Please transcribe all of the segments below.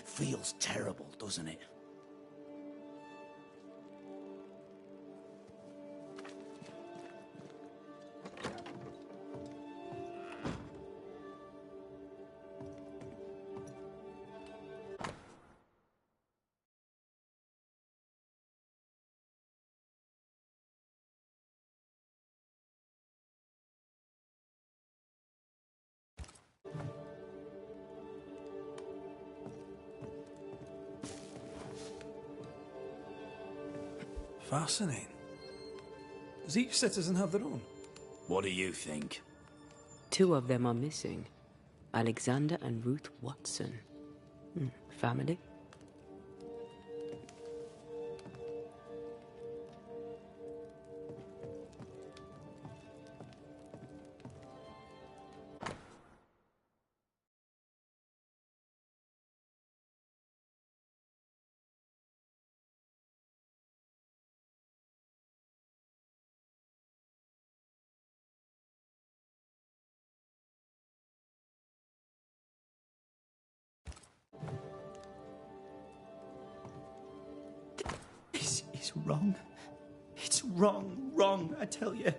Feels terrible, doesn't it? Fascinating. Does each citizen have their own? What do you think? 2 of them are missing. Alexander and Ruth Watson. Family? It's wrong. It's wrong, I tell you.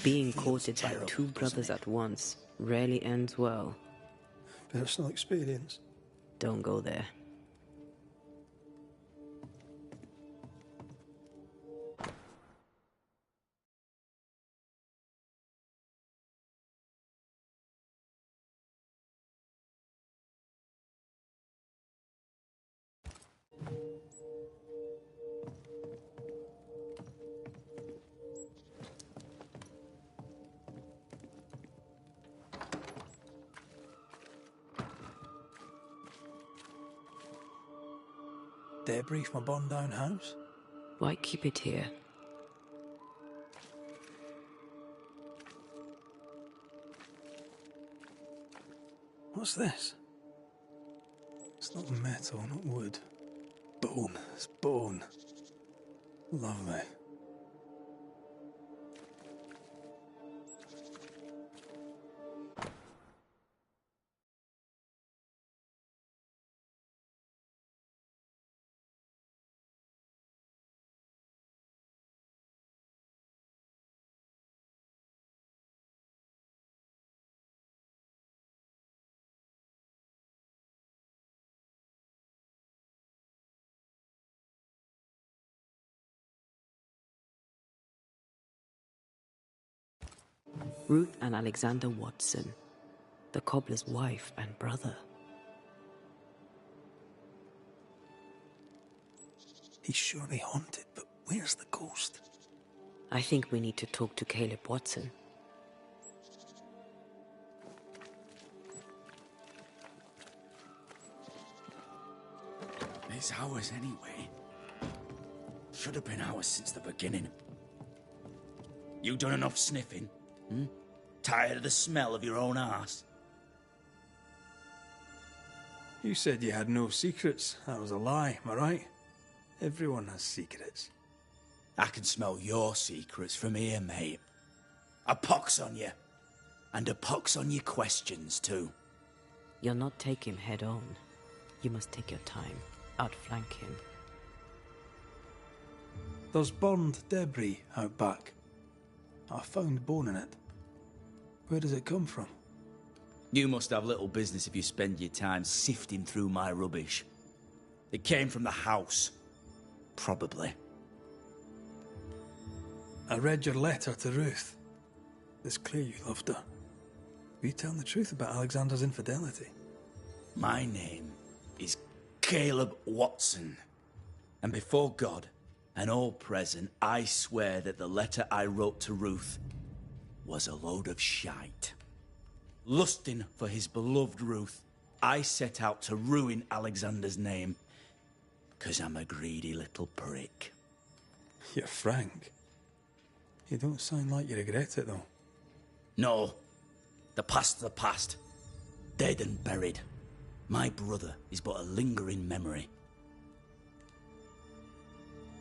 Being courted by 2 brothers at once rarely ends well. Personal experience. Don't go there. Debris from a burned down house? Why keep it here? What's this? It's not metal, not wood. Bone. It's bone. Lovely. Ruth and Alexander Watson, the cobbler's wife and brother. He's surely haunted, but where's the ghost? I think we need to talk to Caleb Watson. It's ours anyway. Should have been ours since the beginning. You done enough sniffing? Tired of the smell of your own arse? You said you had no secrets. That was a lie, am I right? Everyone has secrets. I can smell your secrets from here, mate. A pox on you. And a pox on your questions, too. You're not taking him head on. You must take your time. Outflank him. There's burned debris out back. I found bone in it. Where does it come from? You must have little business if you spend your time sifting through my rubbish. It came from the house. Probably. I read your letter to Ruth. It's clear you loved her. Were you telling the truth about Alexander's infidelity? My name is Caleb Watson. And before God and all present, I swear that the letter I wrote to Ruth was a load of shite. Lusting for his beloved Ruth, I set out to ruin Alexander's name, 'cause I'm a greedy little prick. You're frank. You don't sound like you regret it, though. No. The past's the past. Dead and buried. My brother is but a lingering memory.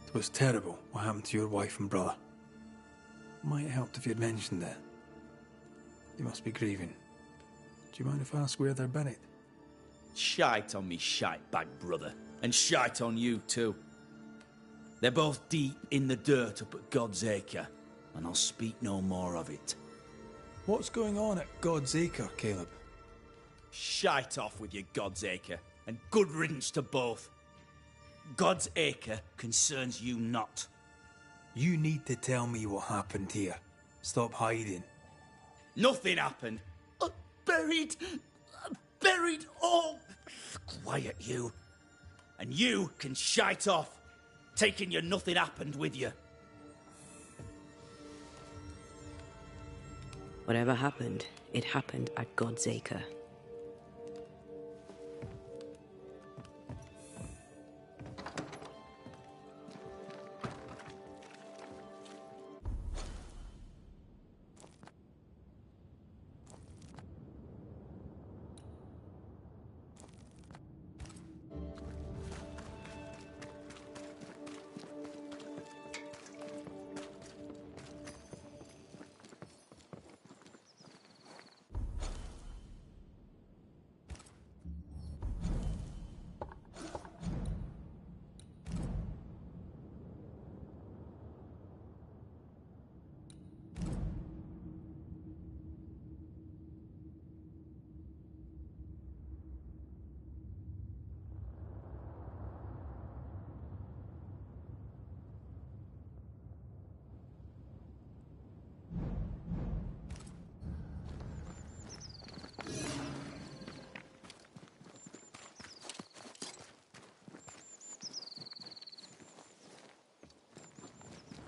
It was terrible what happened to your wife and brother. Might have helped if you'd mentioned it. You must be grieving. Do you mind if I ask where they're buried? Shite on me shite-bag brother. And shite on you too. They're both deep in the dirt up at God's Acre, and I'll speak no more of it. What's going on at God's Acre, Caleb? Shite off with your God's Acre, and good riddance to both. God's Acre concerns you not. You need to tell me what happened here. Stop hiding. Nothing happened. Buried. Buried. Oh, quiet you. And you can shite off, taking your nothing happened with you. Whatever happened, it happened at God's Acre.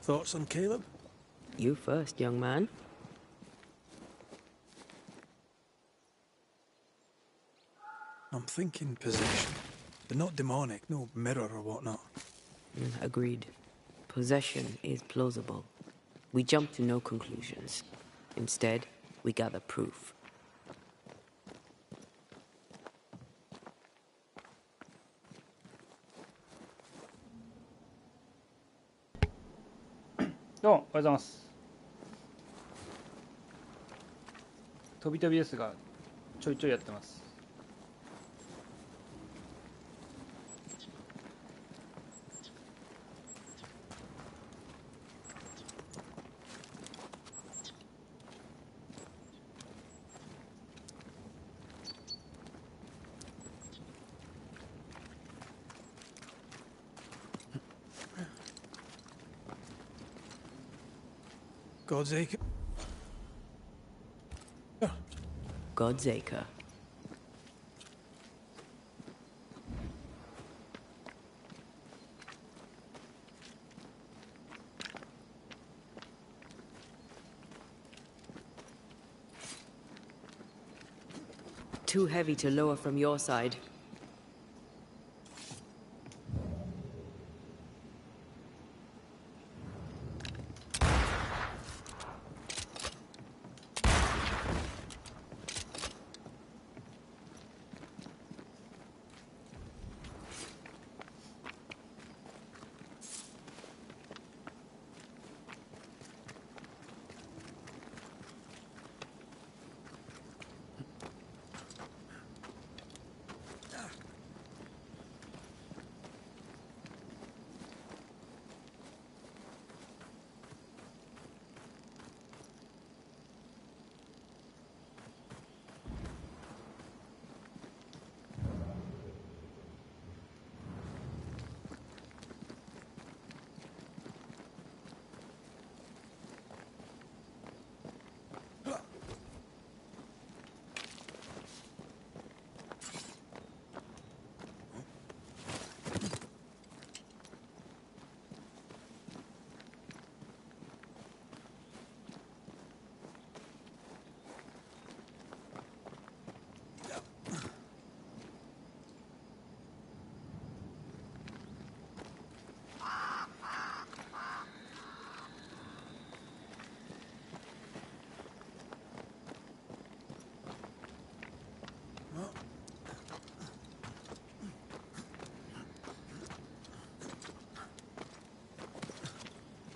Thoughts on Caleb? You first, young man. I'm thinking possession, but not demonic, no mirror or whatnot. Agreed. Possession is plausible. We jump to no conclusions. Instead, we gather proof.どうもおはようございます。飛び飛びですがちょいちょいやってます。God's Acre. God's Acre. Too heavy to lower from your side.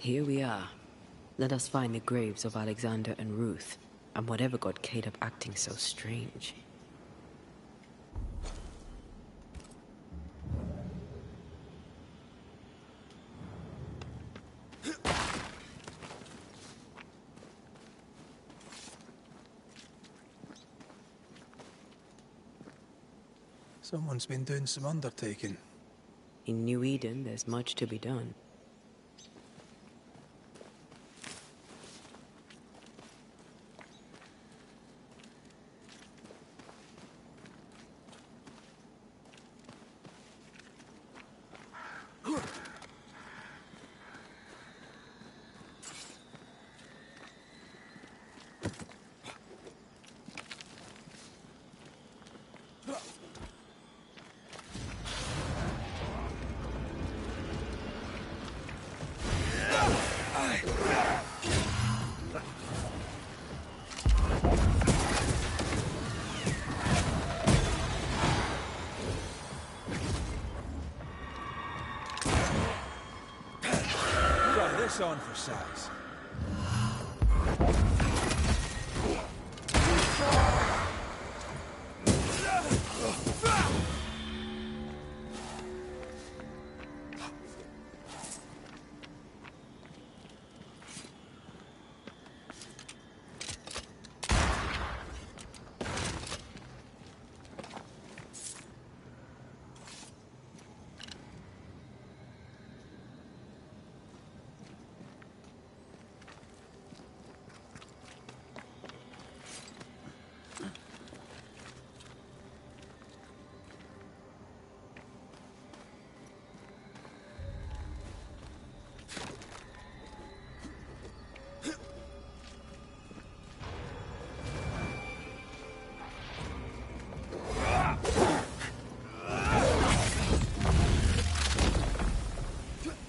Here we are. Let us find the graves of Alexander and Ruth, and whatever got Caleb acting so strange. Someone's been doing some undertaking. In New Eden, there's much to be done. On for size.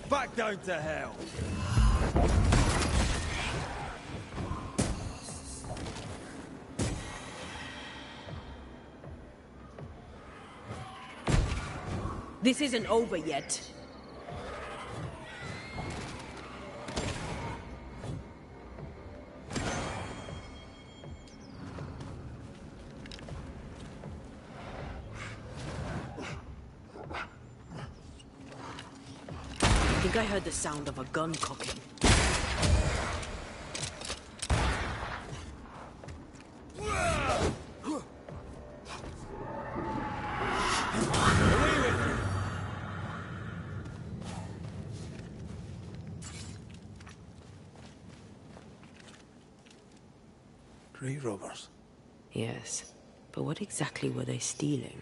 Back down to hell. This isn't over yet. I think I heard the sound of a gun cocking. Grave robbers. Yes, but what exactly were they stealing?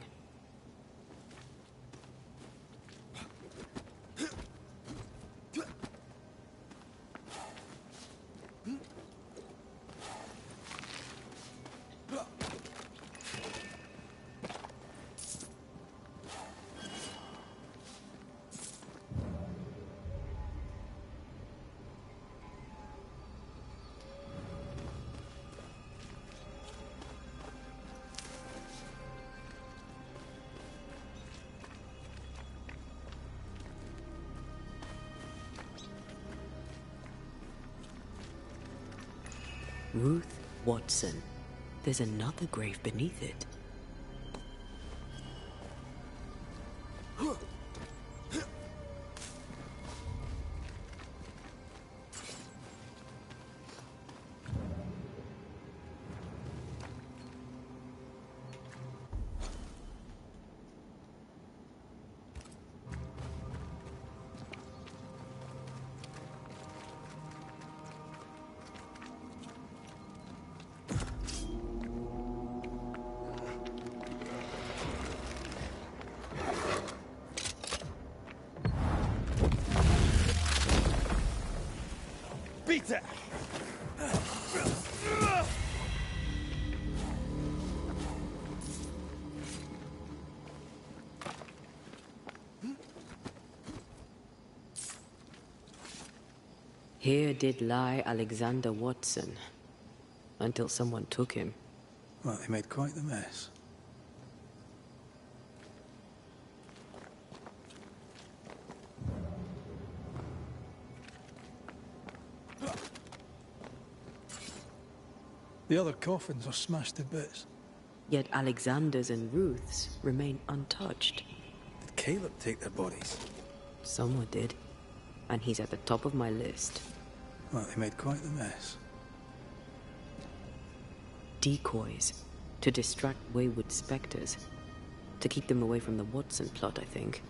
Ruth Watson. There's another grave beneath it. Beat it! Here did lie Alexander Watson, until someone took him. Well, they made quite the mess. The other coffins are smashed to bits. Yet Alexander's and Ruth's remain untouched. Did Caleb take their bodies? Someone did. And he's at the top of my list. Well, they made quite the mess. Decoys. To distract wayward spectres. To keep them away from the Watson plot, I think.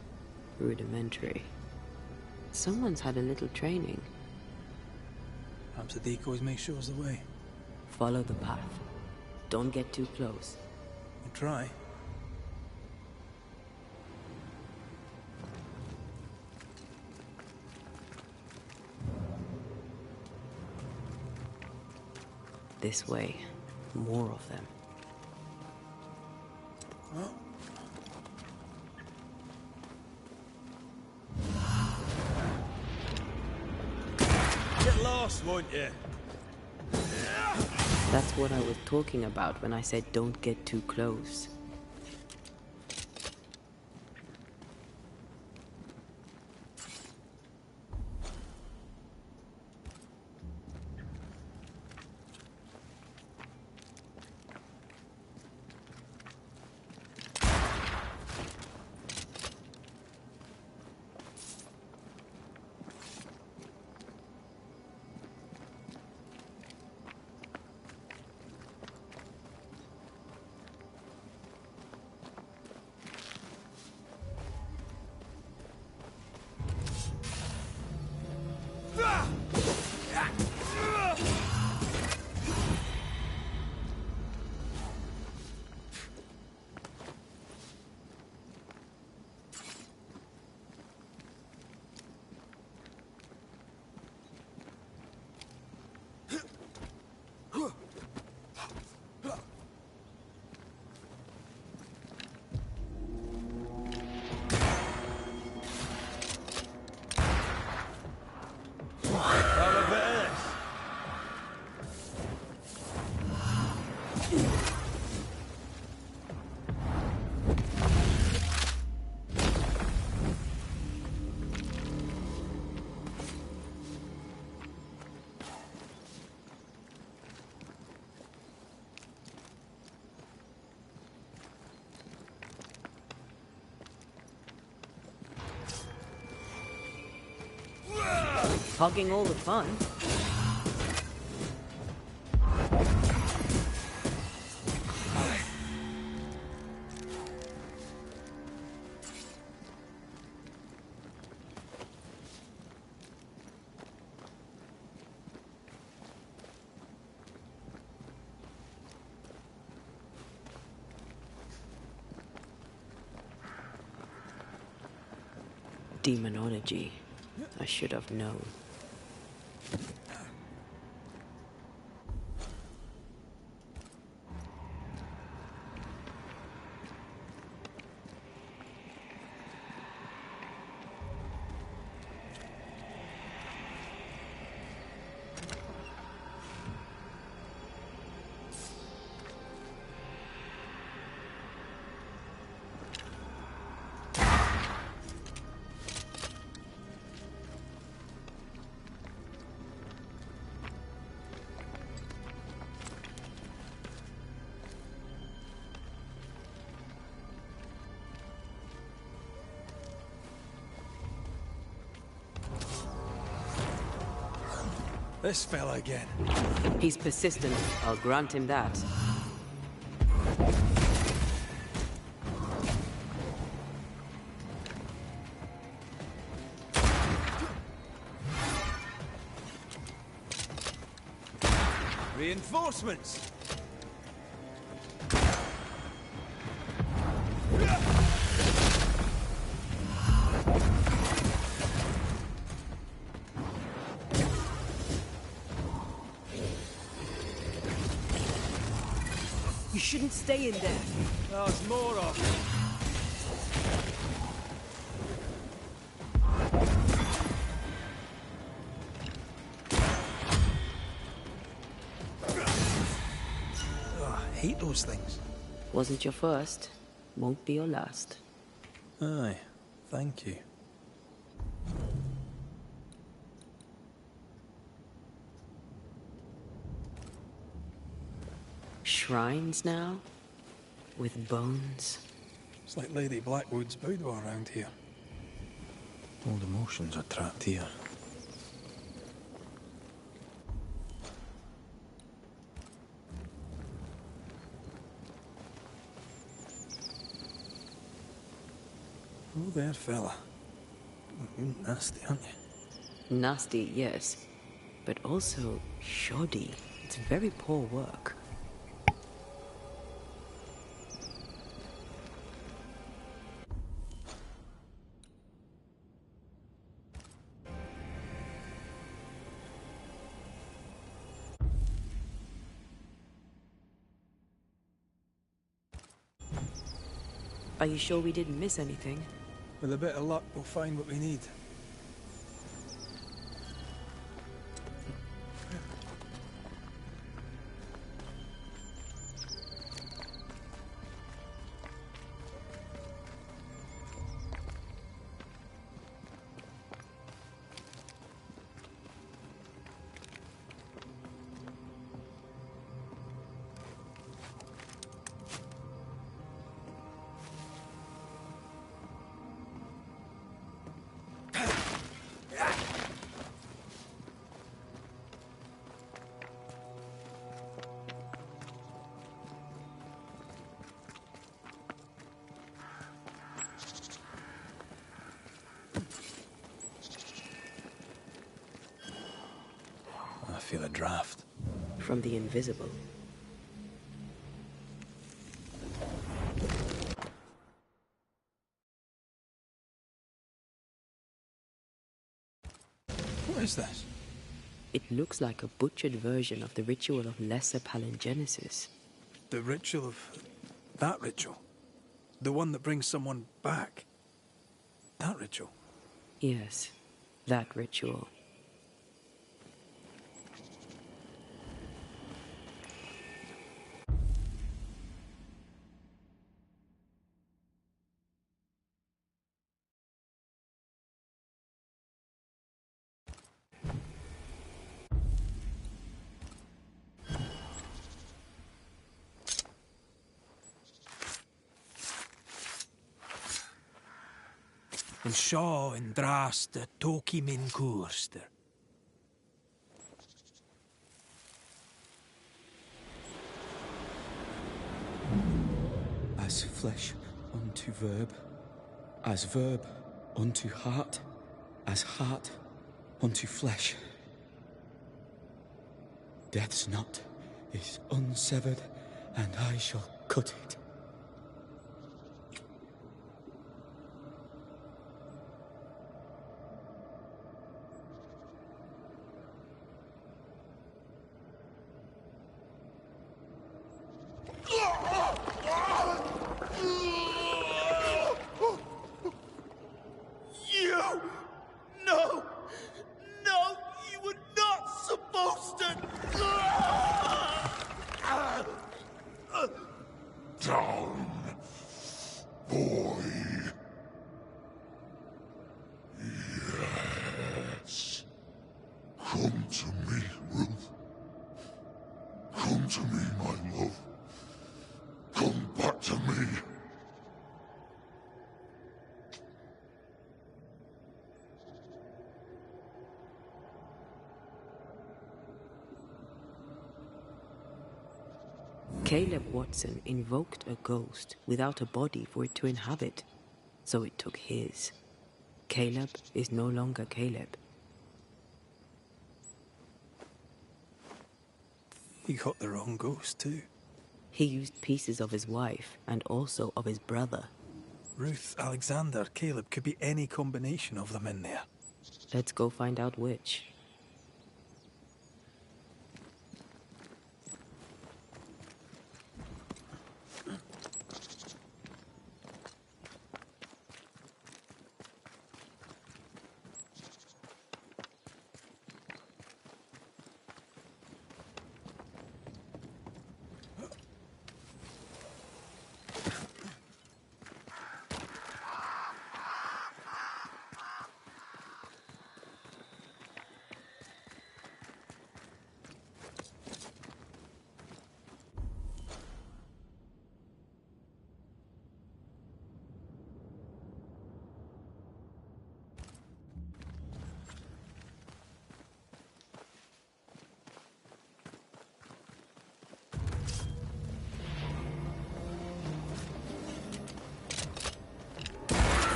Rudimentary. Someone's had a little training. Perhaps the decoys may show us the way. Follow the path. Don't get too close. We'll try. This way. More of them. Well. Get lost, won't you? That's what I was talking about when I said don't get too close. Hogging all the fun. Demonology. I should have known. This fella again. He's persistent, I'll grant him that. Reinforcements! You shouldn't stay in there. There's more of them. Oh, I hate those things. Wasn't your first, won't be your last. Aye, thank you. Shrines now? With bones? It's like Lady Blackwood's boudoir around here. Old emotions are trapped here. Oh there, fella. You're nasty, aren't you? Nasty, yes. But also shoddy. It's very poor work. Are you sure we didn't miss anything? With a bit of luck, we'll find what we need. I feel a draft. From the invisible. What is this? It looks like a butchered version of the ritual of Lesser Palingenesis. The ritual of... that ritual? The one that brings someone back? That ritual? Yes, that ritual. And Shaw and Drast the Toki Min Kurster. As flesh unto verb, as verb unto heart, as heart unto flesh. Death's knot is unsevered, and I shall cut it. Come to me, Ruth. Come to me, my love. Come back to me. Caleb Watson invoked a ghost without a body for it to inhabit, so it took his. Caleb is no longer Caleb. He got the wrong ghost too. He used pieces of his wife and also of his brother. Ruth, Alexander, Caleb, could be any combination of them in there. Let's go find out which.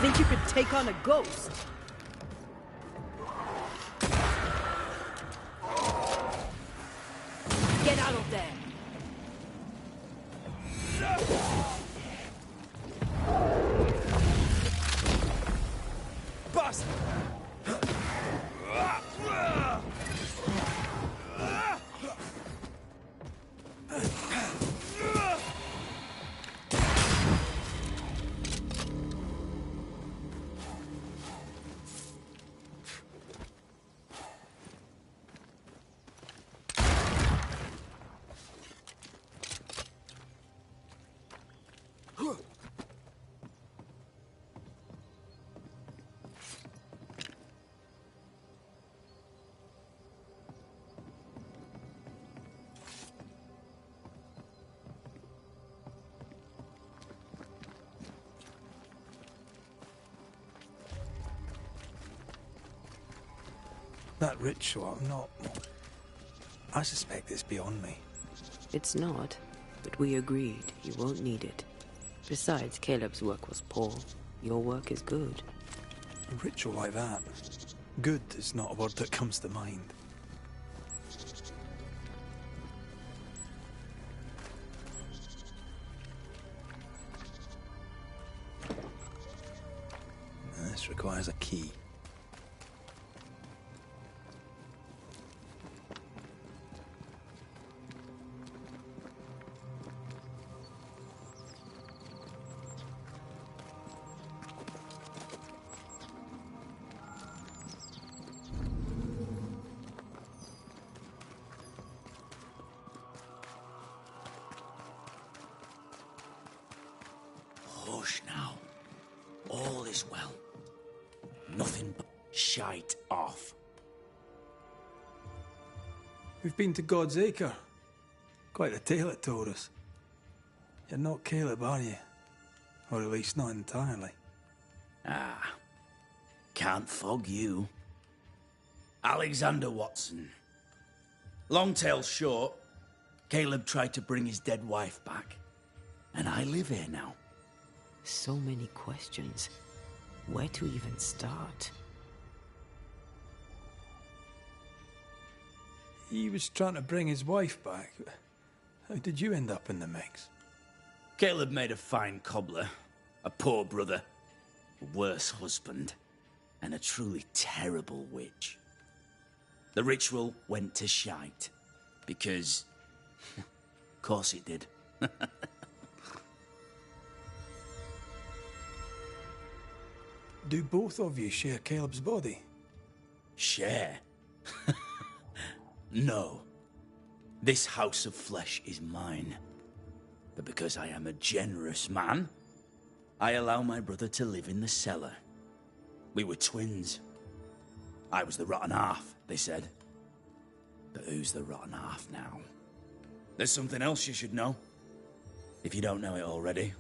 think you could take on a ghost? Get out of there! Bust! That ritual, I'm not... I suspect it's beyond me. It's not, but we agreed you won't need it. Besides, Caleb's work was poor. Your work is good. A ritual like that, good is not a word that comes to mind. This requires a key. Hush now. All is well. Nothing but shite off. We've been to God's Acre. Quite a tale it told us. You're not Caleb, are you? Or at least not entirely. Ah. Can't fog you. Alexander Watson. Long tale short, Caleb tried to bring his dead wife back. And I live here now. So many questions. Where to even start? He was trying to bring his wife back. How did you end up in the mix? Caleb made a fine cobbler, a poor brother, a worse husband, and a truly terrible witch. The ritual went to shite, because... of course it did. Do both of you share Caleb's body? Share? No. This house of flesh is mine. But because I am a generous man, I allow my brother to live in the cellar. We were twins. I was the rotten half, they said. But who's the rotten half now? There's something else you should know. If you don't know it already.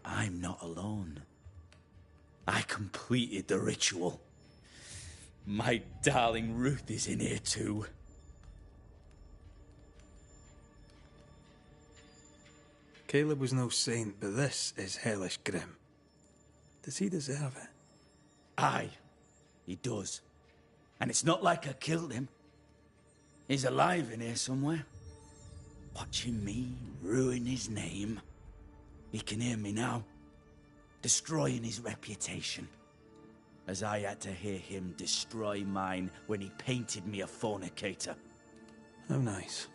I'm not alone. I completed the ritual. My darling Ruth is in here too. Caleb was no saint, but this is hellish grim. Does he deserve it? Aye, he does. And it's not like I killed him. He's alive in here somewhere. Watching me ruin his name. He can hear me now. Destroying his reputation. As I had to hear him destroy mine when he painted me a fornicator. How nice.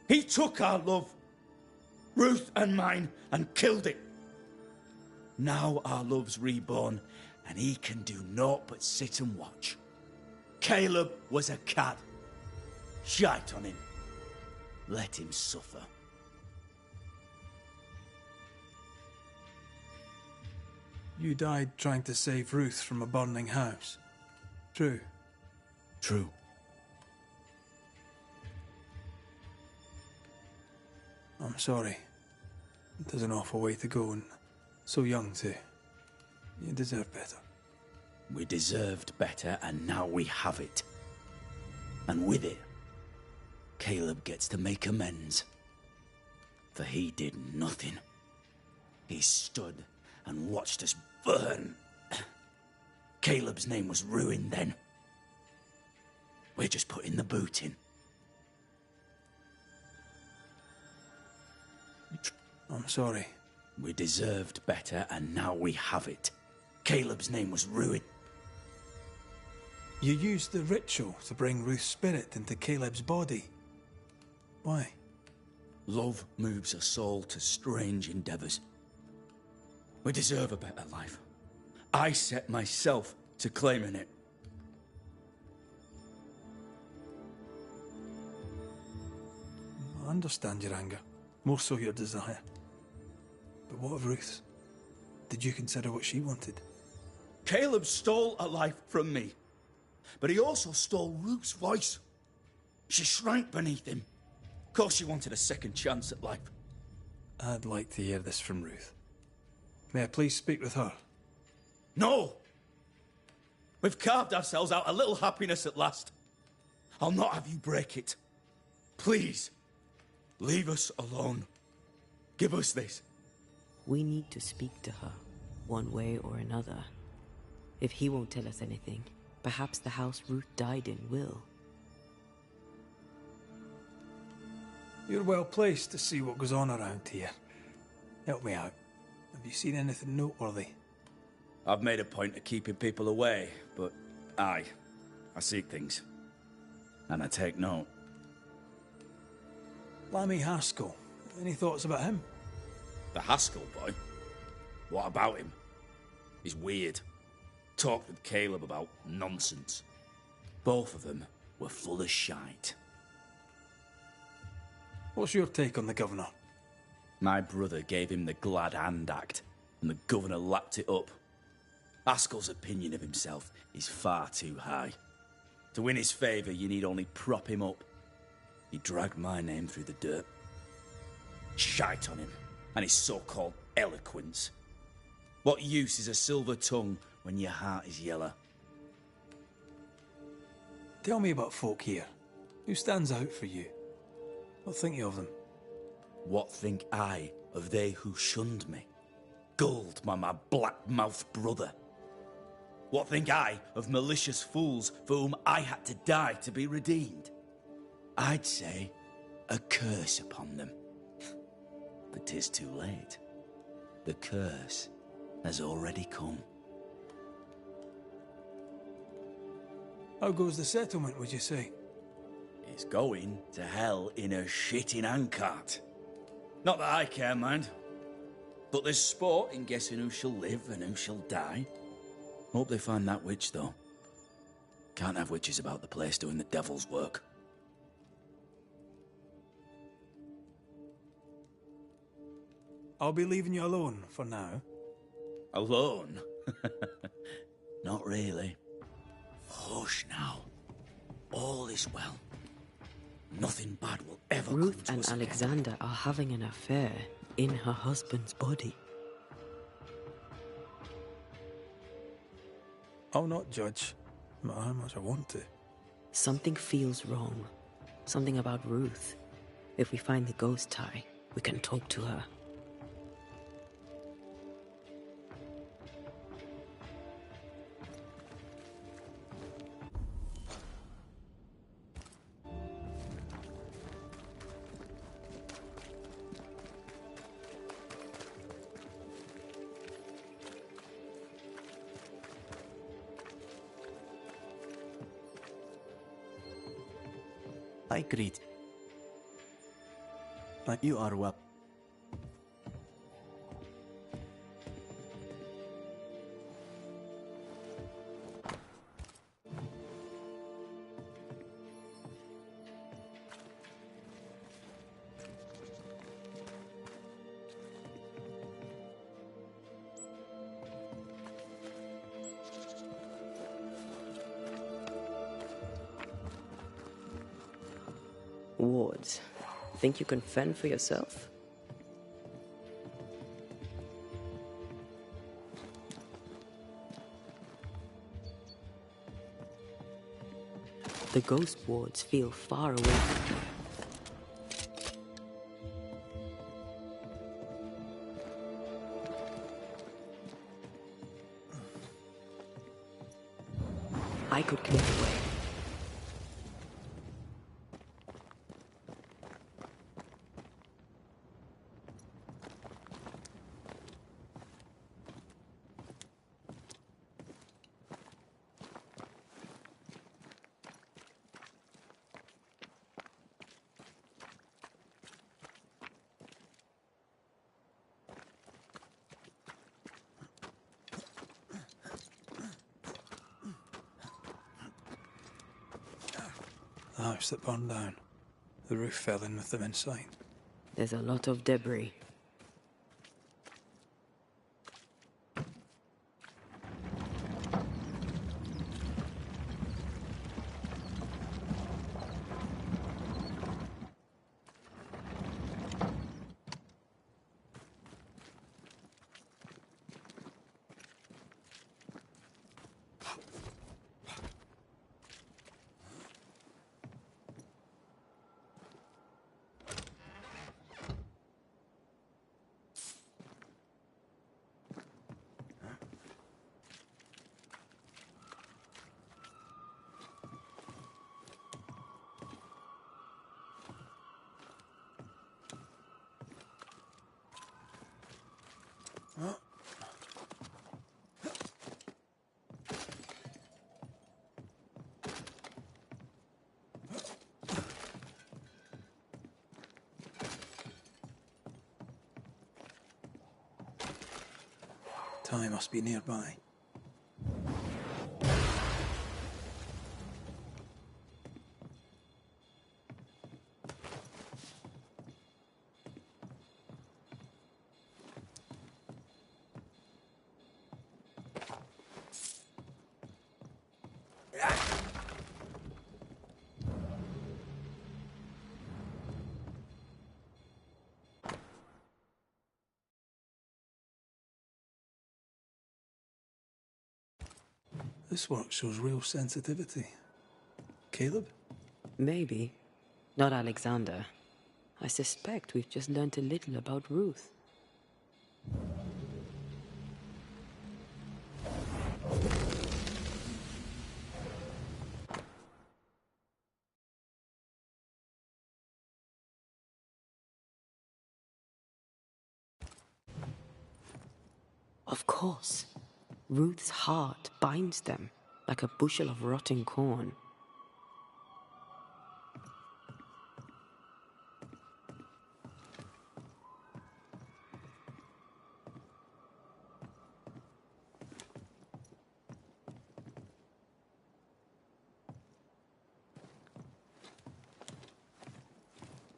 He took our love, Ruth and mine, and killed it. Now our love's reborn, and he can do naught but sit and watch. Caleb was a cad. Shite on him. Let him suffer. You died trying to save Ruth from a burning house. True. True. I'm sorry. There's an awful way to go, and so young too. You deserve better. We deserved better, and now we have it. And with it, Caleb gets to make amends. For he did nothing. He stood and watched us burn. Caleb's name was ruined then. We're just putting the boot in. I'm sorry. We deserved better, and now we have it. Caleb's name was ruined. You used the ritual to bring Ruth's spirit into Caleb's body. Why? Love moves a soul to strange endeavors. We deserve a better life. I set myself to claiming it. I understand your anger, more so your desire. But what of Ruth's? Did you consider what she wanted? Caleb stole a life from me, but he also stole Ruth's voice. She shrank beneath him. Of course she wanted a second chance at life. I'd like to hear this from Ruth. May I please speak with her? No! We've carved ourselves out a little happiness at last. I'll not have you break it. Please, leave us alone. Give us this. We need to speak to her, one way or another. If he won't tell us anything, perhaps the house Ruth died in will. You're well placed to see what goes on around here. Help me out. Have you seen anything noteworthy? I've made a point of keeping people away, but I seek things. And I take note. Lammy Haskell. Any thoughts about him? The Haskell boy? What about him? He's weird. Talked with Caleb about nonsense. Both of them were full of shite. What's your take on the governor? My brother gave him the glad hand act, and the governor lapped it up. Haskell's opinion of himself is far too high. To win his favour, you need only prop him up. He dragged my name through the dirt. Shite on him, and his so-called eloquence. What use is a silver tongue when your heart is yellow? Tell me about folk here. Who stands out for you? What think you of them? What think I of they who shunned me, gulled by my black-mouthed brother? What think I of malicious fools for whom I had to die to be redeemed? I'd say a curse upon them. But 'tis too late. The curse has already come. How goes the settlement, would you say? It's going to hell in a shitting handcart. Not that I care, mind. But there's sport in guessing who shall live and who shall die. Hope they find that witch, though. Can't have witches about the place doing the devil's work. I'll be leaving you alone for now. Alone? Not really. Hush now. All is well. Nothing bad will ever Ruth come and to us Alexander are having an affair in her husband's body. I'll not judge, no matter how much I want to. Something feels wrong. Something about Ruth. If we find the ghost tie, we can talk to her. I greet. You are well. Wards, think you can fend for yourself? The ghost wards feel far away from me. could clear the way. The house that burned down. The roof fell in with them inside. There's a lot of debris. Ty must be nearby. This work shows real sensitivity. Caleb? Maybe. Not Alexander. I suspect we've just learnt a little about Ruth. Of course. Ruth's heart binds them like a bushel of rotting corn.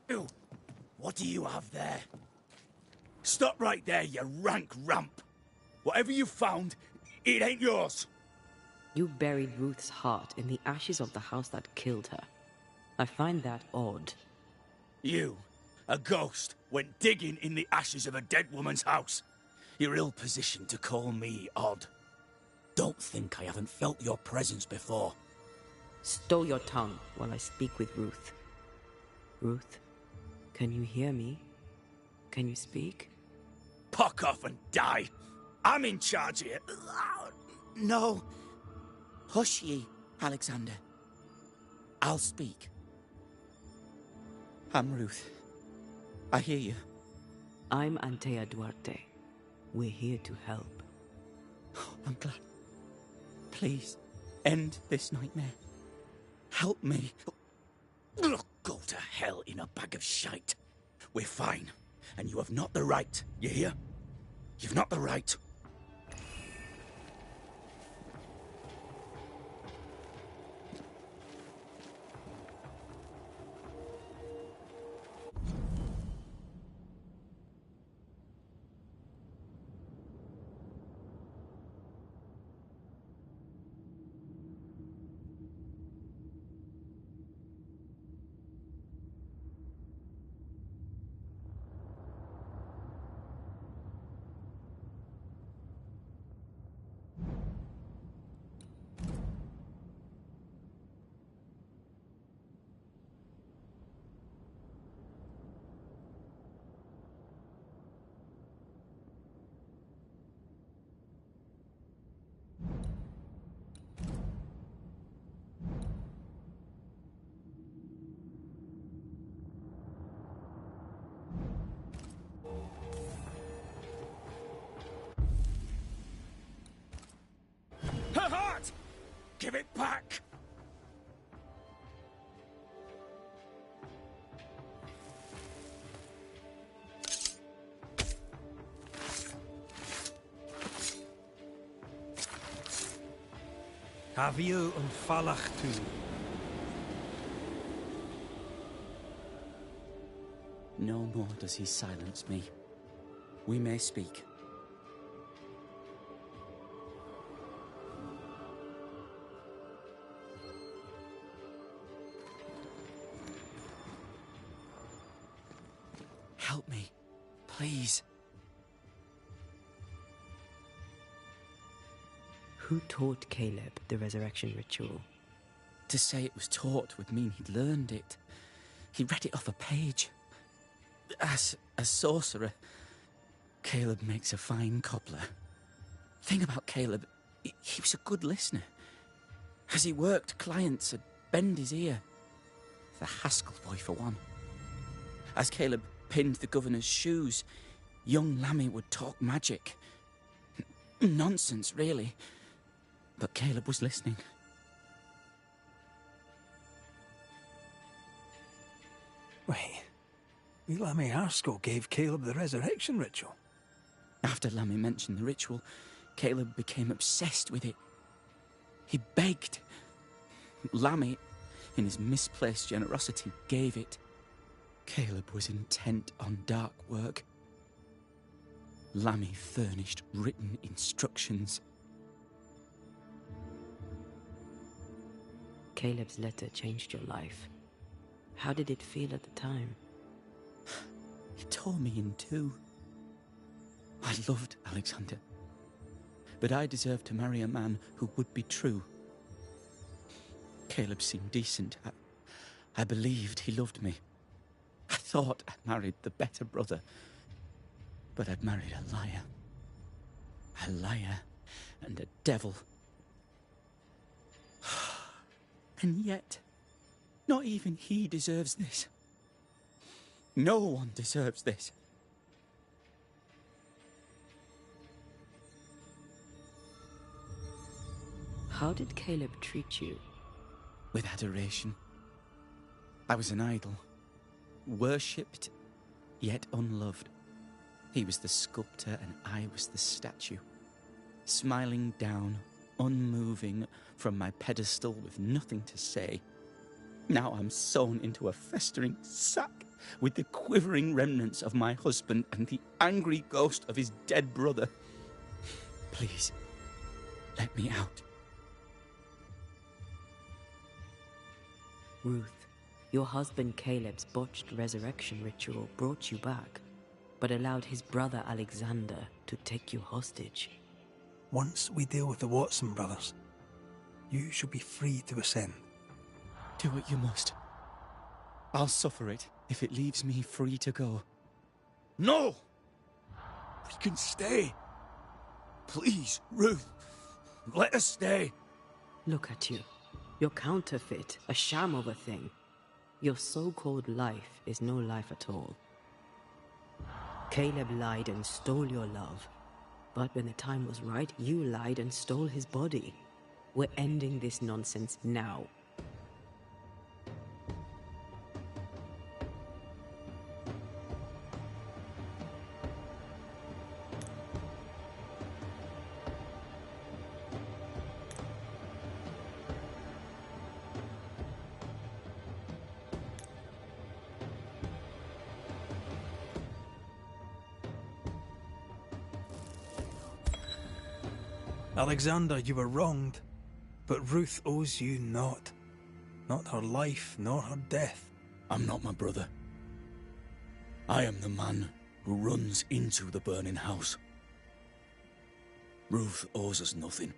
Ew. What do you have there? Stop right there, you rank rump! Whatever you found, it ain't yours! You buried Ruth's heart in the ashes of the house that killed her. I find that odd. You, a ghost, went digging in the ashes of a dead woman's house. You're ill-positioned to call me odd. Don't think I haven't felt your presence before. Stow your tongue while I speak with Ruth. Ruth, can you hear me? Can you speak? Puck off and die! I'm in charge here. No. Hush ye, Alexander. I'll speak. I'm Ruth. I hear you. I'm Antea Duarte. We're here to help. I'm glad. Please, end this nightmare. Help me. Go to hell in a bag of shite. We're fine, and you have not the right, you hear? You've not the right. Give it back! Have you and Falach too? No more does he silence me. We may speak. Help me, please. Who taught Caleb the resurrection ritual? To say it was taught would mean he'd learned it. He read it off a page. As a sorcerer, Caleb makes a fine cobbler. Thing about Caleb, he was a good listener. As he worked, clients would bend his ear. The Haskell boy, for one. As Caleb pinned the governor's shoes, young Lammy would talk magic. Nonsense, really. But Caleb was listening. Wait. Lammy Haskell gave Caleb the resurrection ritual. After Lammy mentioned the ritual, Caleb became obsessed with it. He begged. Lammy, in his misplaced generosity, gave it. Caleb was intent on dark work. Lammy furnished written instructions. Caleb's letter changed your life. How did it feel at the time? It tore me in two. I loved Alexander, but I deserved to marry a man who would be true. Caleb seemed decent. I believed he loved me. I thought I married the better brother, but I'd married a liar. A liar and a devil. And yet, not even he deserves this. No one deserves this. How did Caleb treat you? With adoration. I was an idol. Worshipped, yet unloved. He was the sculptor and I was the statue. Smiling down, unmoving from my pedestal with nothing to say. Now I'm sewn into a festering sack with the quivering remnants of my husband and the angry ghost of his dead brother. Please, let me out. Ruth, your husband Caleb's botched resurrection ritual brought you back, but allowed his brother Alexander to take you hostage. Once we deal with the Watson brothers, you shall be free to ascend. Do what you must. I'll suffer it if it leaves me free to go. No! We can stay. Please, Ruth, let us stay. Look at you. You're counterfeit, a sham of a thing. Your so-called life is no life at all. Caleb lied and stole your love. But when the time was right, you lied and stole his body. We're ending this nonsense now. Alexander, you were wronged, but Ruth owes you naught. Not her life, nor her death. I'm not my brother. I am the man who runs into the burning house. Ruth owes us nothing.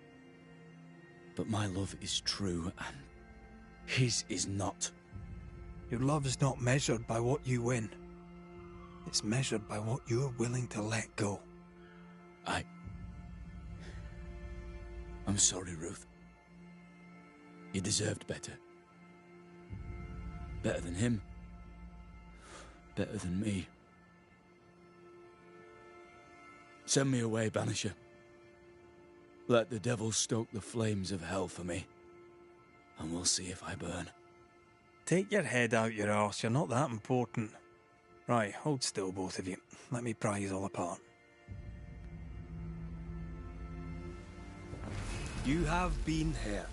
But my love is true, and his is not. Your love is not measured by what you win. It's measured by what you're willing to let go. I'm sorry, Ruth. You deserved better. Better than him. Better than me. Send me away, Banisher. Let the devil stoke the flames of hell for me. and we'll see if I burn. Take your head out your arse, you're not that important. Right, hold still, both of you. Let me pry you all apart. You have been hurt.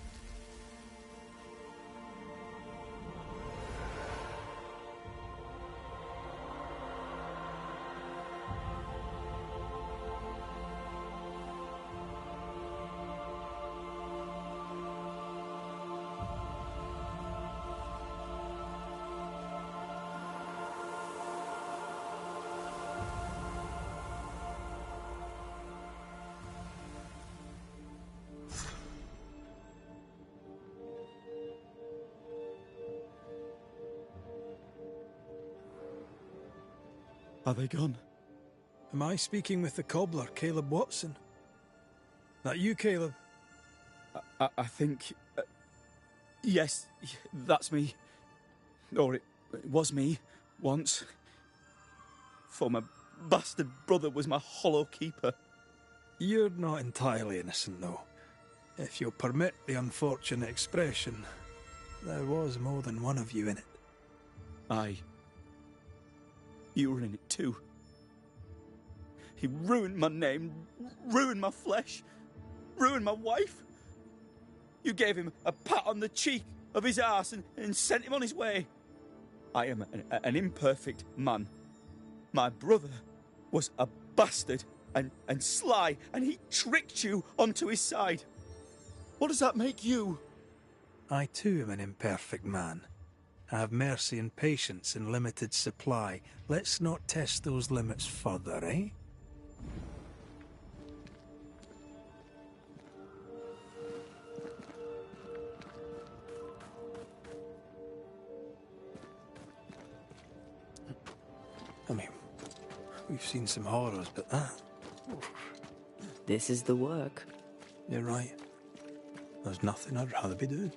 Are they gone? Am I speaking with the cobbler, Caleb Watson? That you, Caleb? I think... yes, that's me. Or it was me, once. For my bastard brother was my hollow keeper. You're not entirely innocent, though. If you'll permit the unfortunate expression, there was more than one of you in it. Aye. You were in it too. He ruined my name, ruined my flesh, ruined my wife. You gave him a pat on the cheek of his arse and sent him on his way. I am an imperfect man. My brother was a bastard and sly, and he tricked you onto his side. What does that make you? I too am an imperfect man. I have mercy and patience in limited supply. Let's not test those limits further, eh? I mean, we've seen some horrors, but that... This is the work. You're right. There's nothing I'd rather be doing.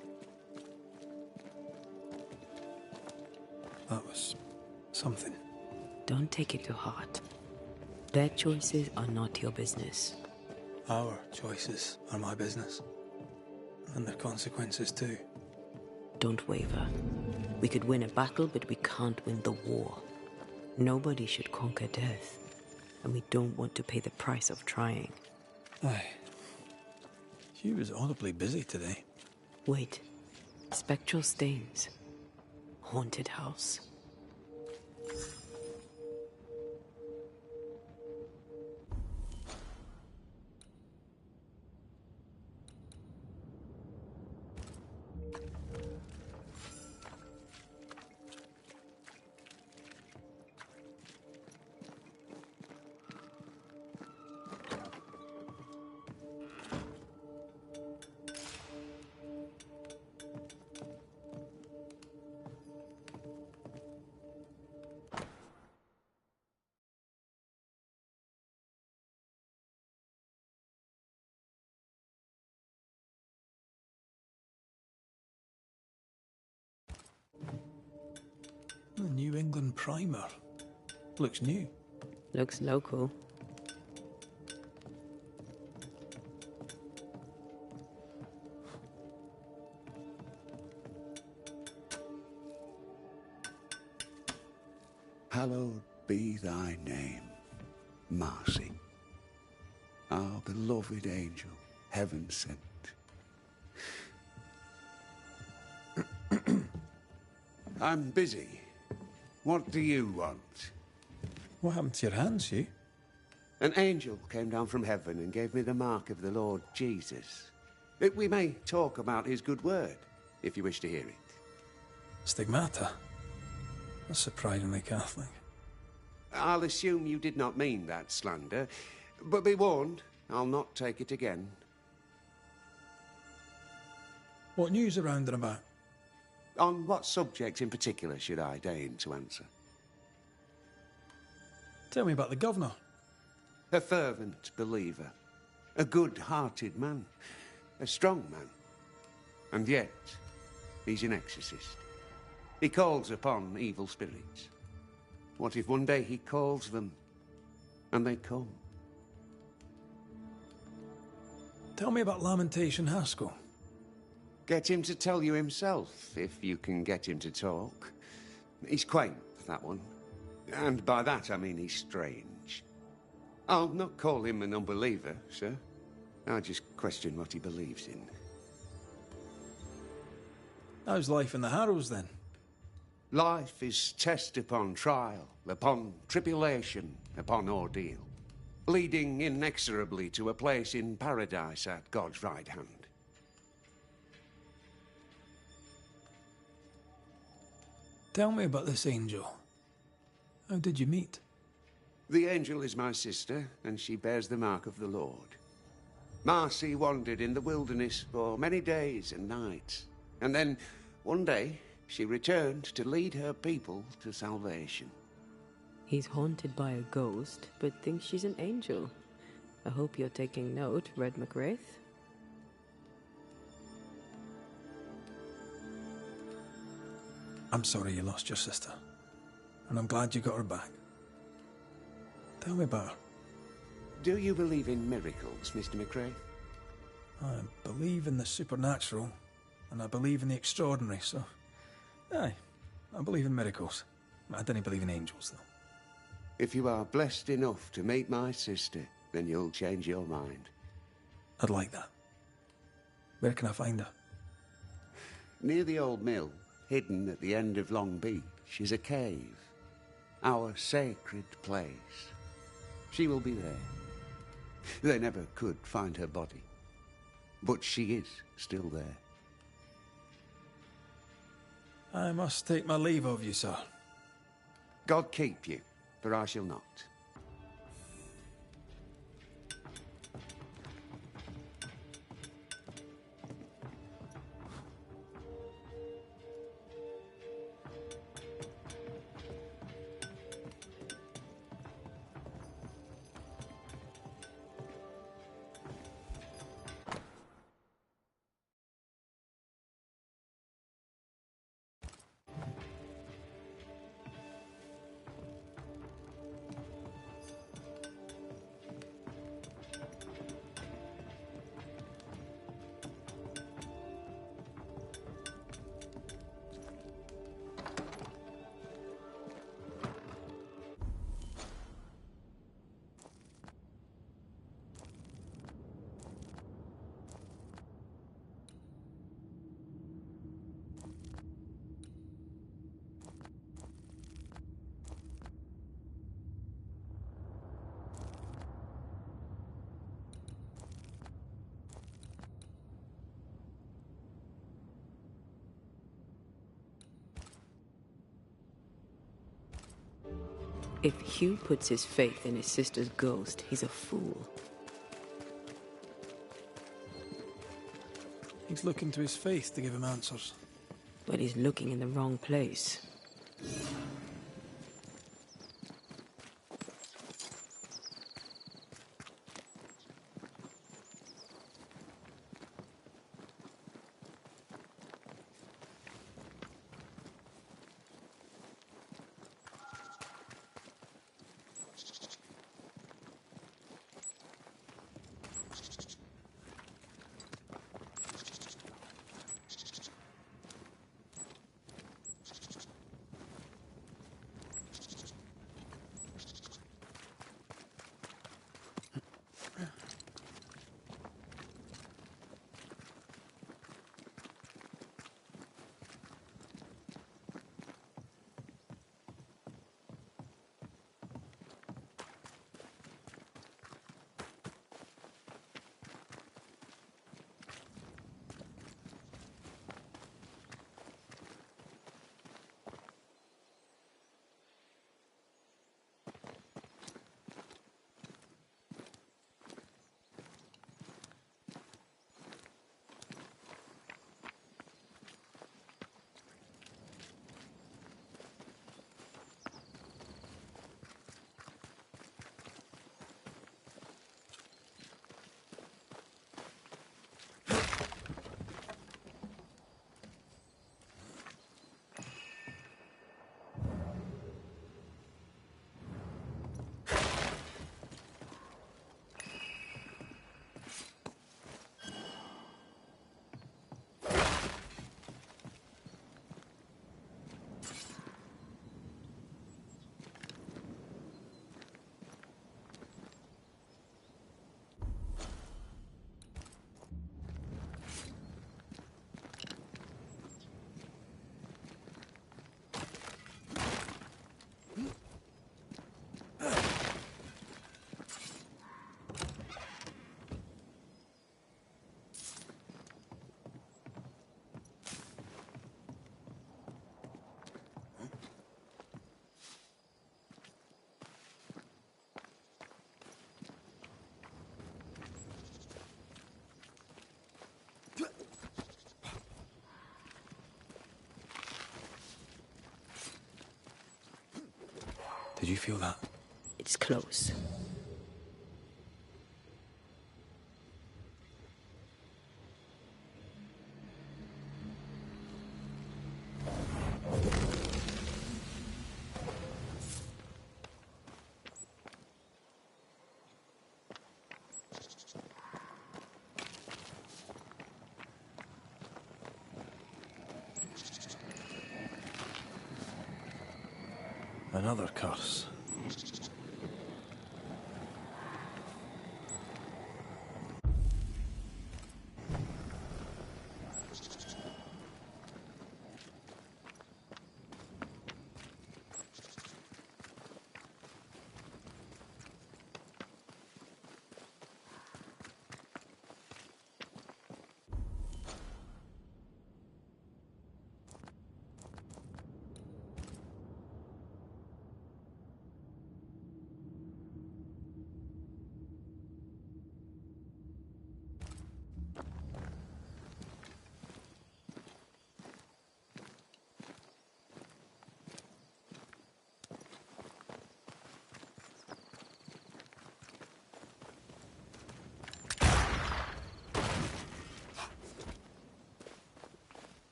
That was something. Don't take it to heart. Their choices are not your business. Our choices are my business. And their consequences too. Don't waver. We could win a battle, but we can't win the war. Nobody should conquer death. And we don't want to pay the price of trying. Aye. She was audibly busy today. Wait. Spectral stains. Haunted house. The New England Primer. Looks new. Looks local. Hallowed be thy name, Marcy, our beloved angel, heaven sent. I'm busy. What do you want? What happened to your hands, Hugh? An angel came down from heaven and gave me the mark of the Lord Jesus. We may talk about his good word, if you wish to hear it. Stigmata? That's surprisingly Catholic. I'll assume you did not mean that slander, but be warned, I'll not take it again. What news around and about? On what subject in particular should I deign to answer? Tell me about the governor. A fervent believer. A good-hearted man. A strong man. And yet, he's an exorcist. He calls upon evil spirits. What if one day he calls them, and they come? Tell me about Lamentation Haskell. Get him to tell you himself, if you can get him to talk. He's quaint, that one. And by that I mean he's strange. I'll not call him an unbeliever, sir. I just question what he believes in. How's life in the Harrows, then? Life is test upon trial, upon tribulation, upon ordeal, leading inexorably to a place in paradise at God's right hand. Tell me about this angel. How did you meet? The angel is my sister, and she bears the mark of the Lord. Marcy wandered in the wilderness for many days and nights, and then, one day, she returned to lead her people to salvation. He's haunted by a ghost, but thinks she's an angel. I hope you're taking note, Red McWraith. I'm sorry you lost your sister, and I'm glad you got her back. Tell me about her. Do you believe in miracles, Mr. McRae? I believe in the supernatural, and I believe in the extraordinary, so... Aye, I believe in miracles. I don't believe in angels, though. If you are blessed enough to meet my sister, then you'll change your mind. I'd like that. Where can I find her? Near the old mill, hidden at the end of Long Beach, is a cave. Our sacred place. She will be there. They never could find her body. But she is still there. I must take my leave of you, sir. God keep you, for I shall not. If Hugh puts his faith in his sister's ghost, he's a fool. He's looking to his faith to give him answers. But he's looking in the wrong place. Did you feel that? It's close. Another curse.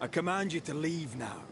I command you to leave now.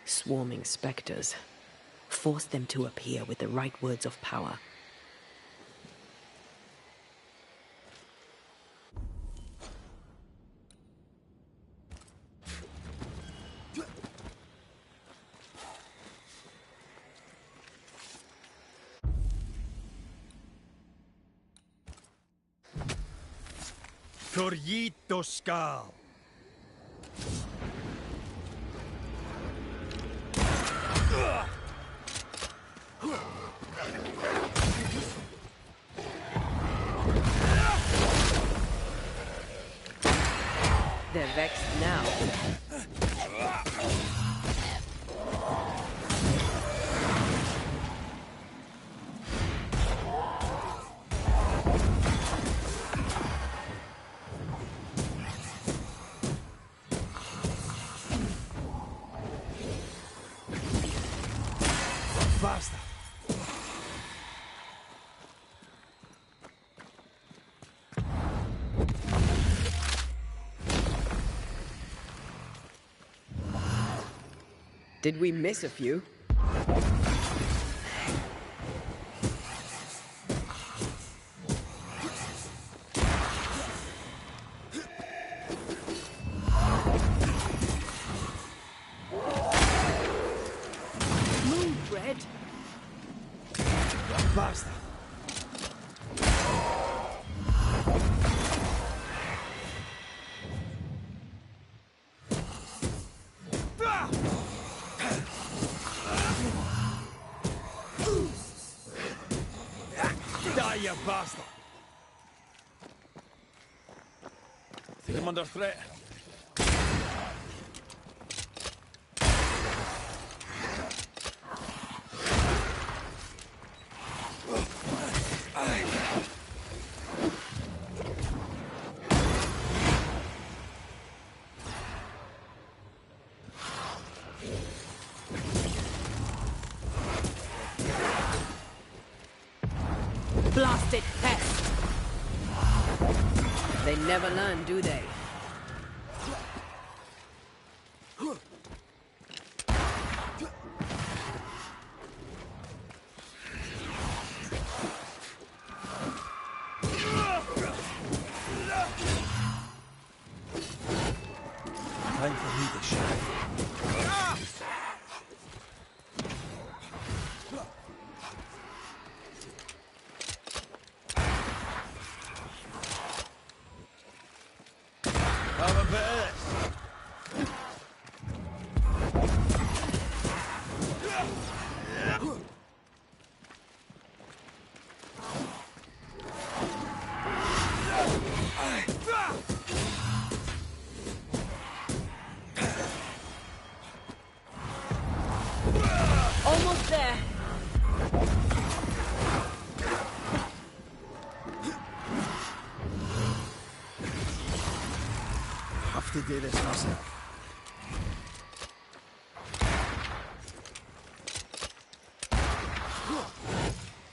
Swarming specters. Force them to appear with the right words of power. Corrito Skal. They're vexed now. Basta. Did we miss a few? Move, Red. Basta. Die, you bastard! Take him under threat. Blasted pest! They never learn, do they? Time for me to shine. Have a bit of this. Almost there! Have to do this myself.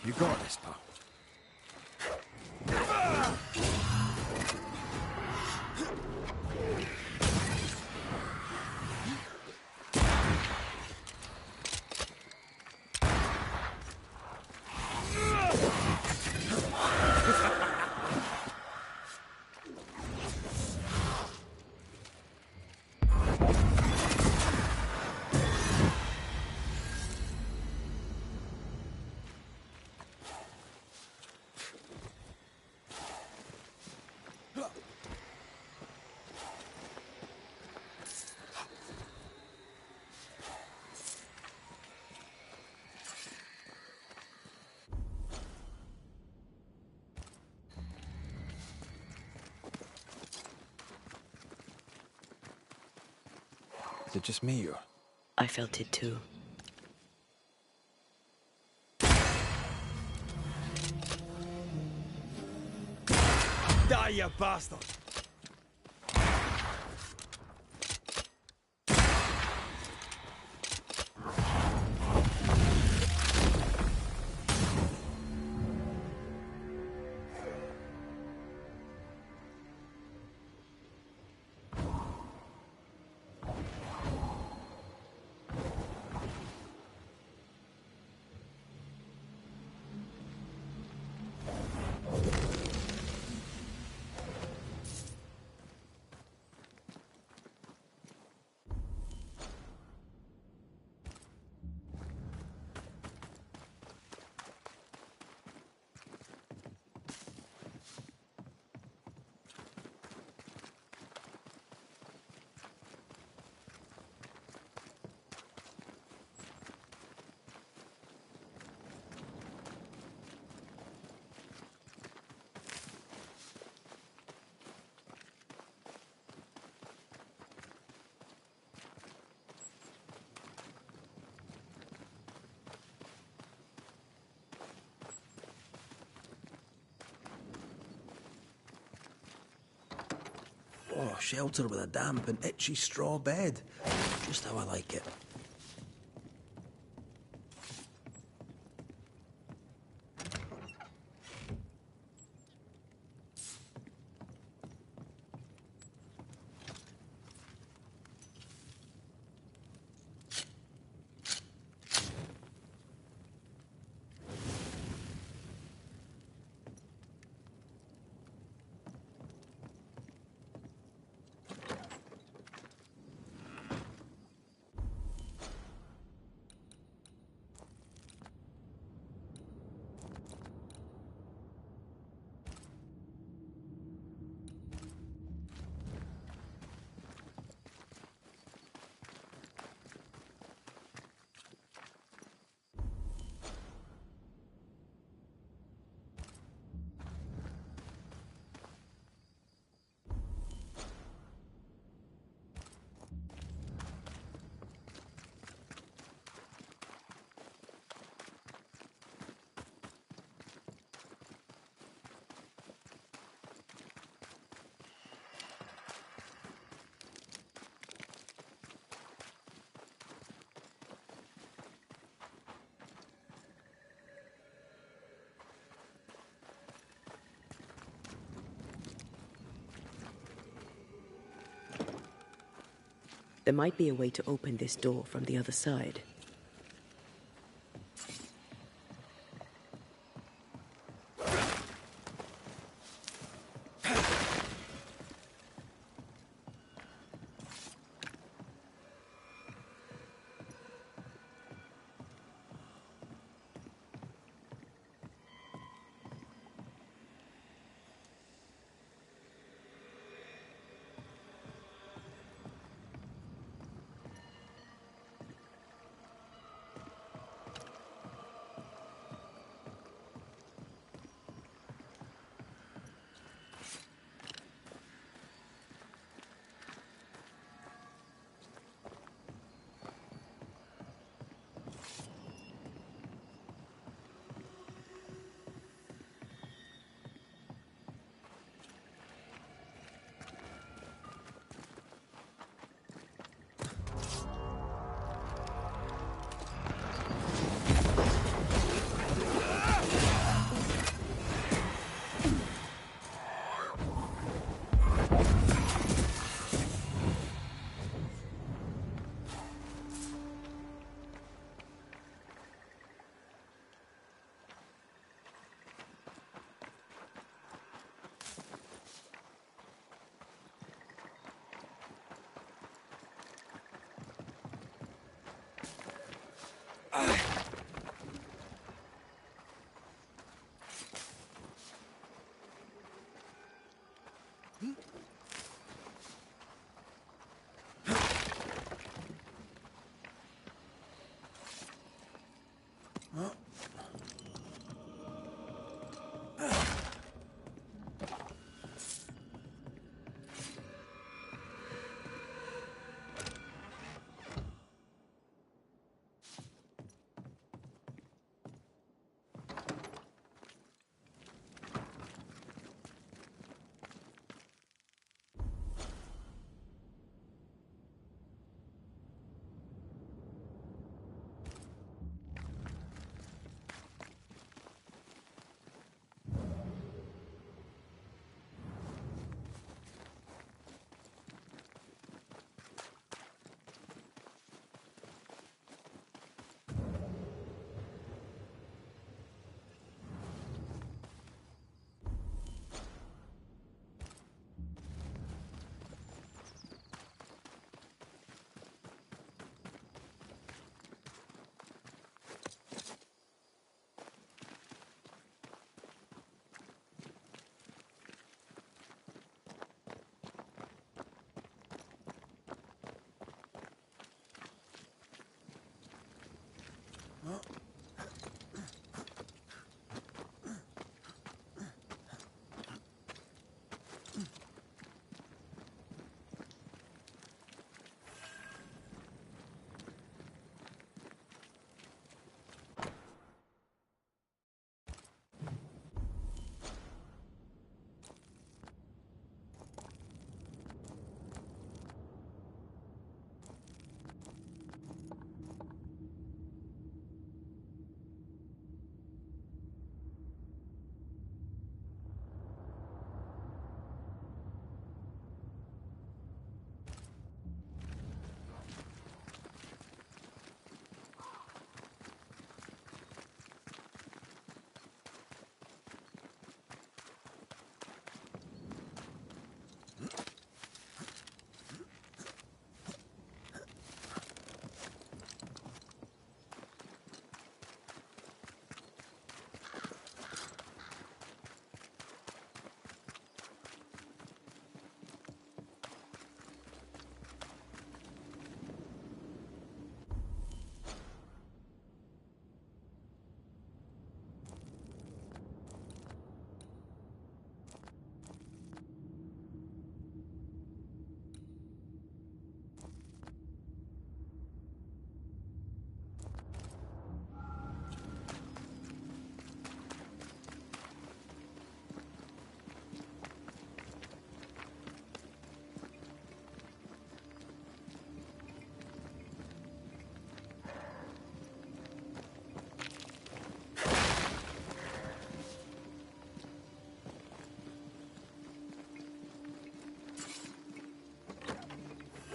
You got this, pal. Is it just me, or? I felt it too. Die, you bastard! shelter with a damp and itchy straw bed. Just how I like it. There might be a way to open this door from the other side.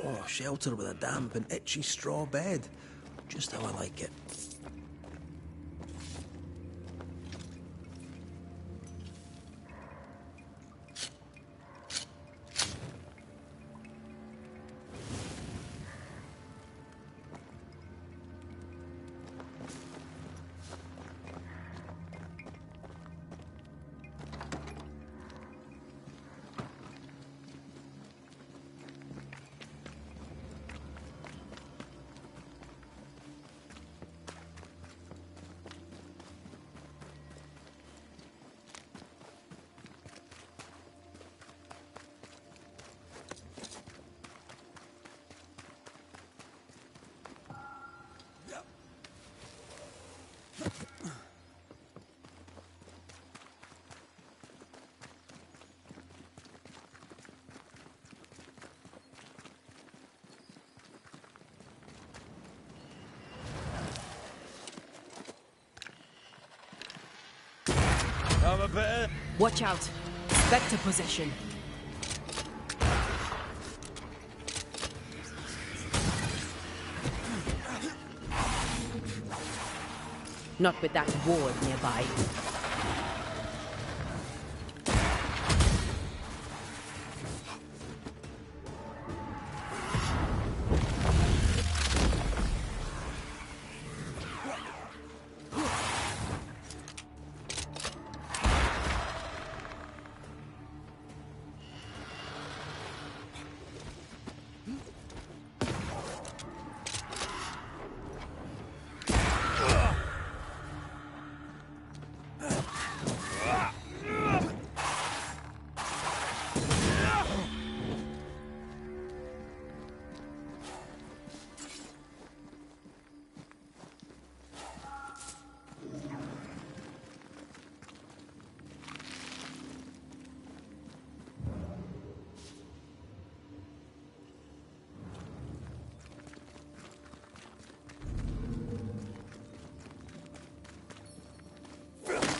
Oh, shelter with a damp and itchy straw bed. Just how I like it. I'm a bit... Watch out. Spectre possession. Not with that ward nearby.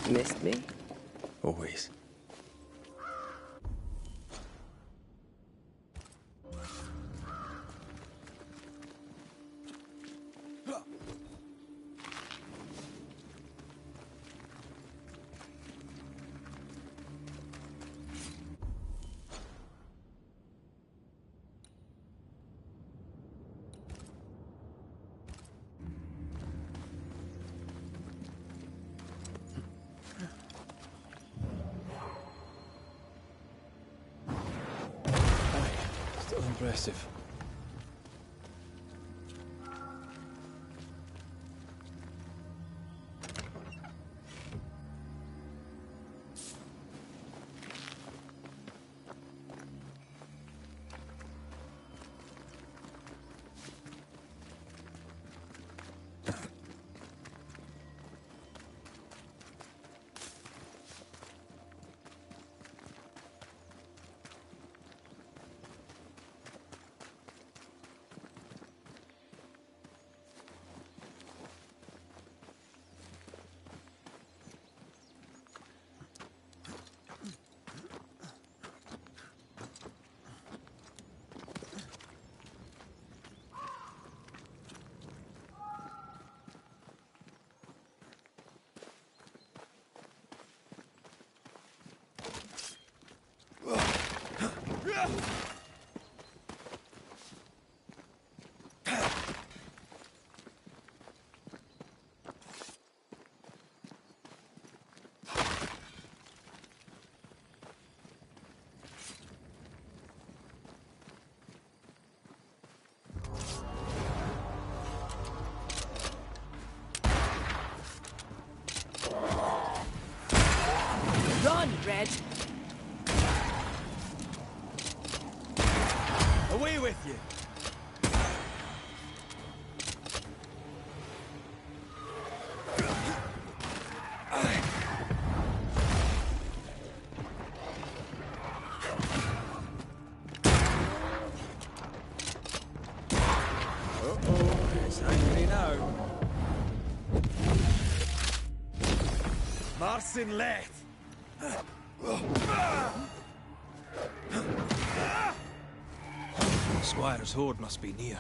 Missed me? Always. Still impressive. Run, Red! Away with you! Uh-oh, it's angry now. Marcin left! The Squire's horde must be near.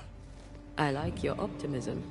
I like your optimism.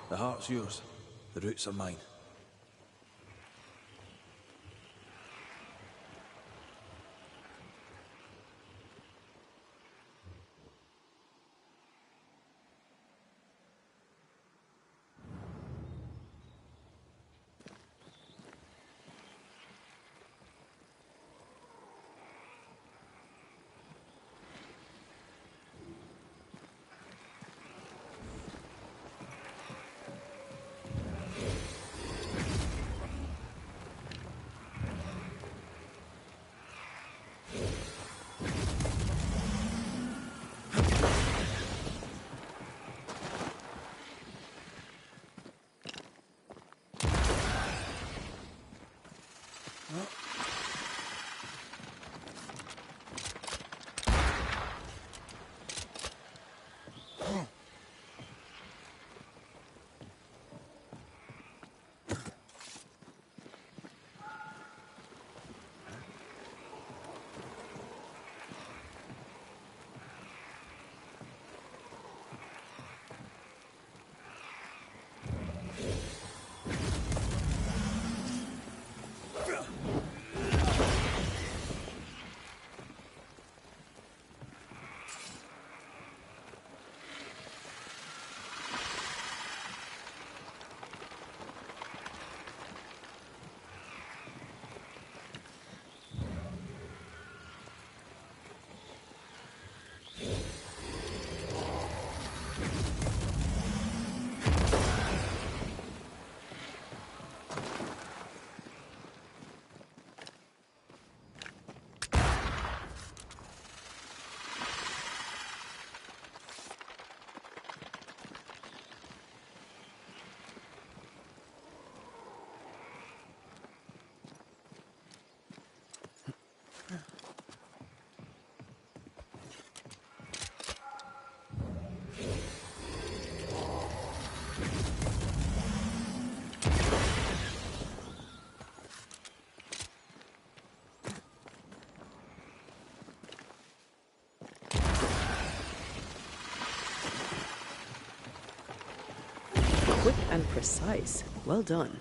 The heart's yours. The roots are mine. Quick and precise. Well done.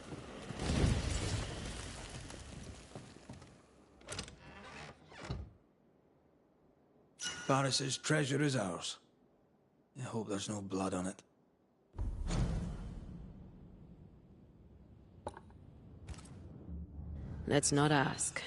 Barris's treasure is ours. I hope there's no blood on it. Let's not ask.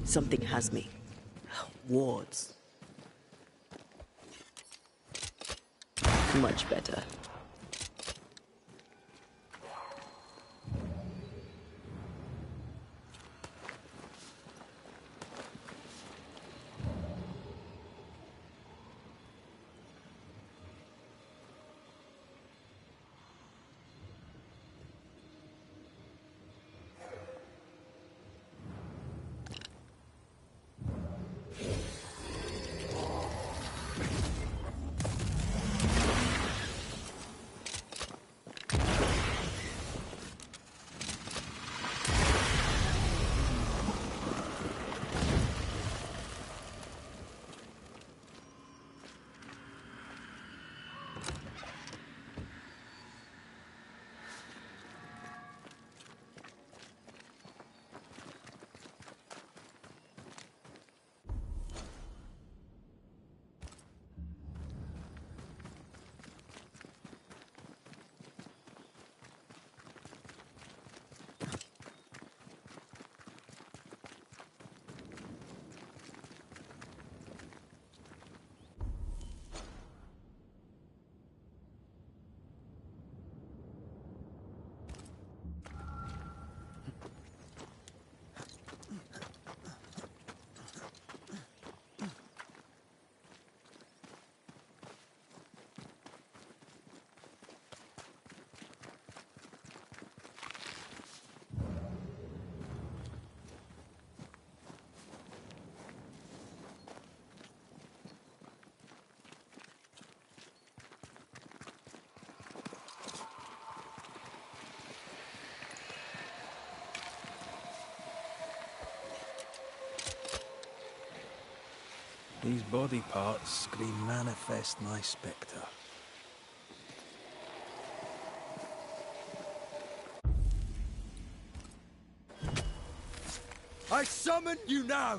Something has me. Wards. Much better. These body parts scream manifest my spectre. I summon you now!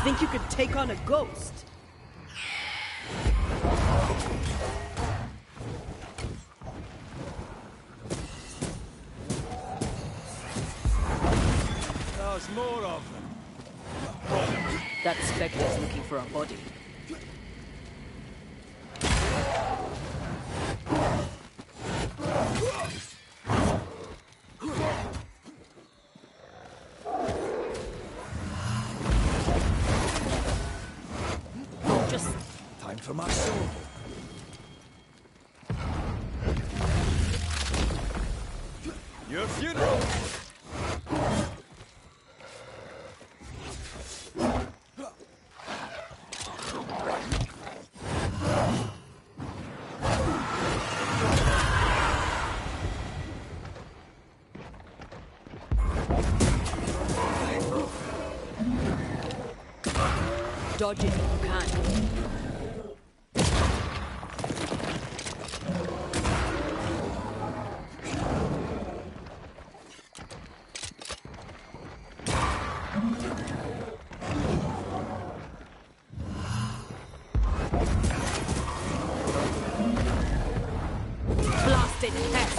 Think you could take on a ghost? There's more of them. That Spectre's looking for a body. Just time for my soul. Your funeral! Dodge it if you can. Blasted pest!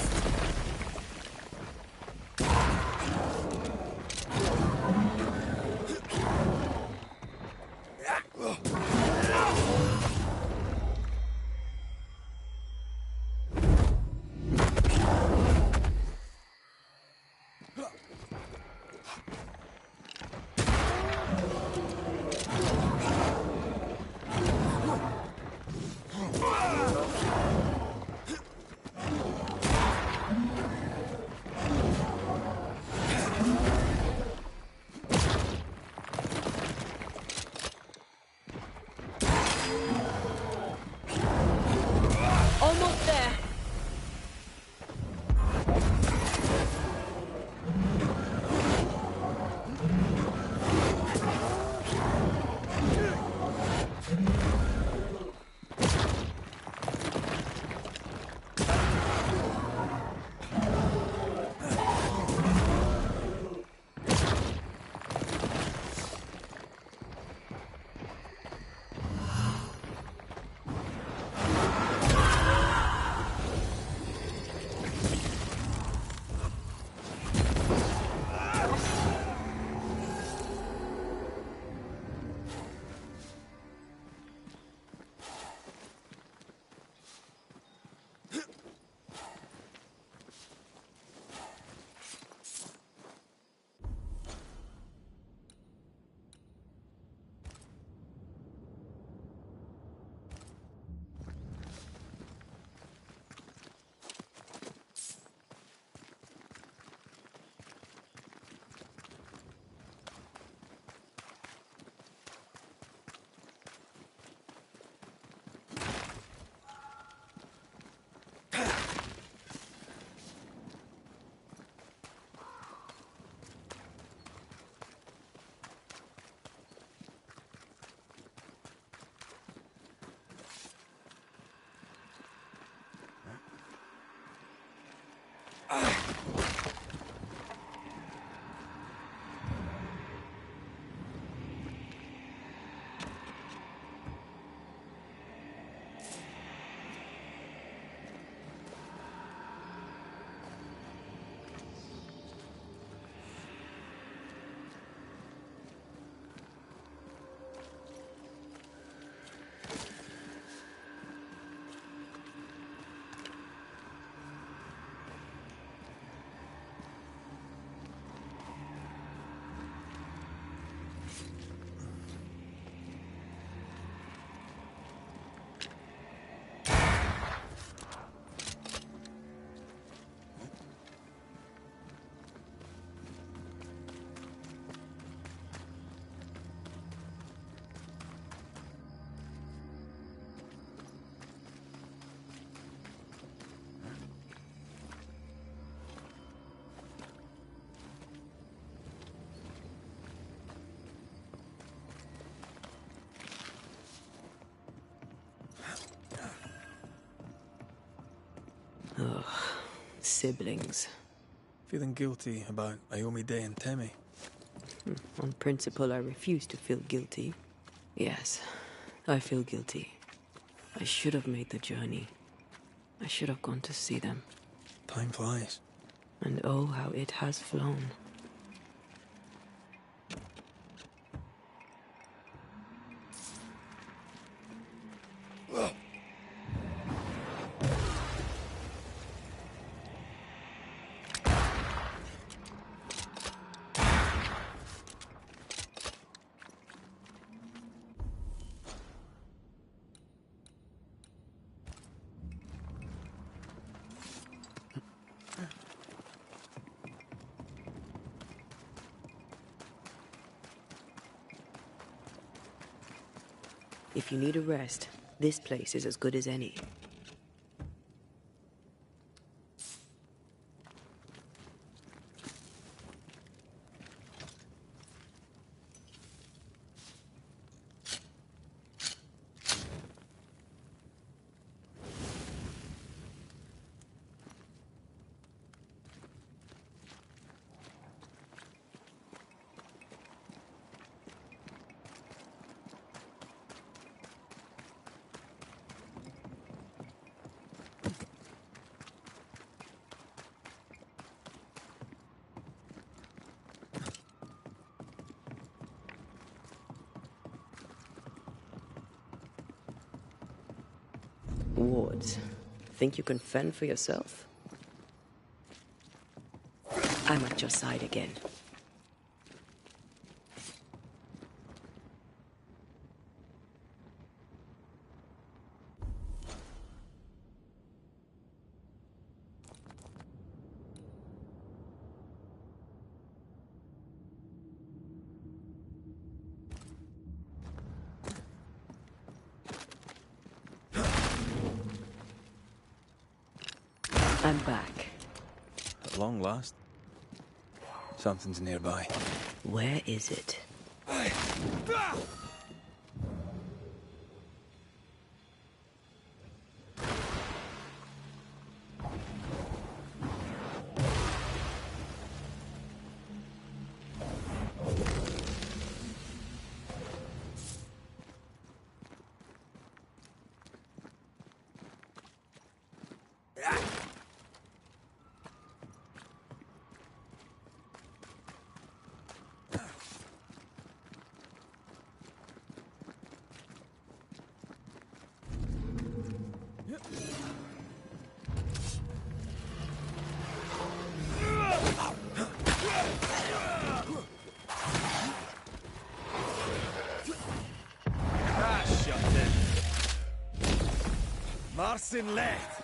siblings. Feeling guilty about Aomi Day and Temi? On principle, I refuse to feel guilty. Yes, I feel guilty. I should have made the journey. I should have gone to see them. Time flies. And oh, how it has flown. If you need a rest, this place is as good as any. Wards, think you can fend for yourself? I'm at your side again. I'm back. At long last. Something's nearby. Where is it? Marcin left.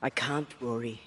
I can't, Rory.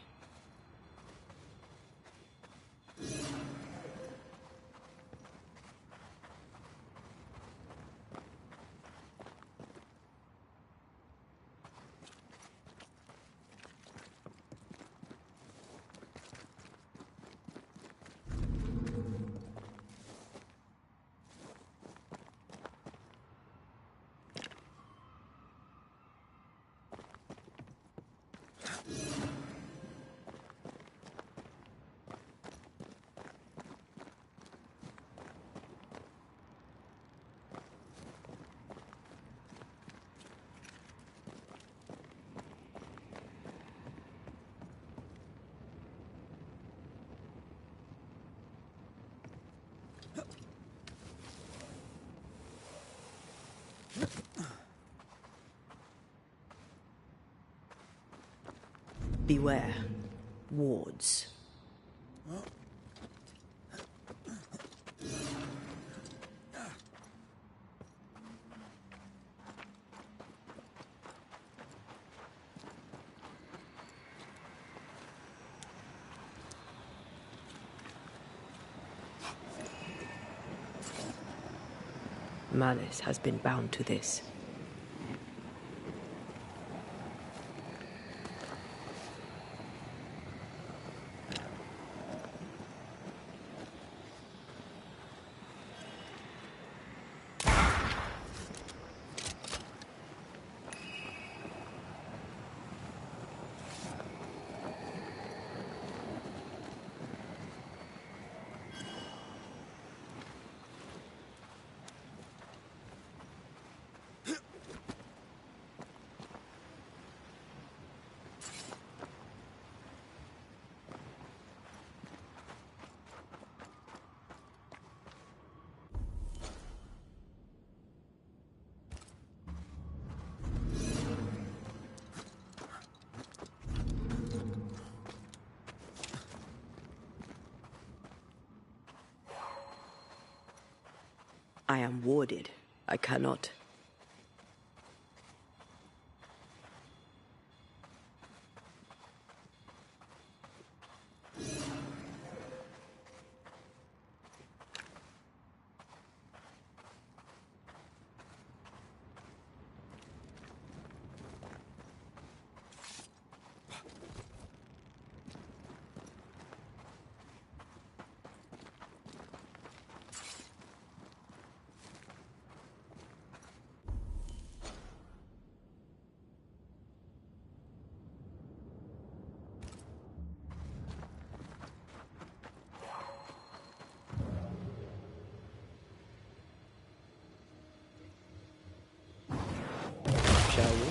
Beware. Wards. Malice has been bound to this. I am warded. I cannot. Shall we?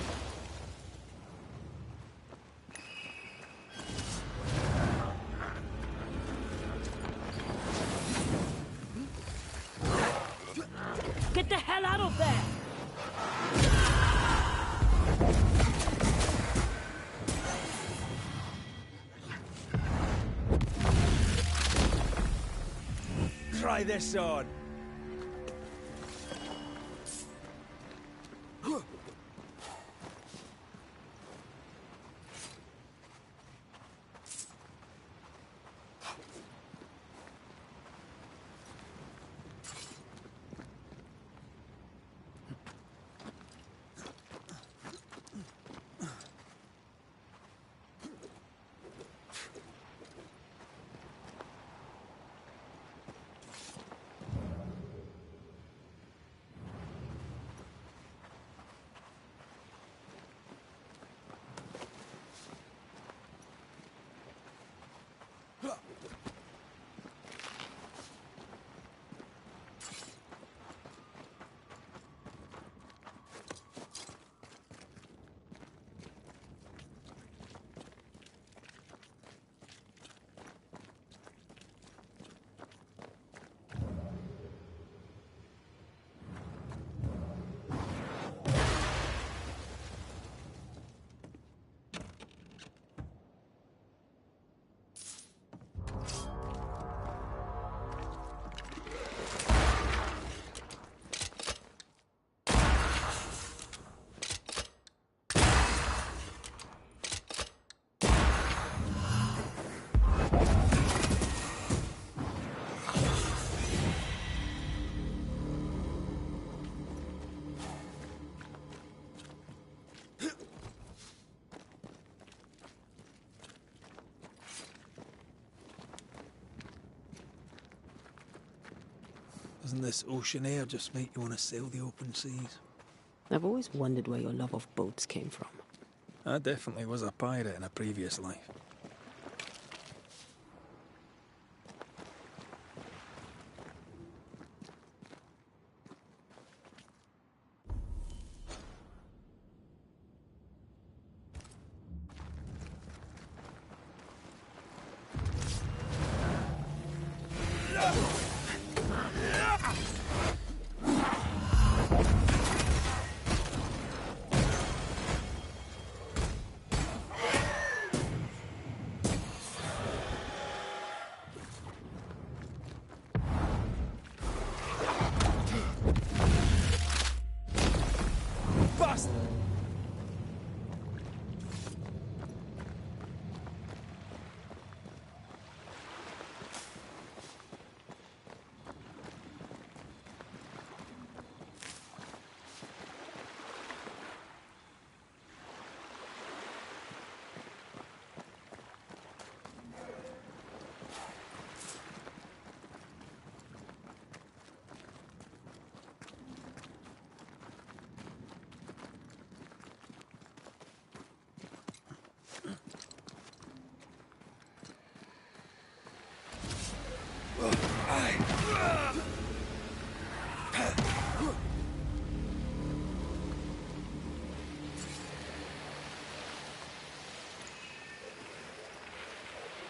Get the hell out of there! Try this on. Doesn't this ocean air just make you want to sail the open seas? I've always wondered where your love of boats came from. I definitely was a pirate in a previous life.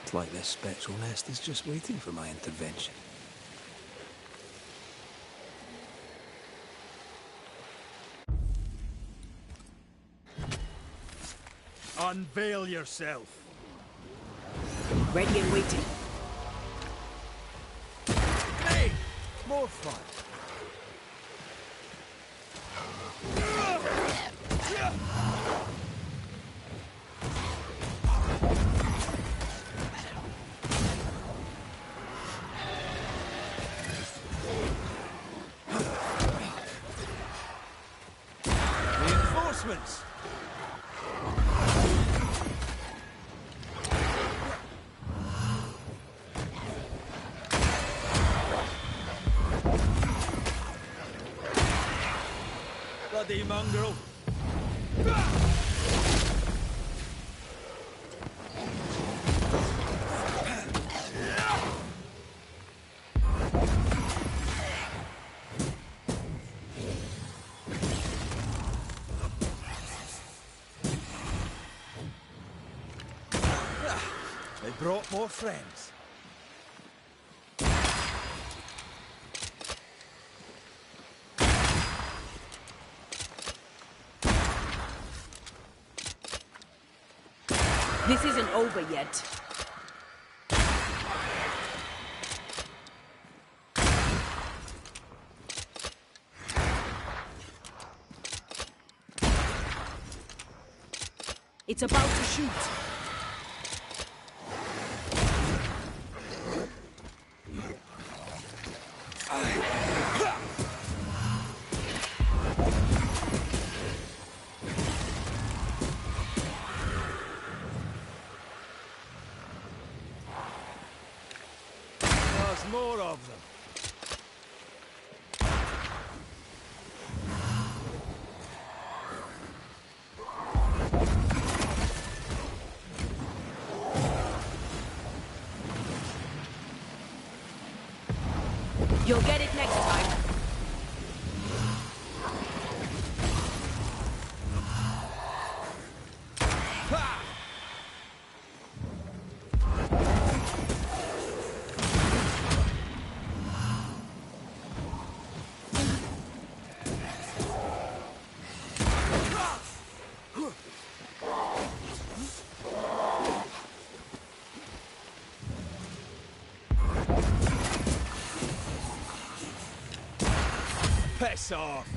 It's like this spectral nest is just waiting for my intervention. Unveil yourself. Ready and waiting. Hey! More fun. Reinforcements! Bloody mongrel! They brought more friends. This isn't over yet. It's about to shoot. There's more of them. You'll get it next time. Piss off!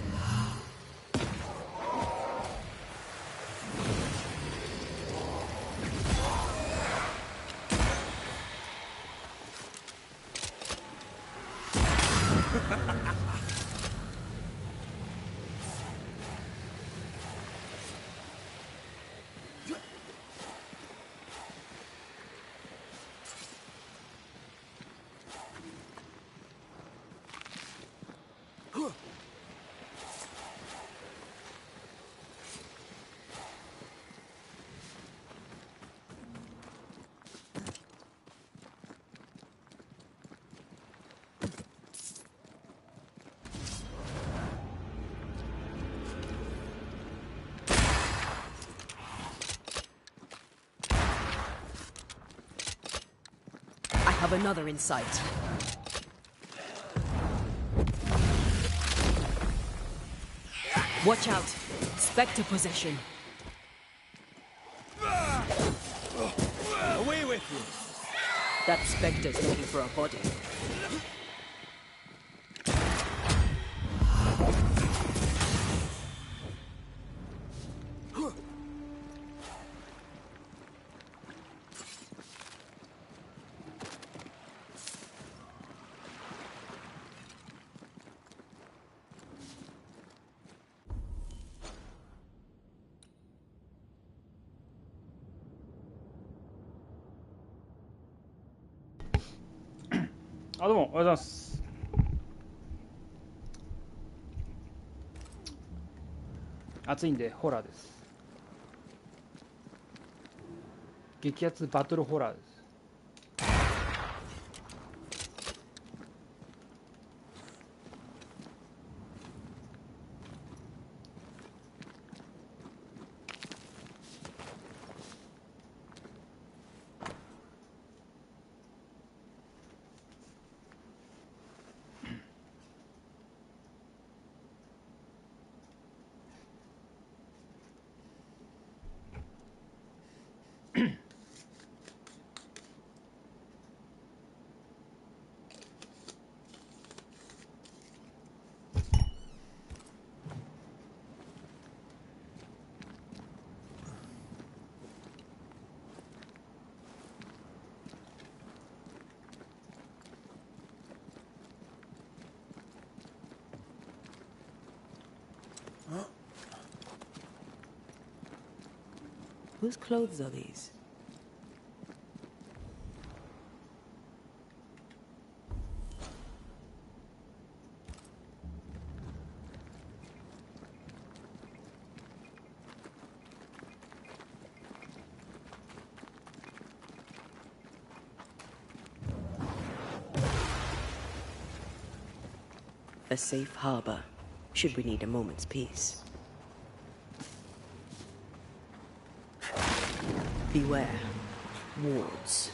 have another in sight. Watch out. Spectre possession. Away with you! That Spectre's looking for a body.あ、どうも、おはようございます。暑いんで、ホラーです。激アツバトルホラーです。Whose clothes are these? A safe harbor, should we need a moment's peace. Beware. Wards.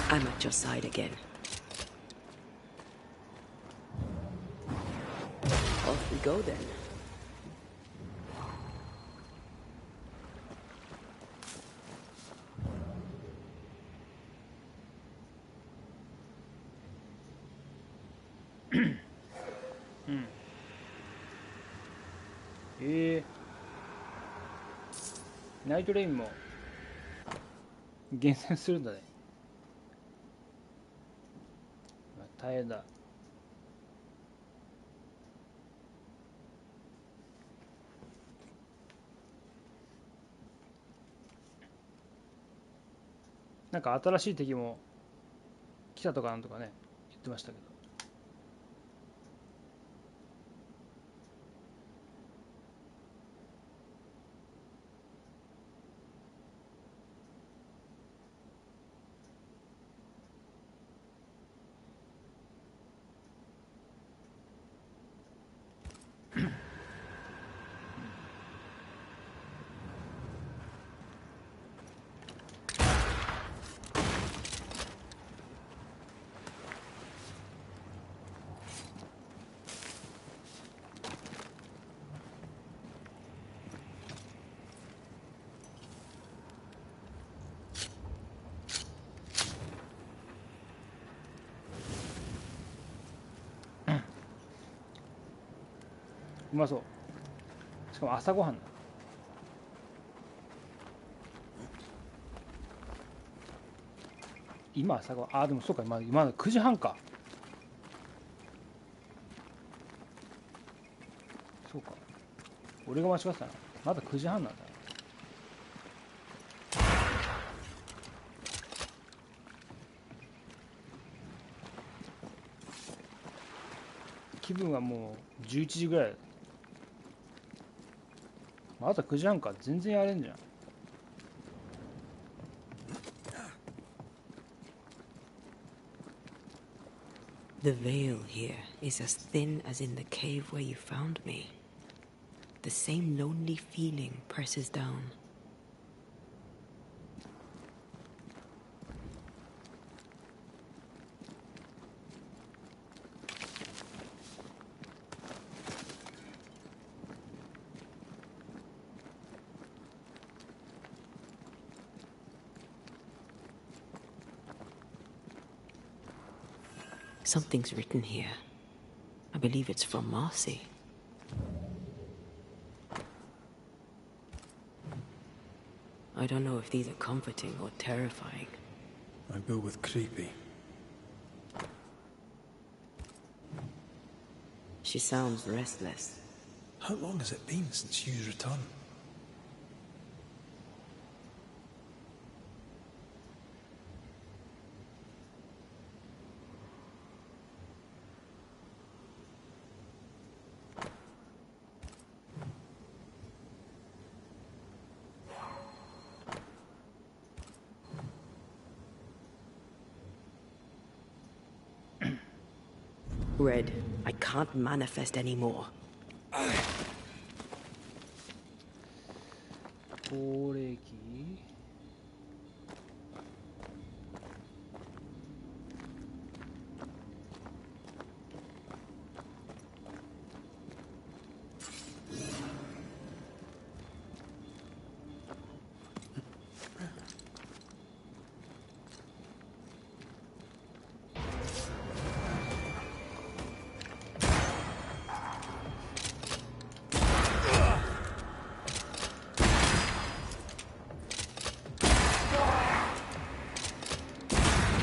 I'm at your side again. Off we go then. Hmm. ナイトレインも厳選するんだね。大変だ。なんか新しい敵も来たとかなんとかね言ってましたけど。うまそう。しかも朝ごはんだ。今朝ごはん、あ、でもそうか、今9時半か。そうか、俺が間違ってたな。まだ9時半なんだ。気分はもう11時ぐらい。まだ9時半か。全然やれんじゃん。The veil here is as thin as in the cave where you found me. The same lonely feeling presses down. Something's written here. I believe it's from Marcy. I don't know if these are comforting or terrifying. I go with creepy. She sounds restless. How long has it been since Hugh's return? Red, I can't manifest anymore. 高齢期。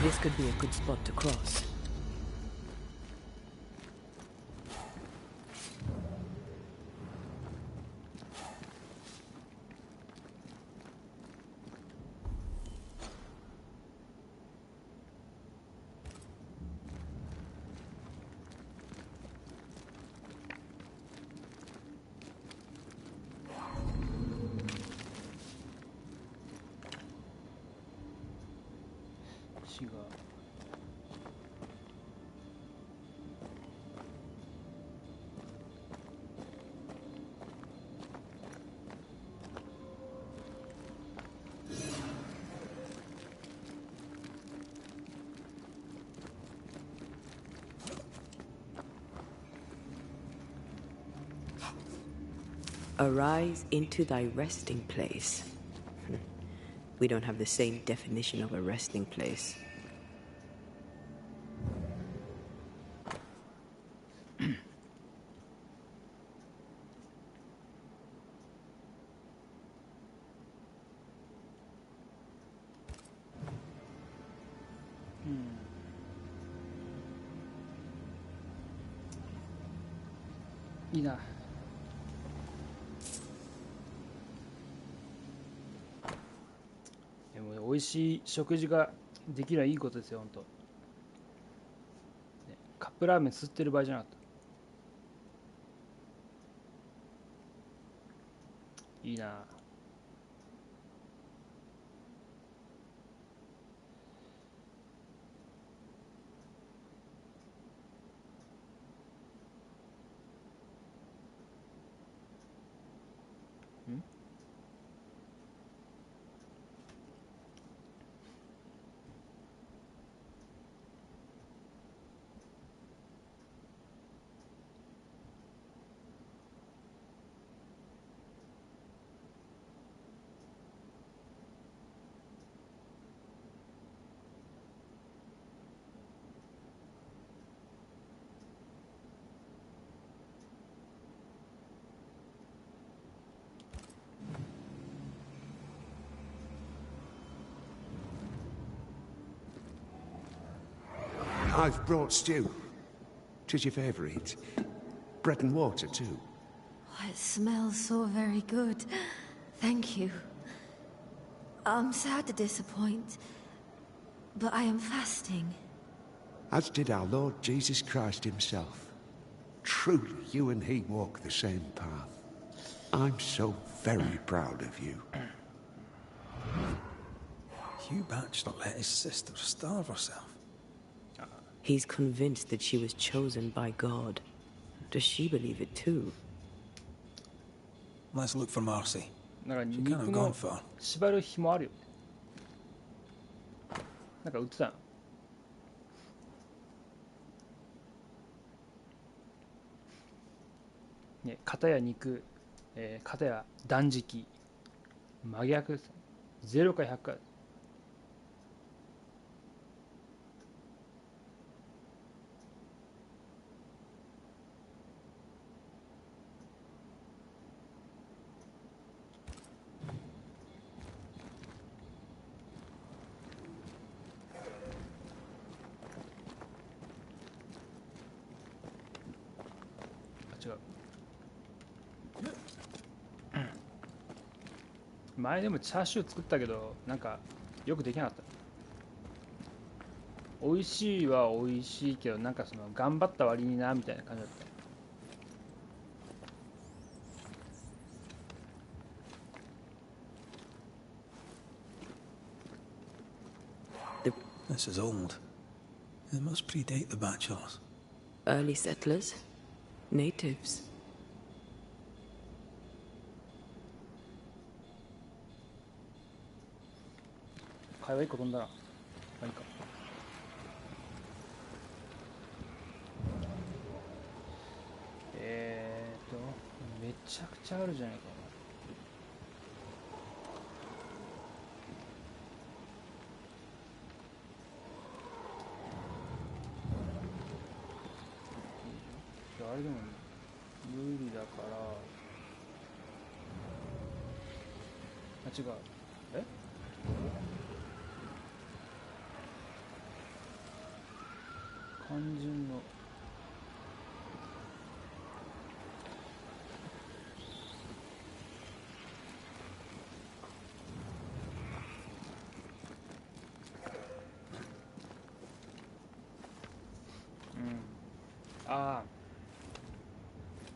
This could be a good spot to cross. Arise into thy resting place. We don't have the same definition of a resting place.いいな。でも美味しい食事ができればいいことですよ、本当。カップラーメン吸ってる場合じゃなかった。いいな。I've brought stew. 'Tis your favourite. Bread and water, too. Oh, it smells so very good. Thank you. I'm sad to disappoint, but I am fasting. As did our Lord Jesus Christ himself. truly you and he walk the same path. I'm so very proud of you. Hugh Batchelor let his sister starve herself. He's convinced that she was chosen by God. Does she believe it too? Let's look for Marcy. なんか She 肉 can't have の gone far. 縛る紐あるよ。なんか売ってたの。ね、型や肉、型や断食、真逆です。0か100か。違う。前でもチャーシュー作ったけどなんかよくできなかった。美味しいは美味しいけどなんかその頑張った割になみたいな感じだった。This is old. It must predate the Batchelors. Early settlers? Natives? 会話1個飛んだな。まあいいか。めちゃくちゃあるじゃないか。あれでも無理だから。あ、違う。え？肝心の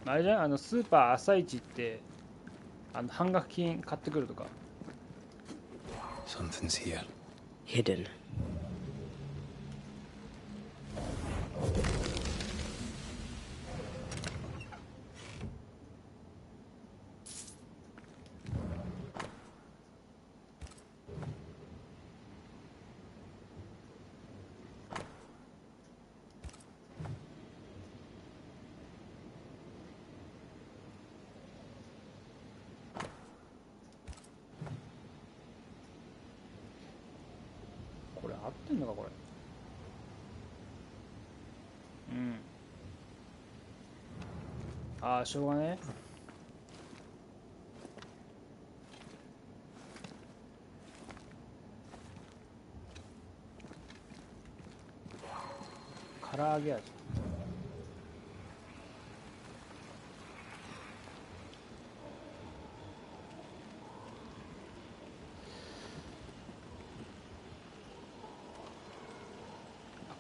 あれじゃん、スーパー朝市って半額金買ってくるとか。Something's here. Hidden.これ合ってんのかこれ。ああ、しょうがね。唐揚げ味。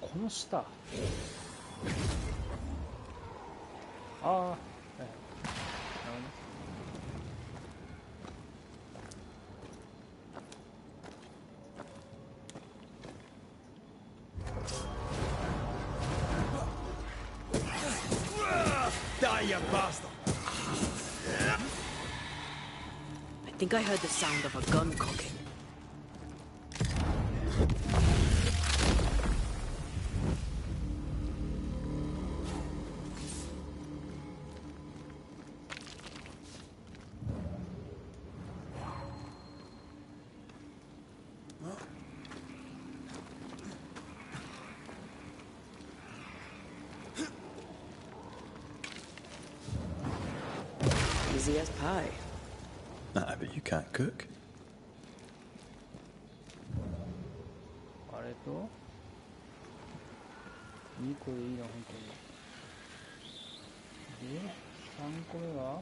この下。ああ、はい。なるほどね。Die, you bastard! I think I heard the sound of a gun cocking. Easy as pie. Nah, but you can't cook. あれと2個でいいな、本当に。で、3個目は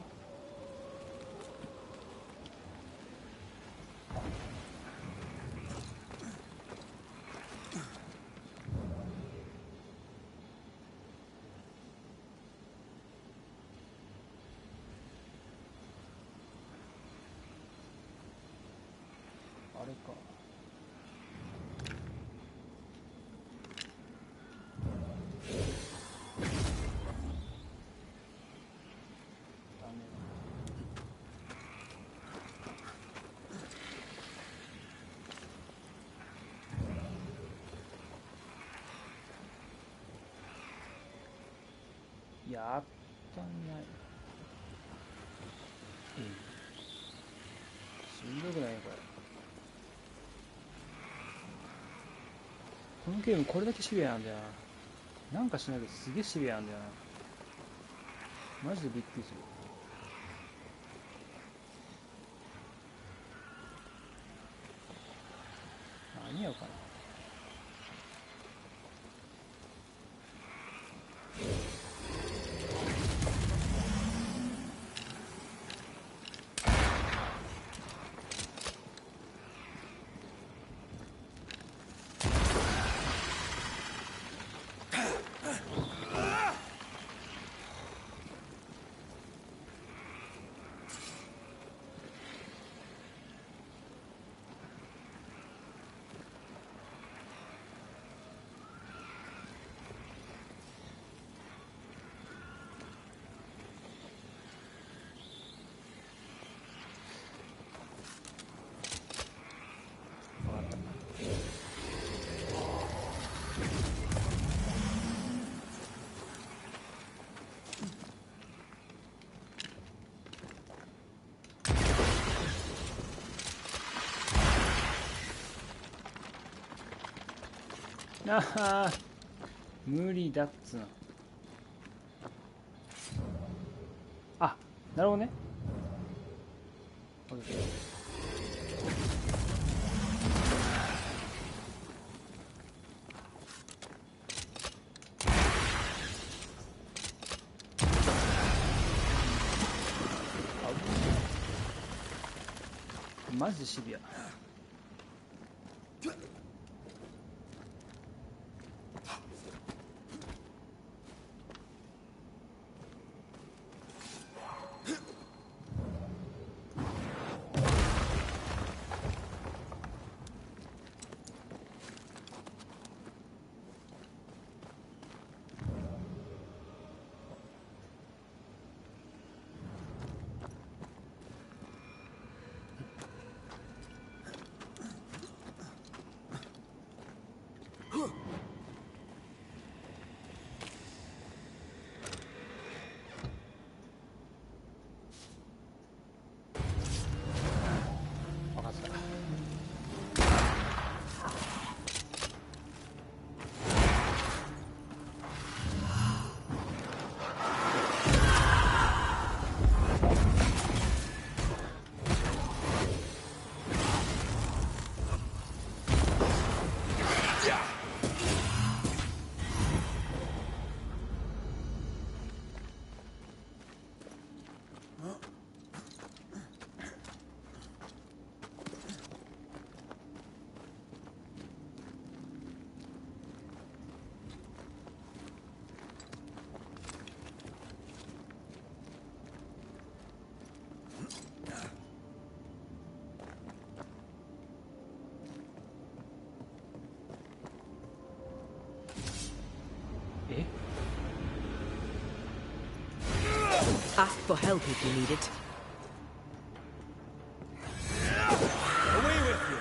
あれか。ダメだ。やったんない。しんどくないこれ。このゲームこれだけシビアなんだよな。なんかしないけどすげえシビアなんだよな。マジでびっくりする。何やろうかな。ああ、無理だっつうの。あ、なるほどね。マジでシビア。Ask for help if you need it. Away with you!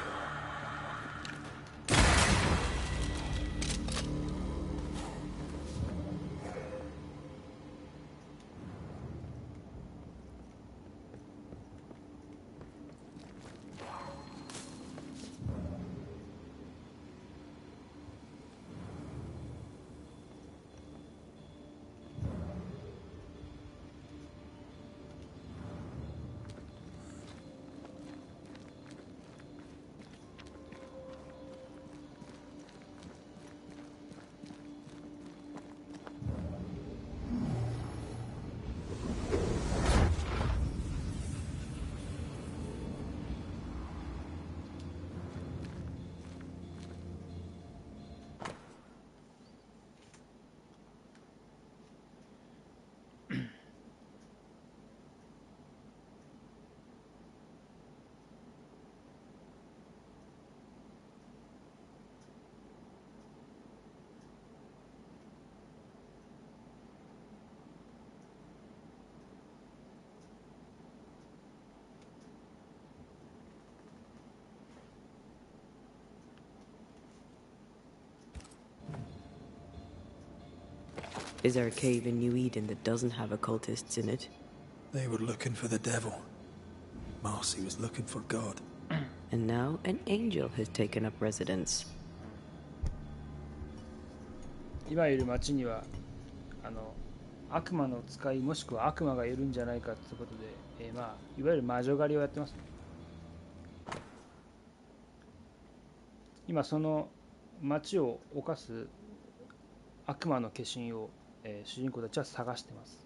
Is there a cave in New Eden that doesn't have occultists in it? They were looking for the devil. Marcy was looking for God. And now an angel has taken up residence. 今いる町には悪魔の使いもしくは悪魔がいるんじゃないかということで、まあいわゆる魔女狩りをやってます。今その町を犯す悪魔の化身を、主人公たちは探してます。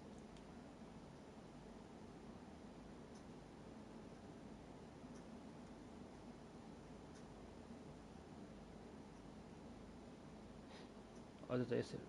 あ、出たエセル。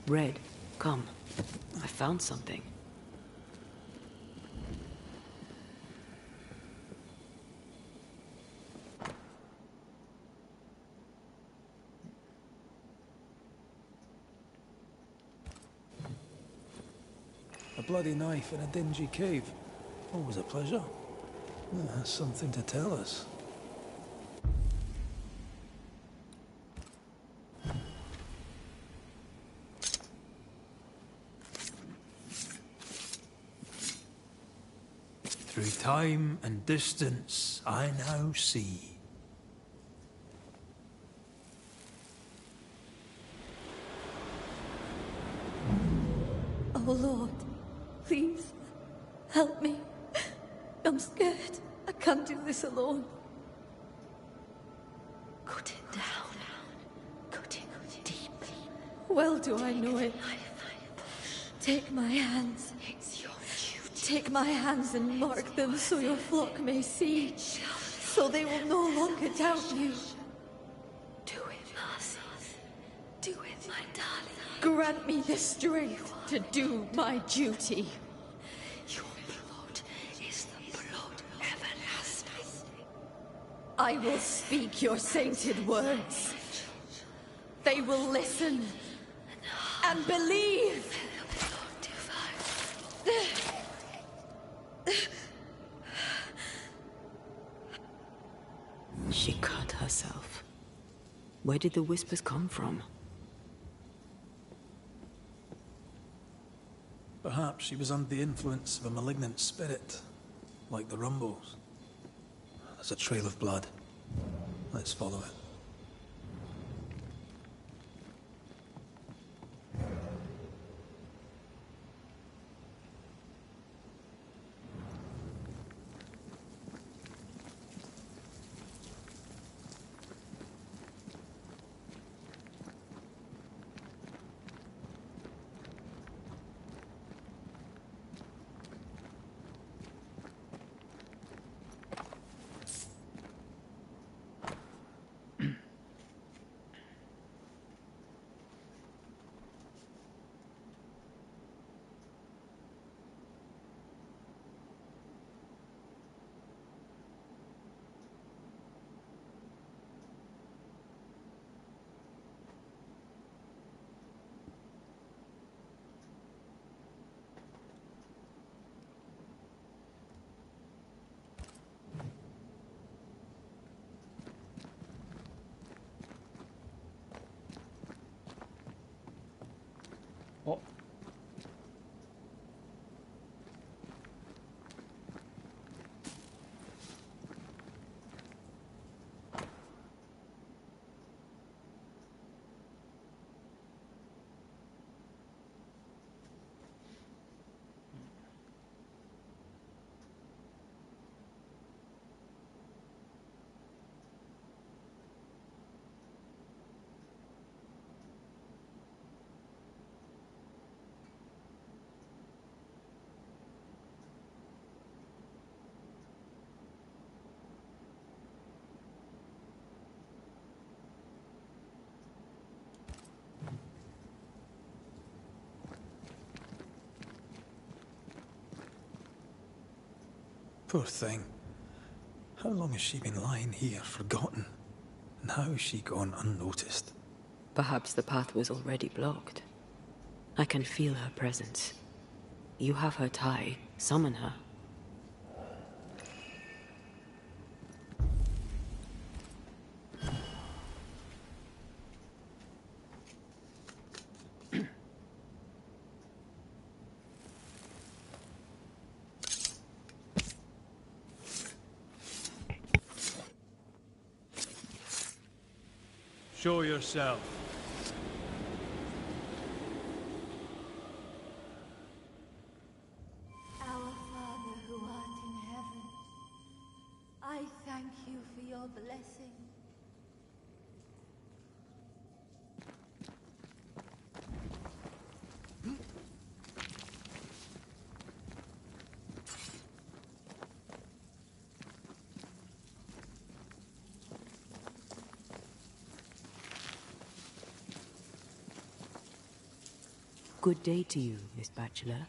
Red, come. I found something. A bloody knife in a dingy cave. Always a pleasure. That's something to tell us. Through time and distance, I now see. Oh Lord, please help me. I'm scared. I can't do this alone. Cut it down. Cut it deep. Well do I know it. Take my hands. It's your duty. Take my hands and mark them so your flock may see. So they will no longer doubt you. Do it, Marcy. Do it, my darling. Grant me the strength to do my duty. Your blood is the blood everlasting. I will speak your sainted words. They will listen and believe. She cut herself. Where did the whispers come from? Perhaps she was under the influence of a malignant spirit, like the Rumbles. There's a trail of blood. Let's follow it. Poor thing. How long has she been lying here, forgotten? And how has she gone unnoticed? Perhaps the path was already blocked. I can feel her presence. You have her tie. Summon her. Show yourself. Our Father who art in heaven, I thank you for your blessing. Good day to you, Miss Bachelor.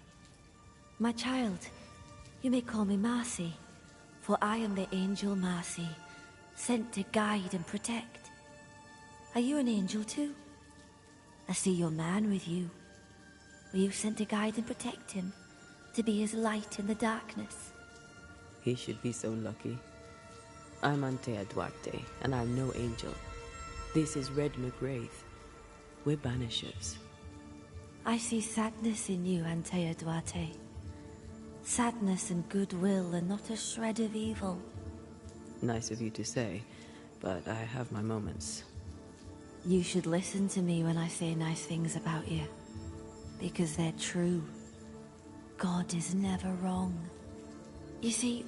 My child, you may call me Marcy, for I am the angel Marcy, sent to guide and protect. Are you an angel too? I see your man with you. Were you sent to guide and protect him, to be his light in the darkness? He should be so lucky. I'm Antea Duarte, and I'm no angel. This is Red McGrath. We're banishers. I see sadness in you, Antea Duarte. Sadness and goodwill and not a shred of evil. Nice of you to say, but I have my moments. You should listen to me when I say nice things about you, because they're true. God is never wrong. You see,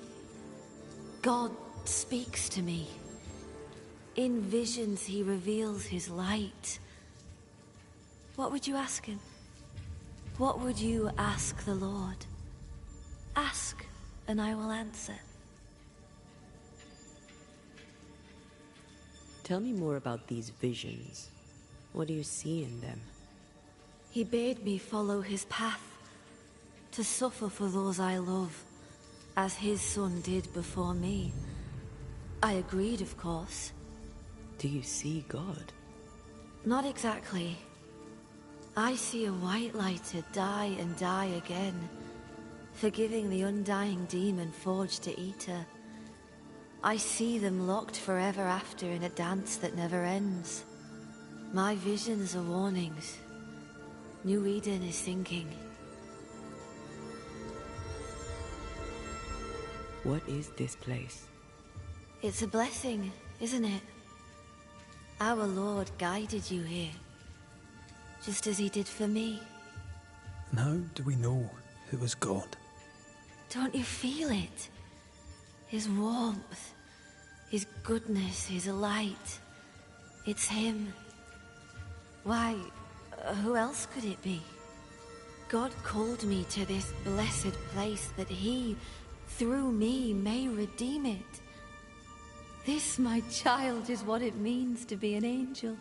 God speaks to me. In visions, he reveals his light. What would you ask him? What would you ask the Lord? Ask, and I will answer. Tell me more about these visions. What do you see in them? He bade me follow his path, to suffer for those I love, as his son did before me. I agreed, of course. Do you see God? Not exactly. I see a white lighter die and die again, forgiving the undying demon forged to eat her. I see them locked forever after in a dance that never ends. My visions are warnings. New Eden is sinking. What is this place? It's a blessing, isn't it? Our Lord guided you here, just as he did for me. And how do we know it was God? Don't you feel it? His warmth, his goodness, his light. It's him. Why, who else could it be? God called me to this blessed place that he, through me, may redeem it. This, my child, is what it means to be an angel.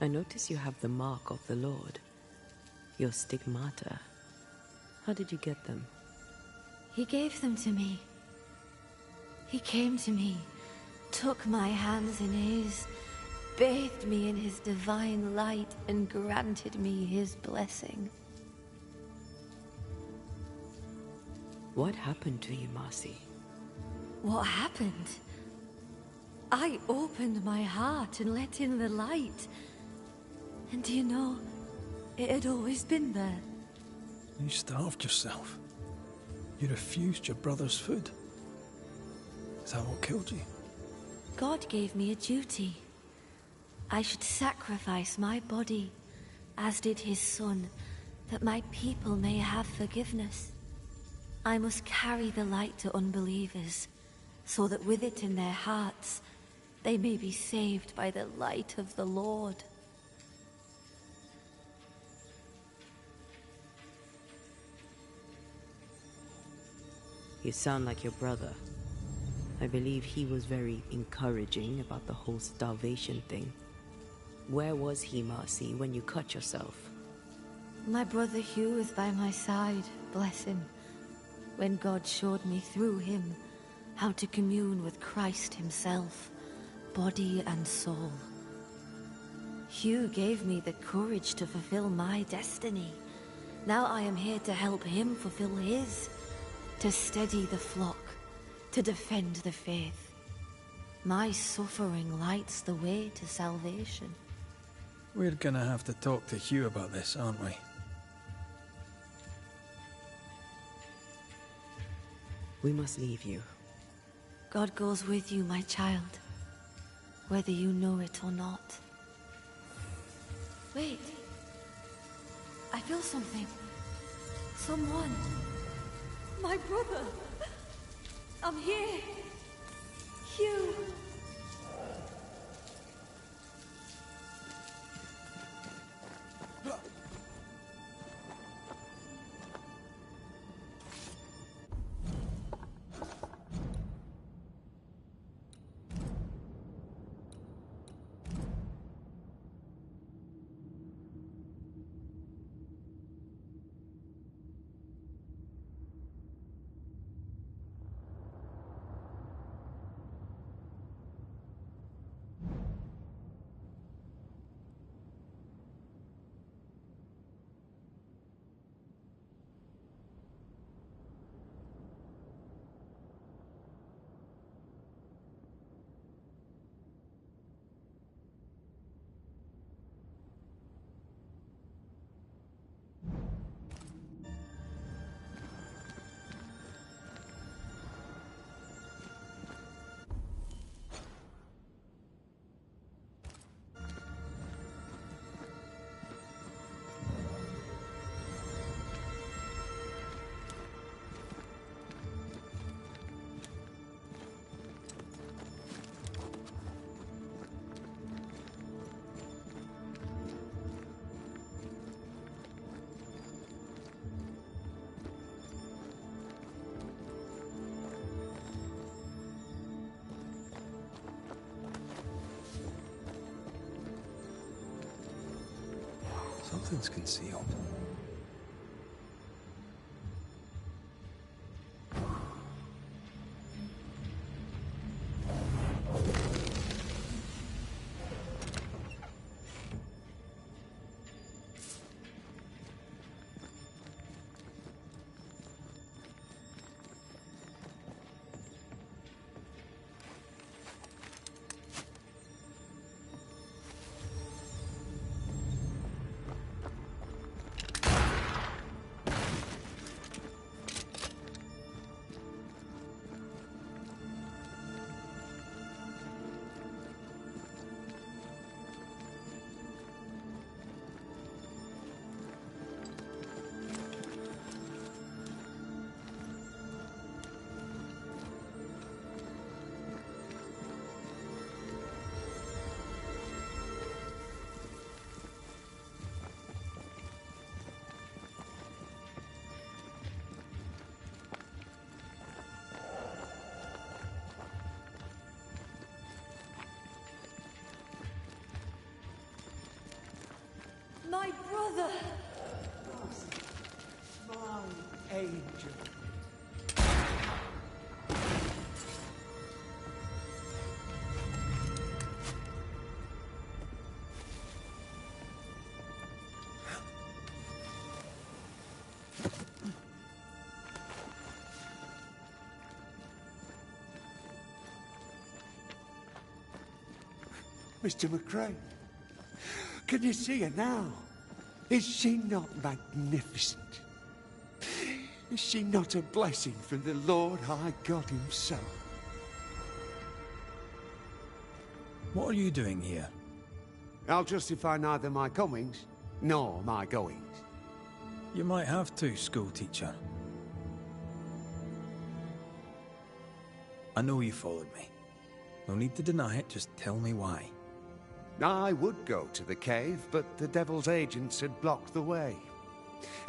I notice you have the mark of the Lord. Your stigmata. How did you get them? He gave them to me. He came to me, took my hands in his, bathed me in his divine light, and granted me his blessing. What happened to you, Marcy? What happened? I opened my heart and let in the light. And do you know, it had always been there. You starved yourself. You refused your brother's food. Is that what killed you? God gave me a duty. I should sacrifice my body, as did his son, that my people may have forgiveness. I must carry the light to unbelievers, so that with it in their hearts, they may be saved by the light of the Lord. You sound like your brother. I believe he was very encouraging about the whole starvation thing. Where was he, Marcy, when you cut yourself? My brother Hugh is by my side, bless him, when God showed me through him how to commune with Christ himself, body and soul. Hugh gave me the courage to fulfill my destiny. Now I am here to help him fulfill his, to steady the flock, to defend the faith. My suffering lights the way to salvation. We're gonna have to talk to Hugh about this, aren't we? We must leave you. God goes with you, my child, whether you know it or not. Wait. I feel something. Someone. My brother. I'm here. Hugh. Something's concealed. My brother! My angel. Mr. McCrae, can you see her now? Is she not magnificent? Is she not a blessing from the Lord High God himself? What are you doing here? I'll justify neither my comings nor my goings. You might have to, schoolteacher. I know you followed me. No need to deny it, just tell me why. I would go to the cave, but the devil's agents had blocked the way.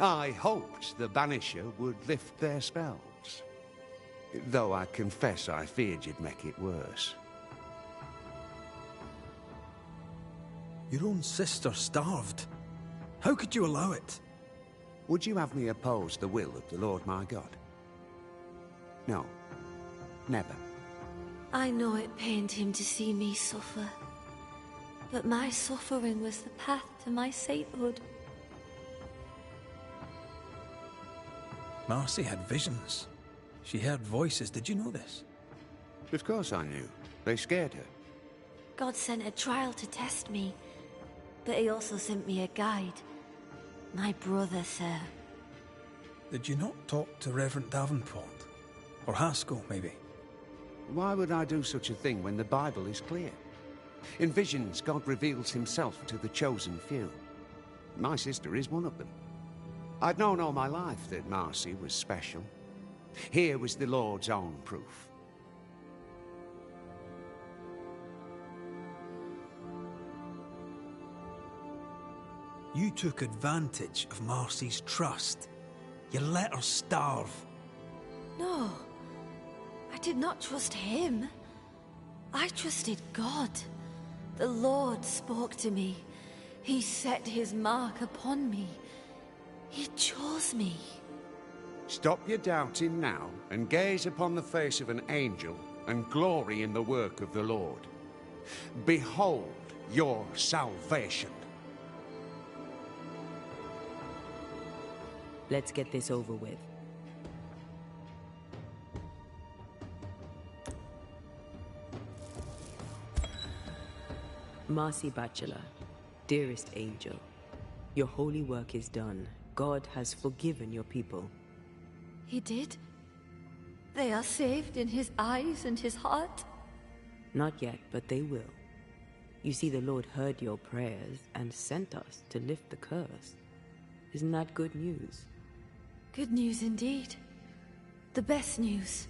I hoped the Banisher would lift their spells. Though I confess I feared you'd make it worse. Your own sister starved. How could you allow it? Would you have me oppose the will of the Lord my God? No. Never. I know it pained him to see me suffer, but my suffering was the path to my sainthood. Marcy had visions. She heard voices. Did you know this? Of course I knew. They scared her. God sent a trial to test me, but he also sent me a guide. My brother, sir. Did you not talk to Reverend Davenport? Or Haskell, maybe? Why would I do such a thing when the Bible is clear? In visions, God reveals himself to the chosen few. My sister is one of them. I'd known all my life that Marcy was special. Here was the Lord's own proof. You took advantage of Marcy's trust. You let her starve. No, I did not trust him. I trusted God. The Lord spoke to me. He set his mark upon me. He chose me. Stop your doubting now and gaze upon the face of an angel and glory in the work of the Lord. Behold your salvation. Let's get this over with. Marcy Bachelor, dearest angel, your holy work is done. God has forgiven your people. He did? They are saved in his eyes and his heart? Not yet, but they will. You see, the Lord heard your prayers and sent us to lift the curse. Isn't that good news? Good news indeed. The best news.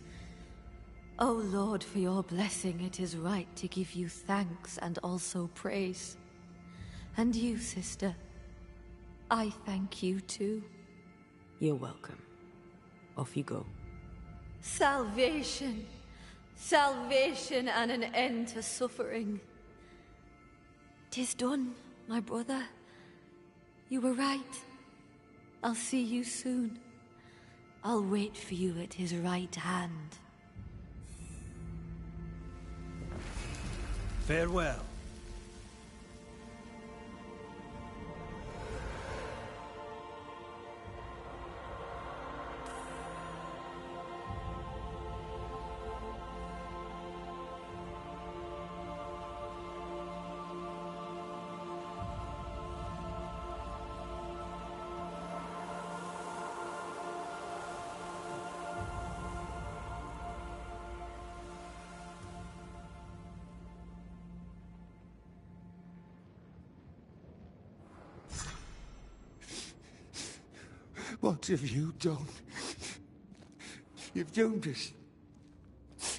O Lord, for your blessing, it is right to give you thanks and also praise. And you, sister, I thank you too. You're welcome. Off you go. Salvation. Salvation and an end to suffering. 'Tis done, my brother. You were right. I'll see you soon. I'll wait for you at his right hand. Farewell. What have you done? You've doomed us.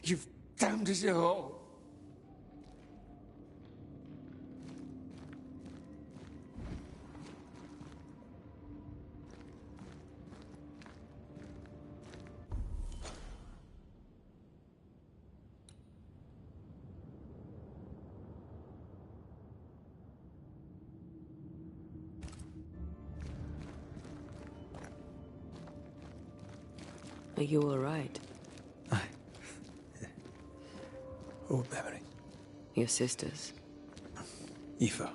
You've damned us all. Are you all right? Aye. Old memory. Your sisters? Aoife,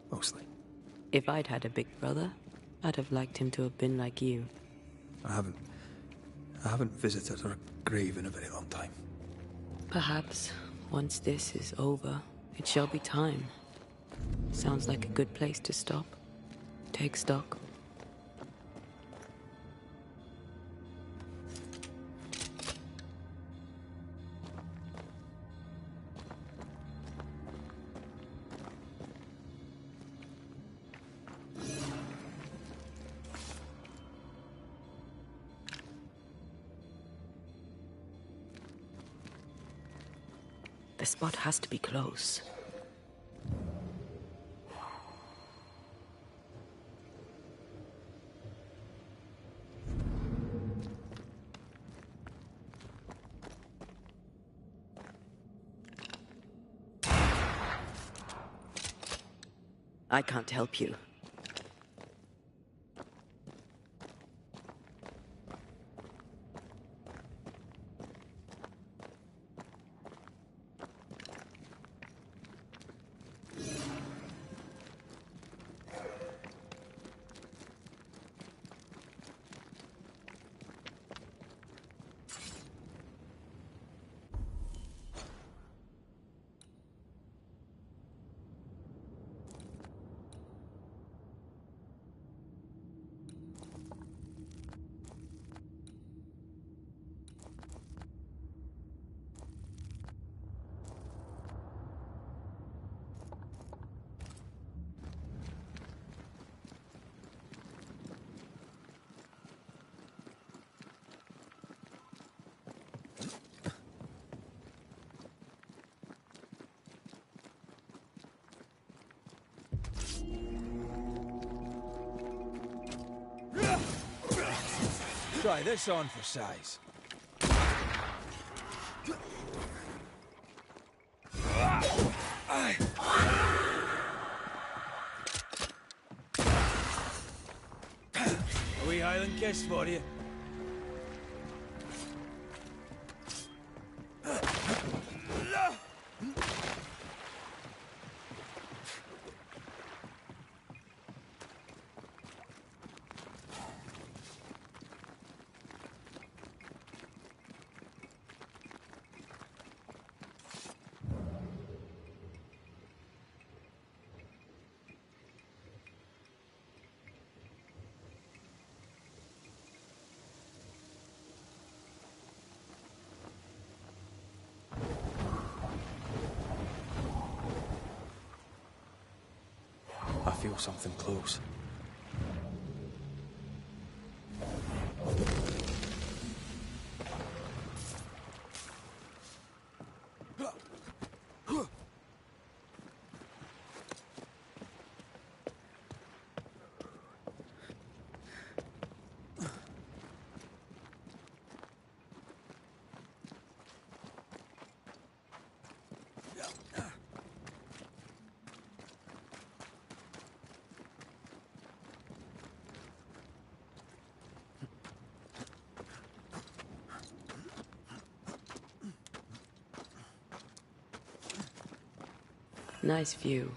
mostly. If I'd had a big brother, I'd have liked him to have been like you. I haven't visited her grave in a very long time. Perhaps, once this is over, it shall be time. Sounds like a good place to stop. Take stock. The spot has to be close. I can't help you. try this on for size. A wee Highland kiss for you. I feel something close. Nice view.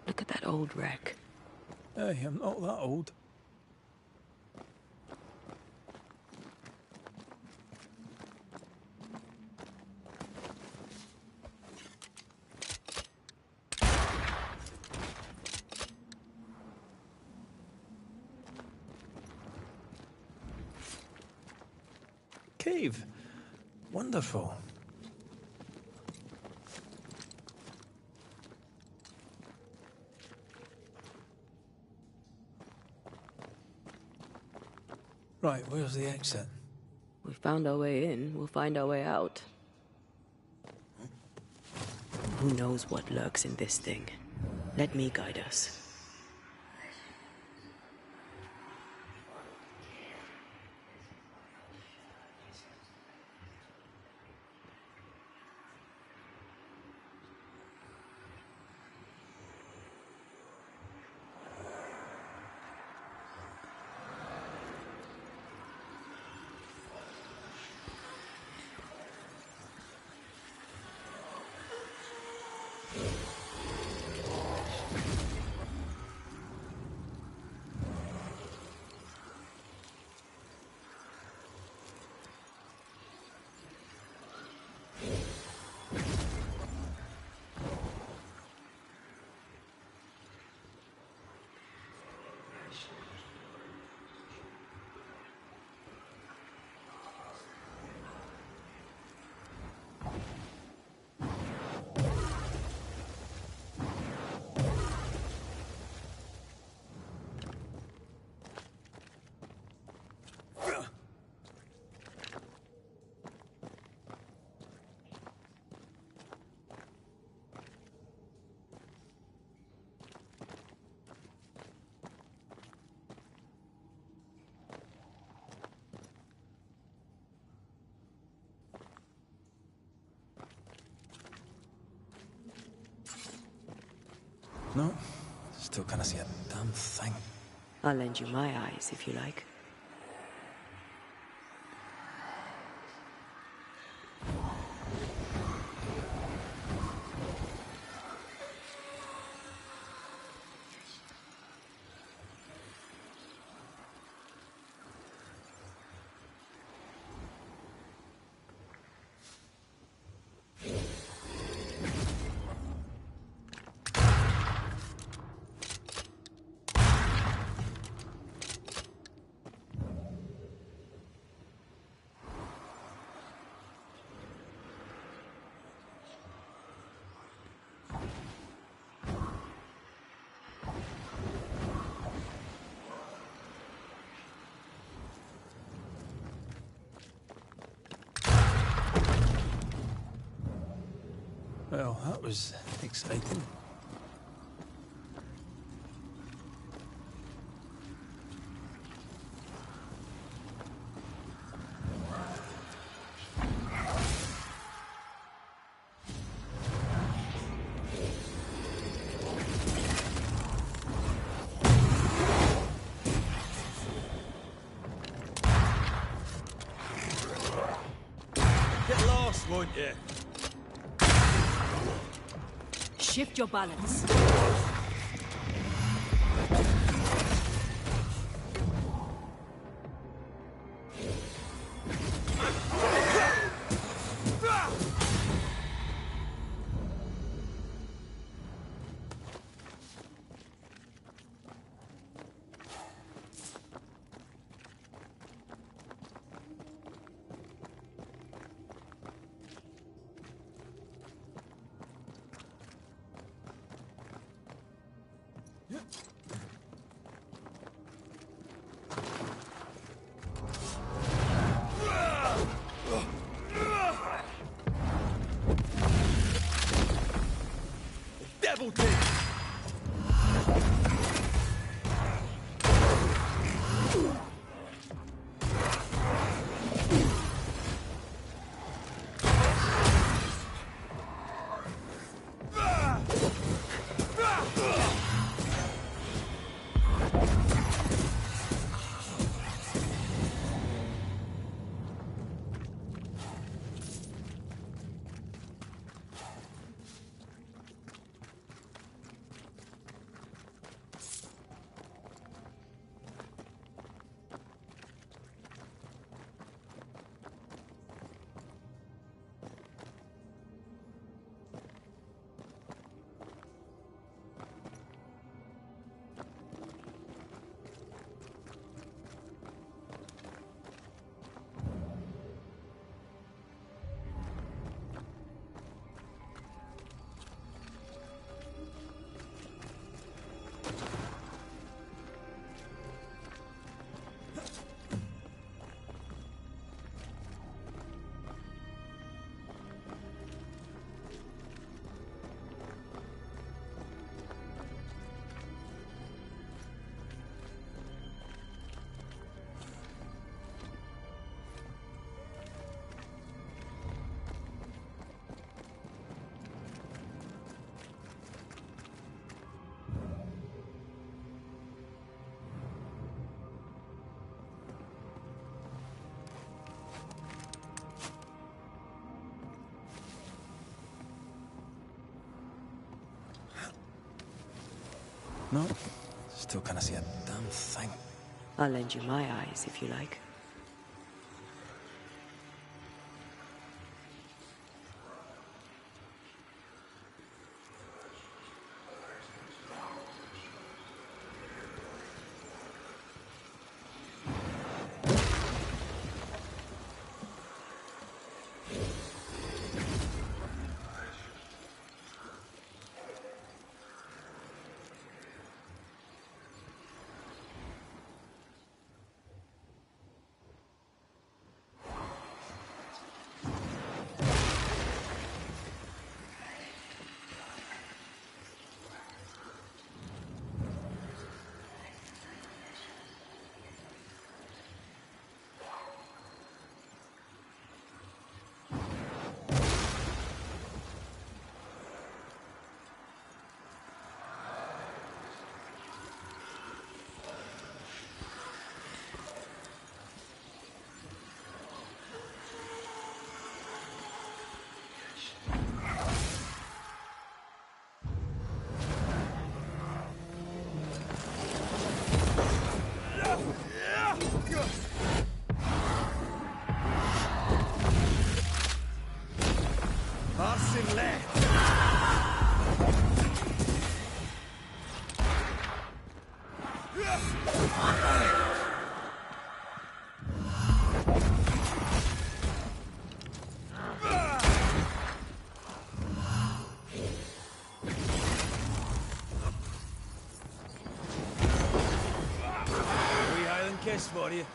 Look at that old wreck. Hey, I'm not that old. Cave. Wonderful. Right, where's the exit? We found our way in, we'll find our way out. Who knows what lurks in this thing? Let me guide us. No, still can't see a damn thing. I'll lend you my eyes if you like. Well, that was exciting. Yeah. Shift your balance. Devil take! No, still can't see a damn thing. I'll lend you my eyes if you like. Kiss for you.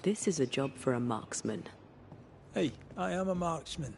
This is a job for a marksman. Hey, I am a marksman.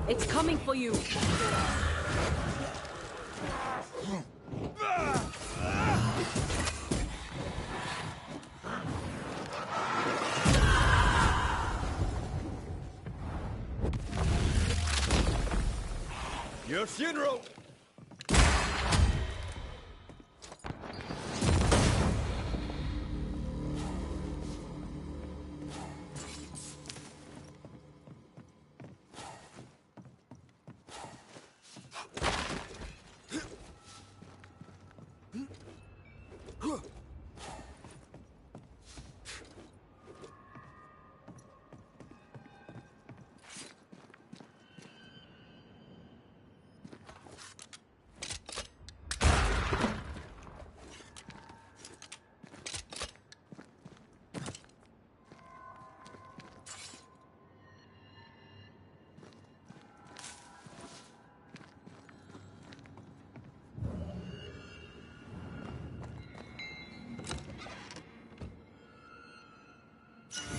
It's coming for you! Your funeral!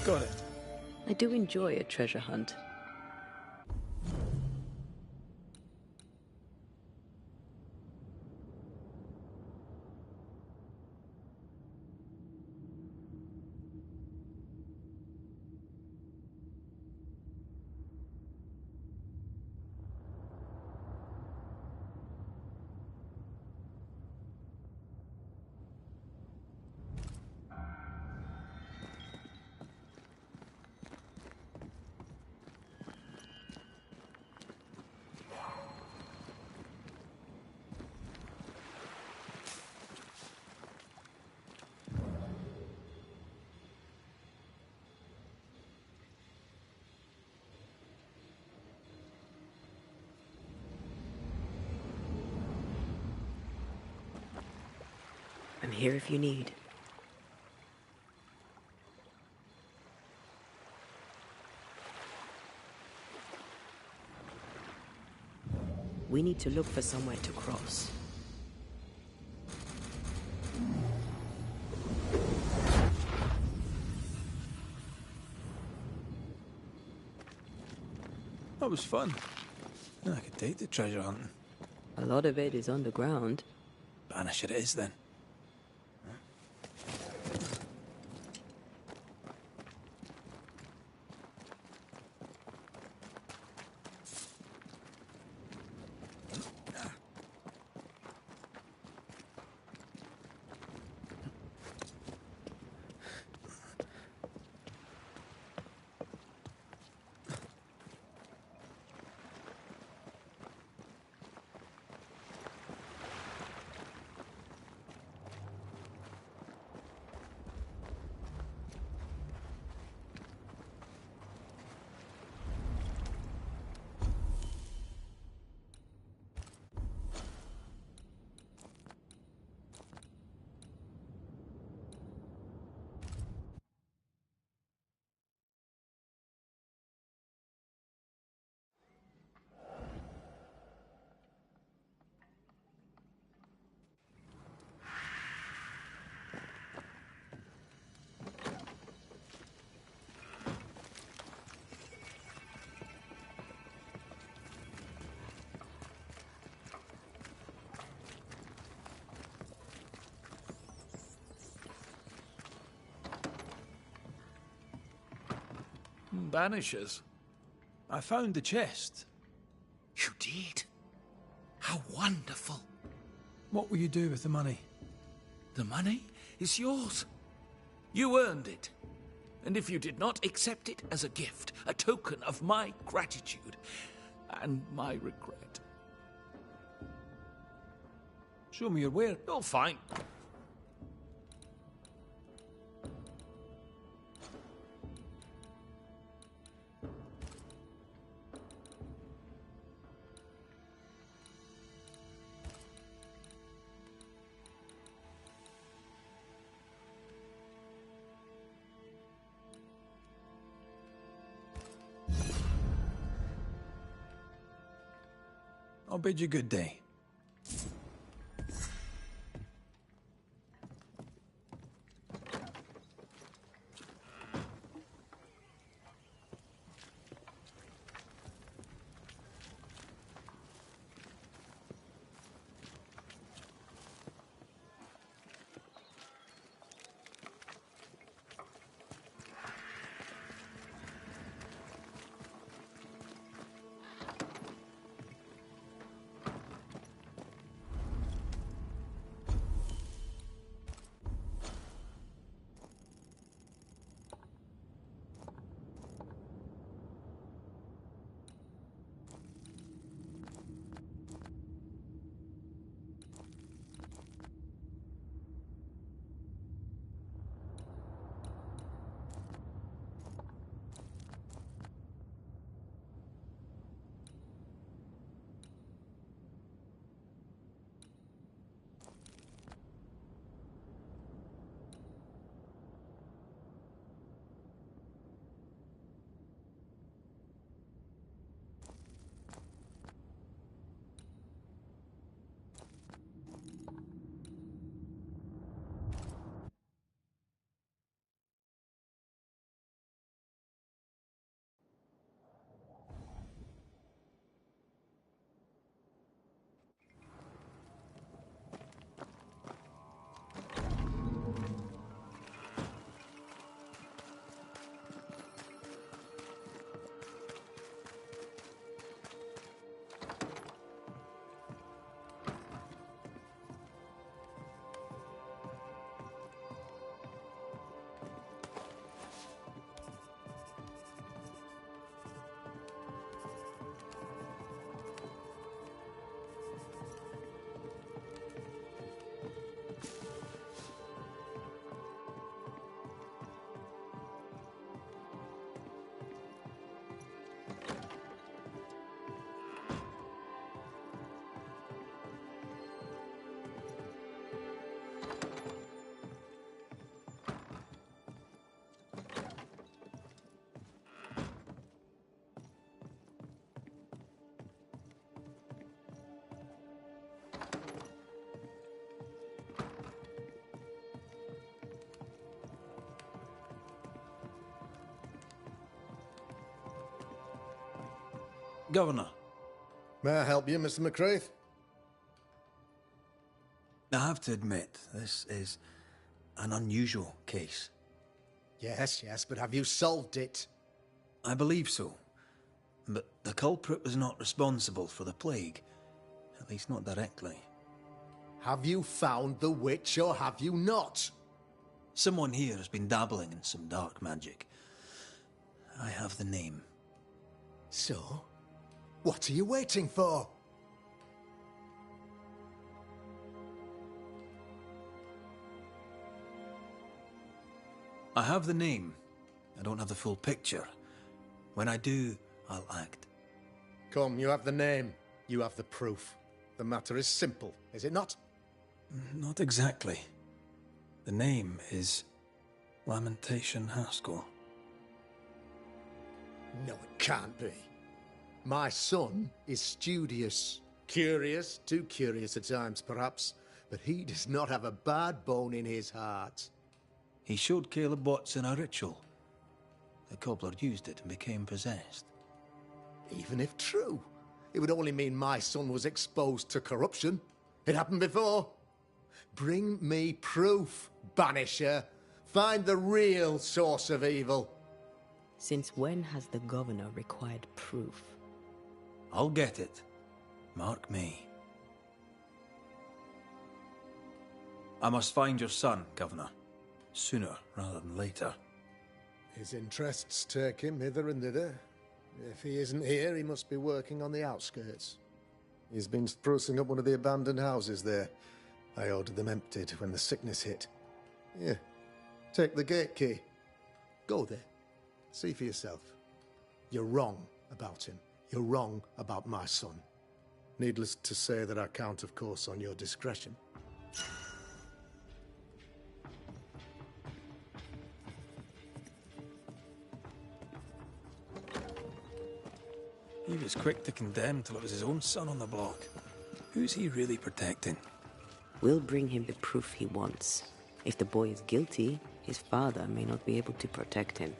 Got it. I do enjoy a treasure hunt. I'm here if you need. We need to look for somewhere to cross. That was fun. I could take the treasure hunting. A lot of it is underground. Banish it is then. banishers. I found the chest. You did? How wonderful. What will you do with the money? The money is yours. You earned it. And if you did not accept it as a gift, a token of my gratitude and my regret. Show me your where. Oh, fine. I'll bid you good day. Governor. May I help you, Mr. McCraith? I have to admit, this is an unusual case. Yes, but have you solved it? I believe so. But the culprit was not responsible for the plague. At least not directly. Have you found the witch or have you not? Someone here has been dabbling in some dark magic. I have the name. So? What are you waiting for? I have the name. I don't have the full picture. When I do, I'll act. Come, you have the name. You have the proof. The matter is simple, is it not? Not exactly. The name is Lamentation Haskell. No, it can't be. My son is studious. Curious, too curious at times, perhaps. But he does not have a bad bone in his heart. He showed Caleb Watson a ritual. The cobbler used it and became possessed. Even if true, it would only mean my son was exposed to corruption. It happened before. Bring me proof, Banisher. Find the real source of evil. Since when has the governor required proof? I'll get it. Mark me. I must find your son, Governor. Sooner rather than later. His interests take him hither and thither. If he isn't here, he must be working on the outskirts. He's been sprucing up one of the abandoned houses there. I ordered them emptied when the sickness hit. Here, take the gate key. Go there. See for yourself. You're wrong about him. You're wrong about my son. Needless to say that I count, of course, on your discretion. He was quick to condemn till it was his own son on the block. Who's he really protecting? We'll bring him the proof he wants. If the boy is guilty, his father may not be able to protect him.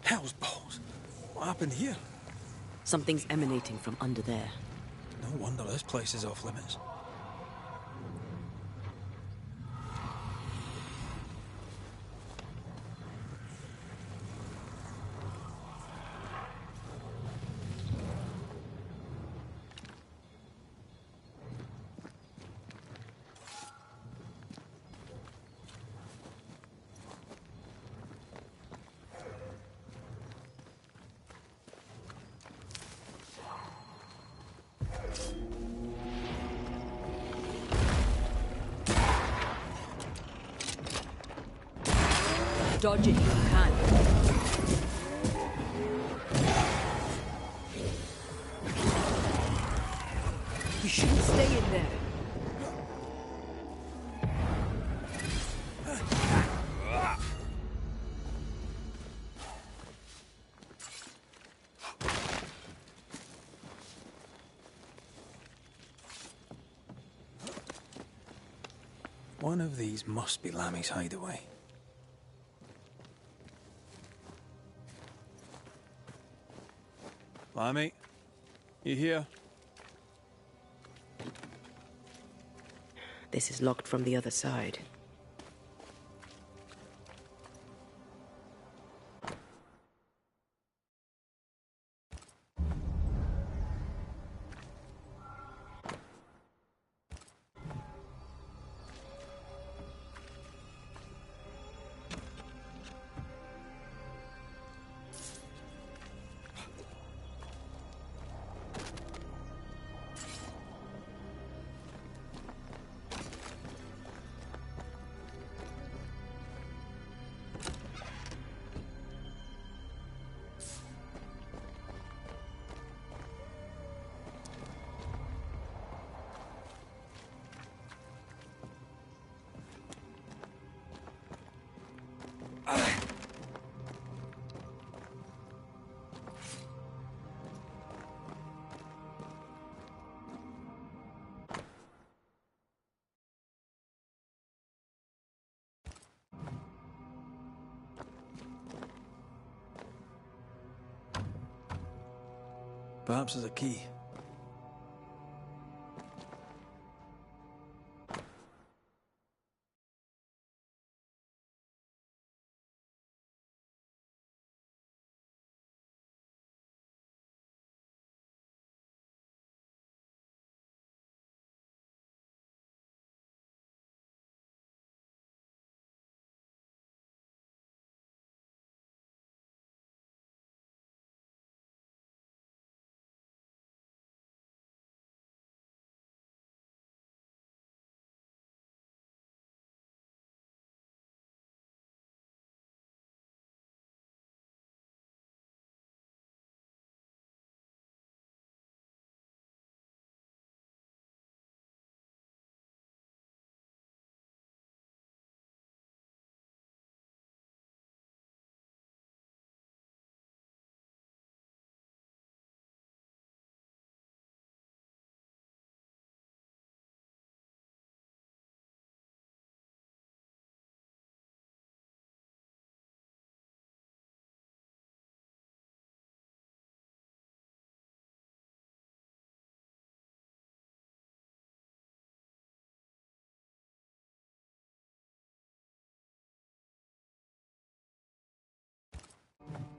Hell's balls. What happened here? Something's emanating from under there. No wonder this place is off limits. Dodge it if you can. You shouldn't stay in there. One of these must be Lammy's hideaway. Lammy, you here? This is locked from the other side. Perhaps there's a key.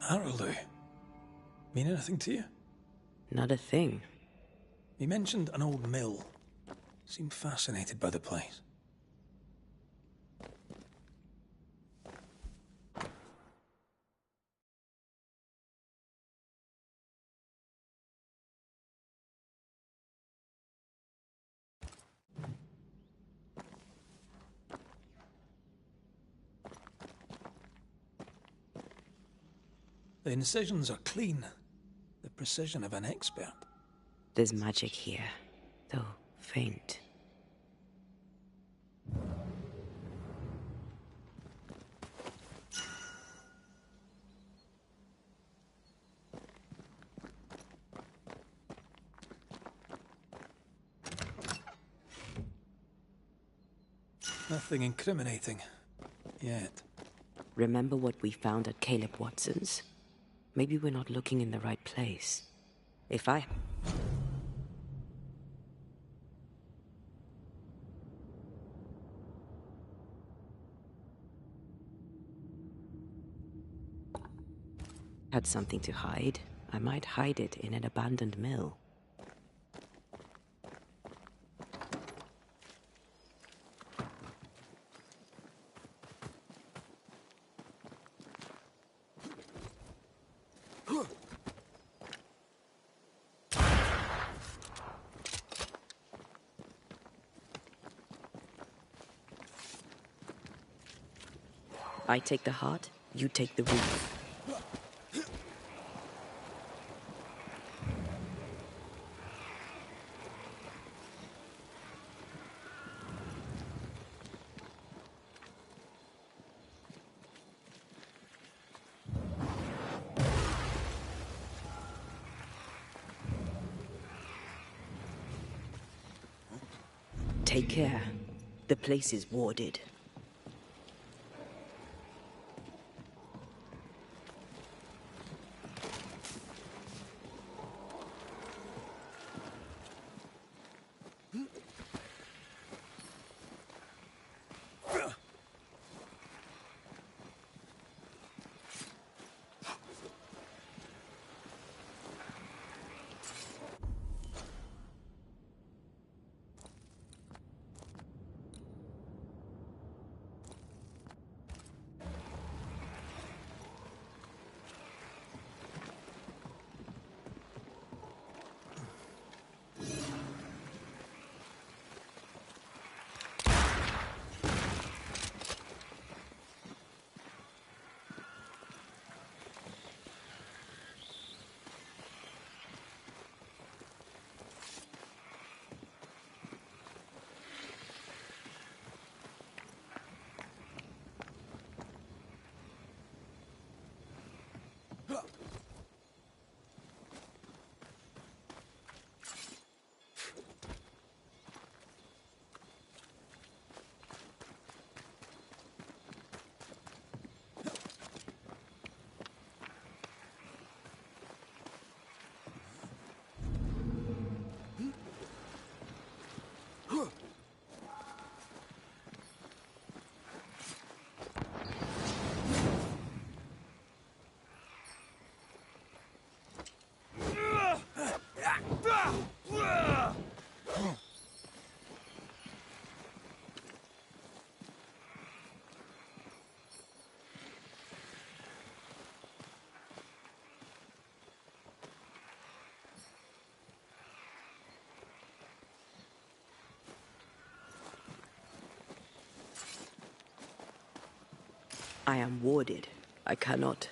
Arrowloo. Mean anything to you? Not a thing. He mentioned an old mill. Seemed fascinated by the place. The incisions are clean. The precision of an expert. There's magic here, though faint. Nothing incriminating. Yet. Remember what we found at Caleb Watson's? Maybe we're not looking in the right place. If I... had something to hide, I might hide it in an abandoned mill. I take the heart, you take the roof. Take care. The place is warded. I am warded. I cannot.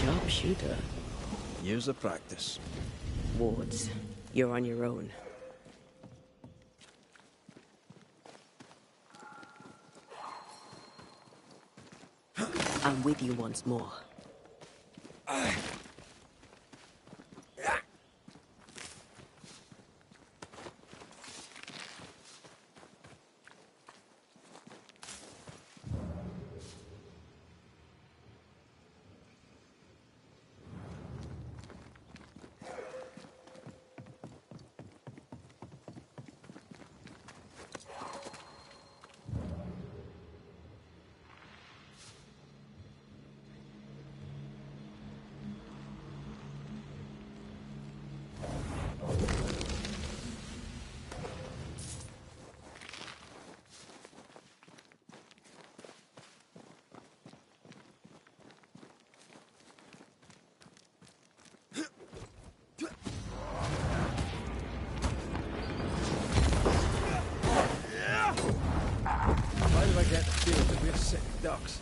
Sharpshooter. Years of practice. Wards, you're on your own. I'm with you once more. Why do I get the feeling that we're sick ducks?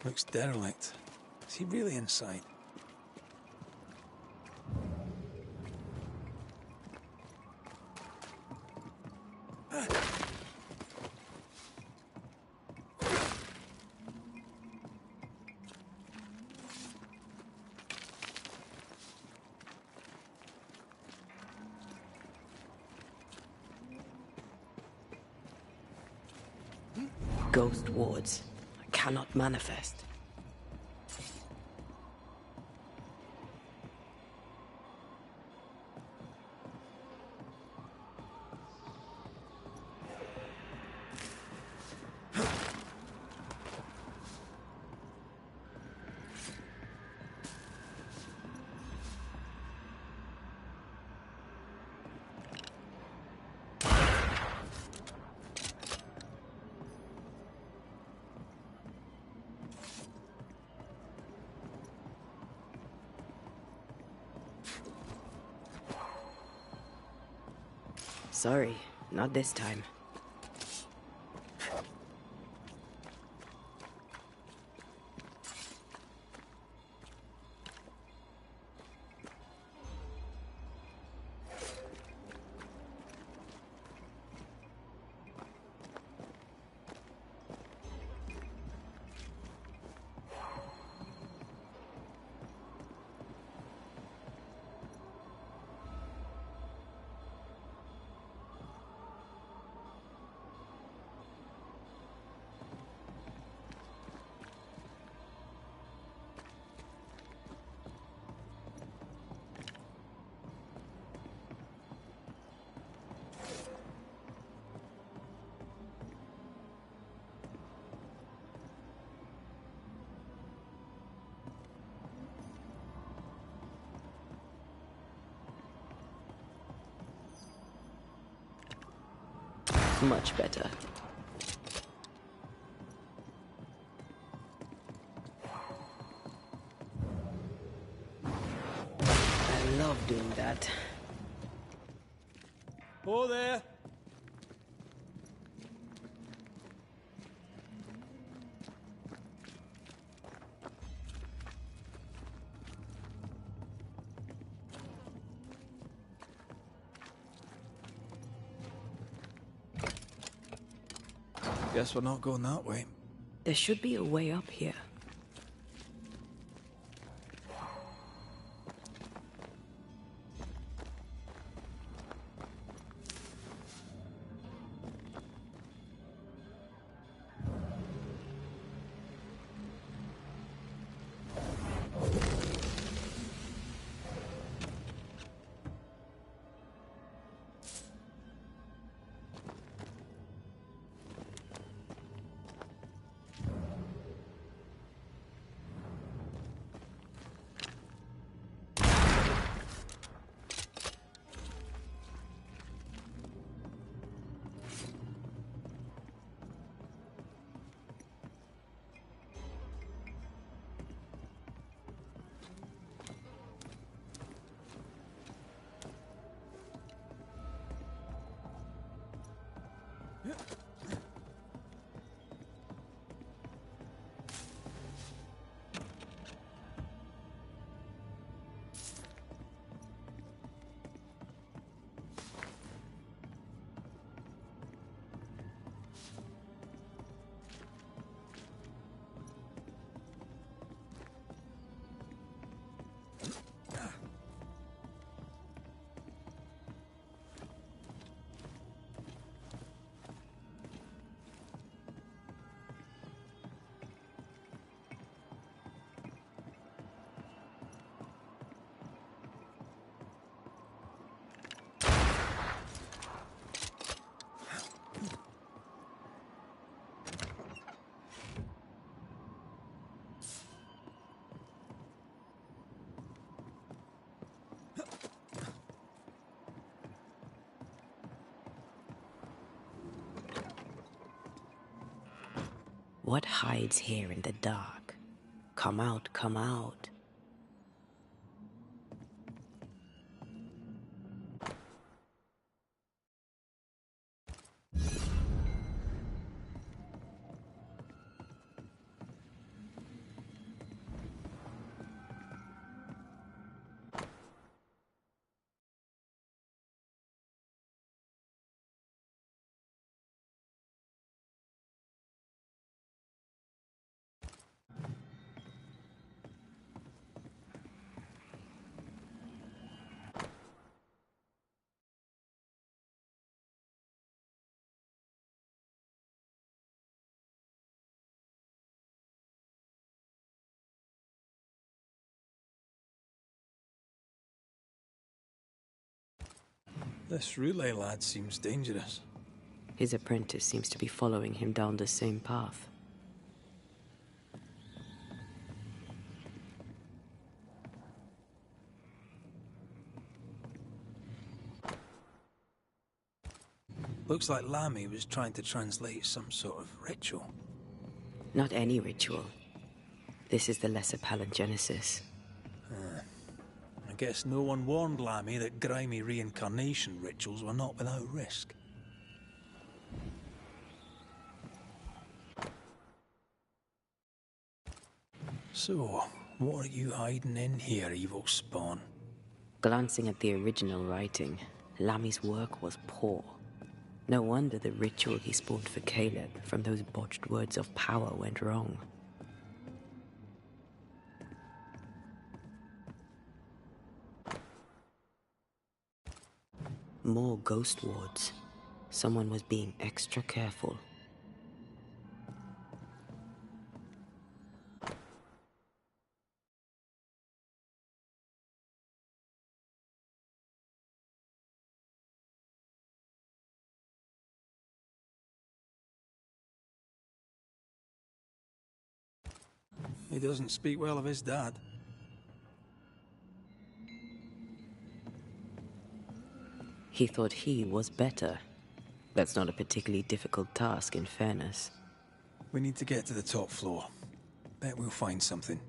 Looks derelict. Is he really inside? Ghost wards. I cannot manifest. Sorry, not this time. Much better. I love doing that. Oh there! Guess we're not going that way. There should be a way up here. What hides here in the dark? Come out, come out. This relay lad seems dangerous. His apprentice seems to be following him down the same path. Looks like Lammy was trying to translate some sort of ritual. Not any ritual. This is the lesser palingenesis. I guess no one warned Lammy that grimy reincarnation rituals were not without risk. So, what are you hiding in here, evil spawn? Glancing at the original writing, Lammy's work was poor. No wonder the ritual he spawned for Caleb from those botched words of power went wrong. More ghost wards. Someone was being extra careful. He doesn't speak well of his dad. He thought he was better. That's not a particularly difficult task, in fairness. We need to get to the top floor. Bet we'll find something.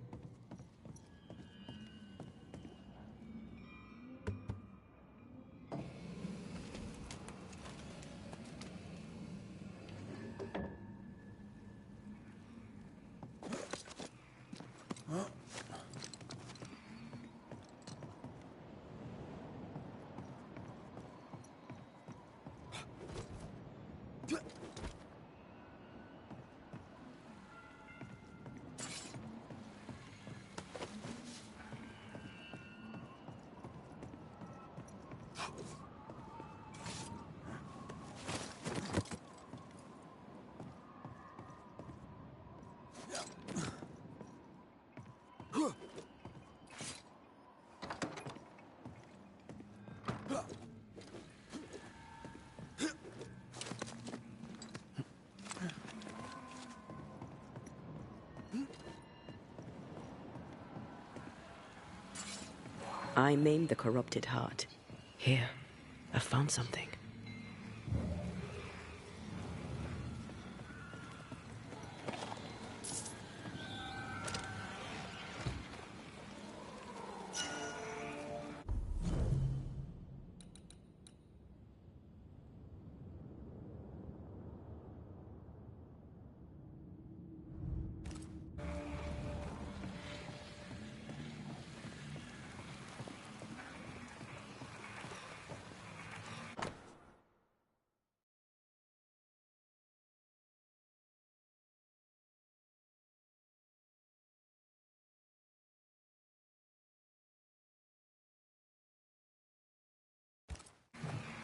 I maimed the corrupted heart. Here, I found something.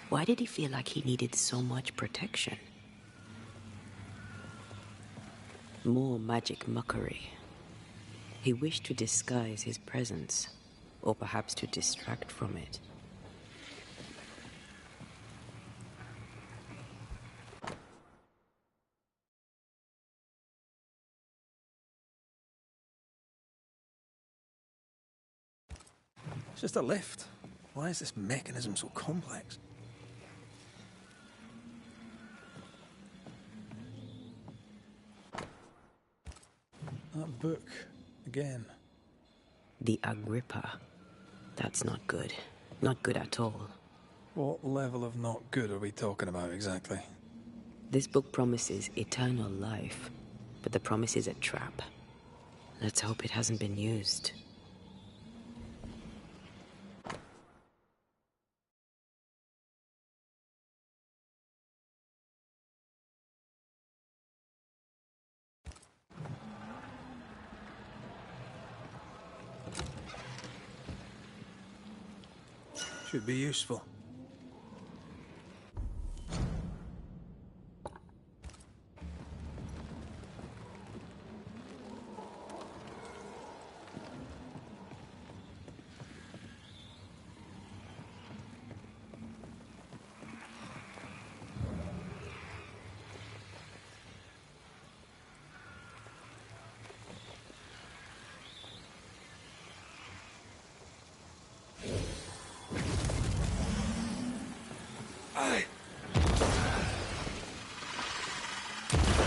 Why did he feel like he needed so much protection? More magic mockery. He wished to disguise his presence, or perhaps to distract from it. It's just a lift. Why is this mechanism so complex? That book, again. The Agrippa. That's not good. Not good at all. What level of not good are we talking about exactly? This book promises eternal life, but the promise is a trap. Let's hope it hasn't been used. Should be useful.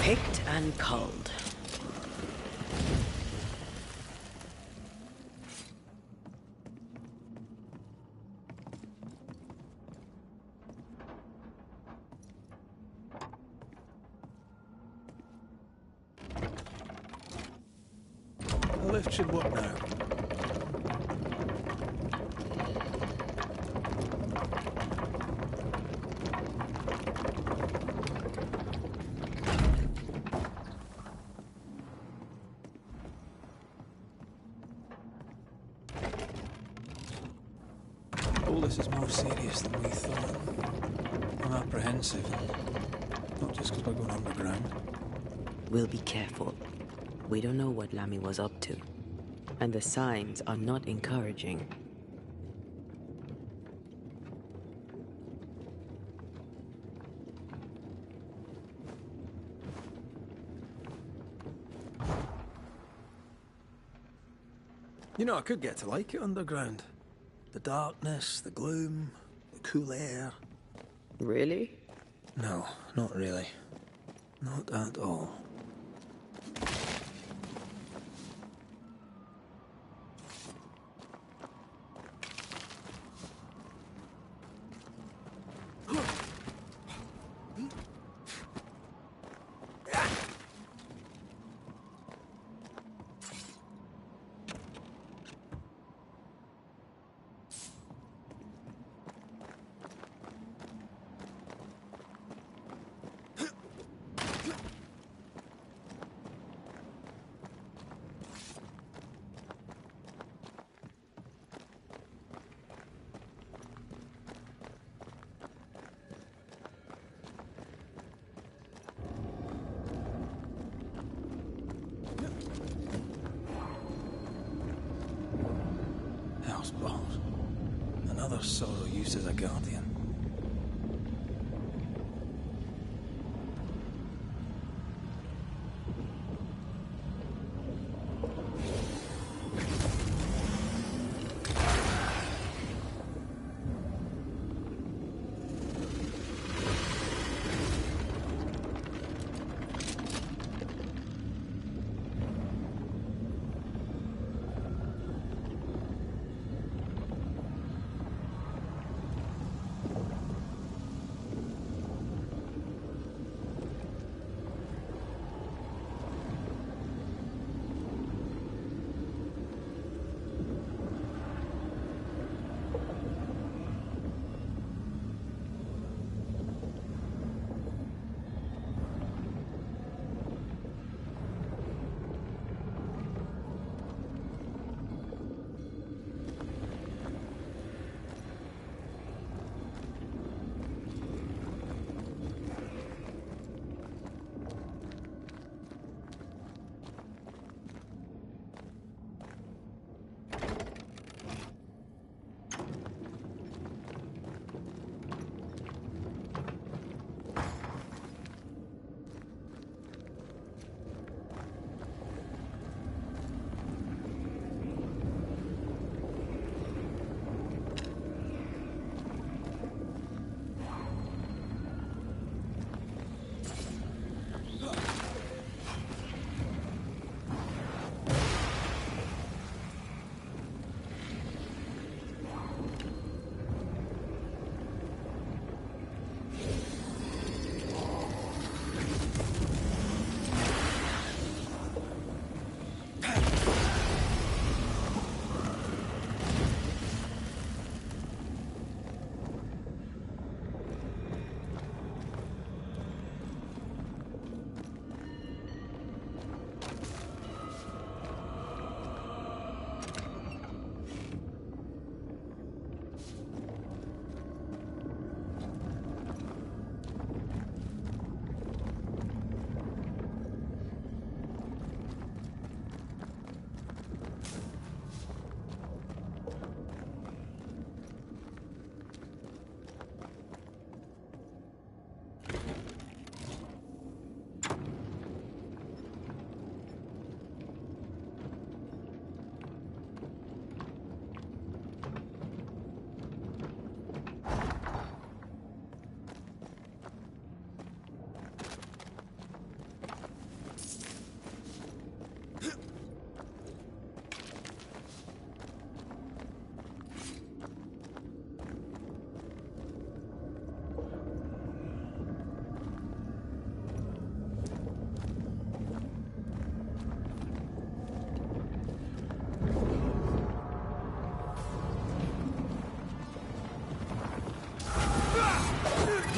Picked and culled. The lift should work now. All this is more serious than we thought. I'm apprehensive. Not just because we're going underground. We'll be careful. We don't know what Lammy was up to. And the signs are not encouraging. You know, I could get to like it underground. The darkness, the gloom, the cool air. Really? No, not really. Not at all. Hell's balls. Another sorrow used as a guardian.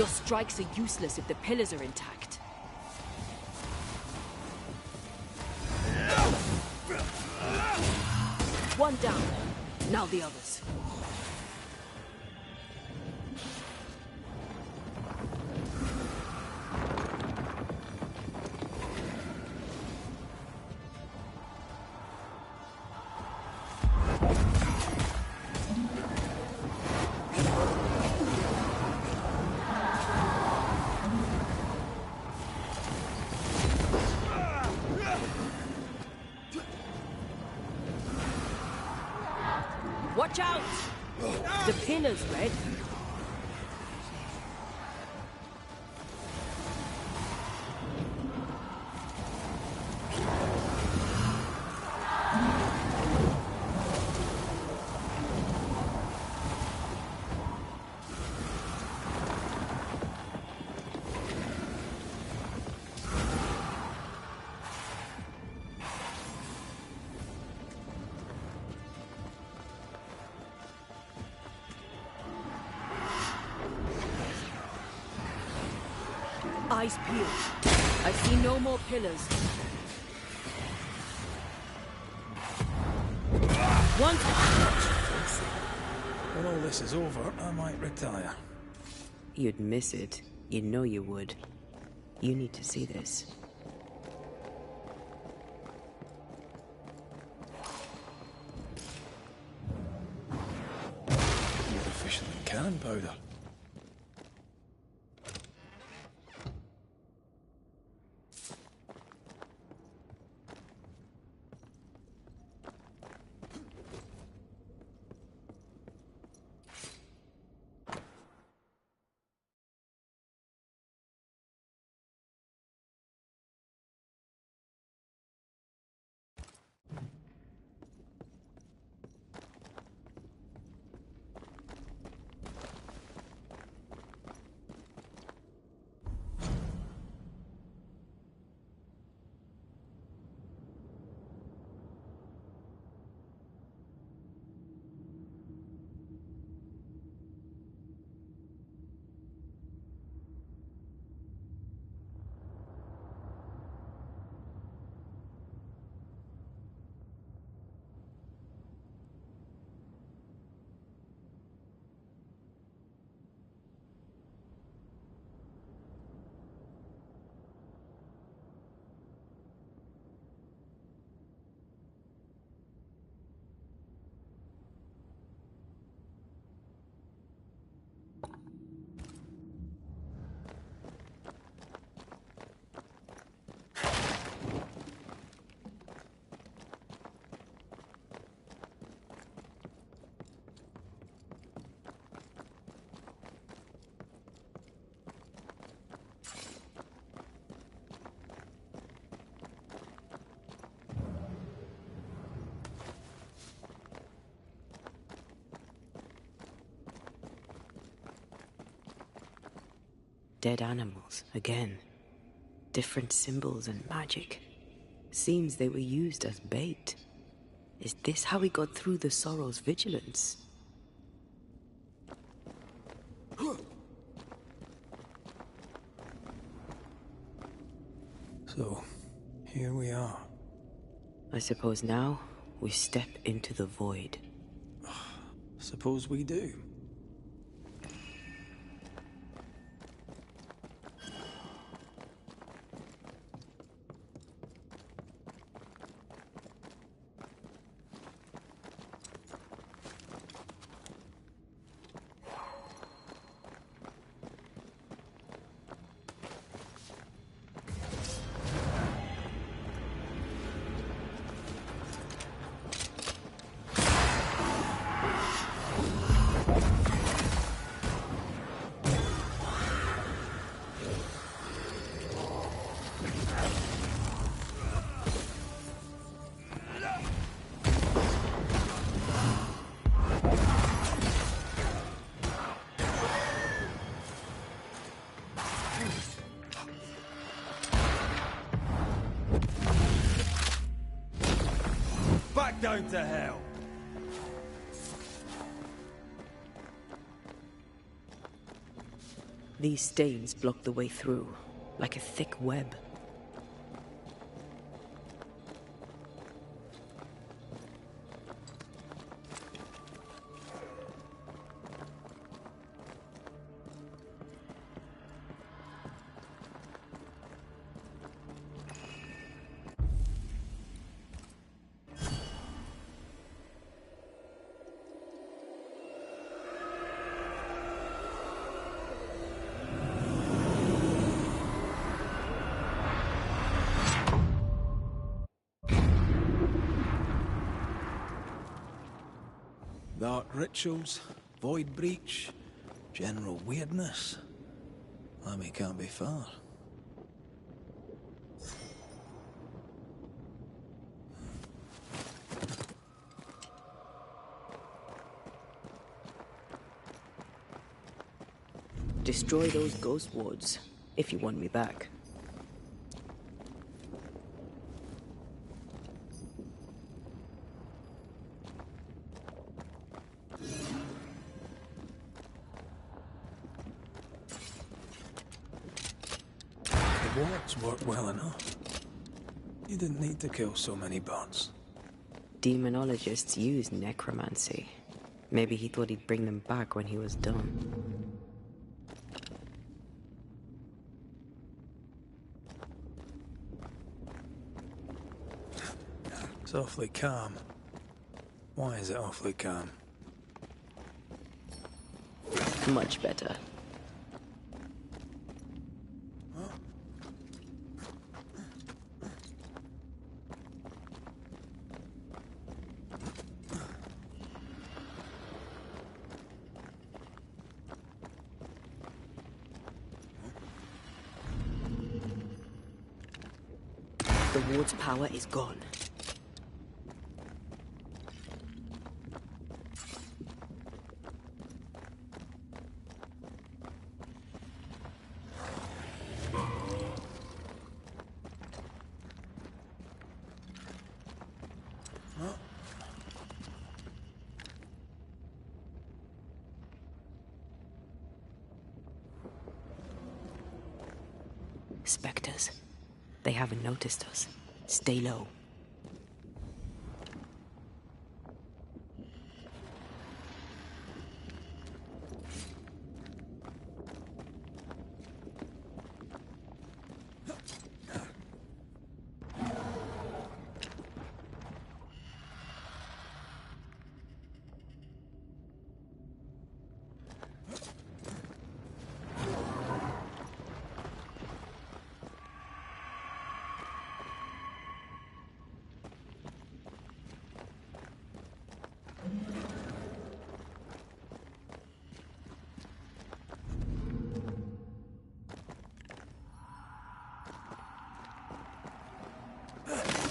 Your strikes are useless if the pillars are intact. One down. Now the others. Watch out! The pillar's red. Eyes peeled. I see no more pillars. One. When all this is over, I might retire. You'd miss it. You know you would. You need to see this. More efficient than cannon powder. Dead animals, again. Different symbols and magic. Seems they were used as bait. Is this how he got through the Sorrow's vigilance? So, here we are. I suppose now we step into the void. Suppose we do. Back down to hell! These stains block the way through, like a thick web. Dark rituals, void breach, general weirdness. Lemmy can't be far. Destroy those ghost wards, if you want me back. The wards worked well enough. You didn't need to kill so many bots. Demonologists use necromancy. Maybe he thought he'd bring them back when he was done. It's awfully calm. Why is it awfully calm? Much better. The ward's power is gone. Spectres. They haven't noticed us. Stay low.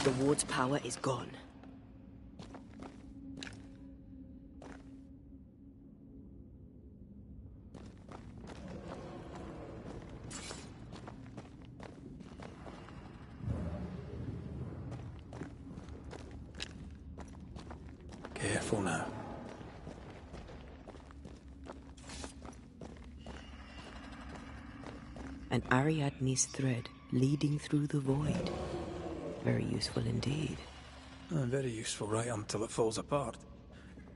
The ward's power is gone. Careful now. An Ariadne's thread leading through the void. Very useful indeed. Very useful right until it falls apart.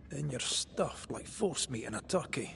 Then you're stuffed like force meat in a turkey.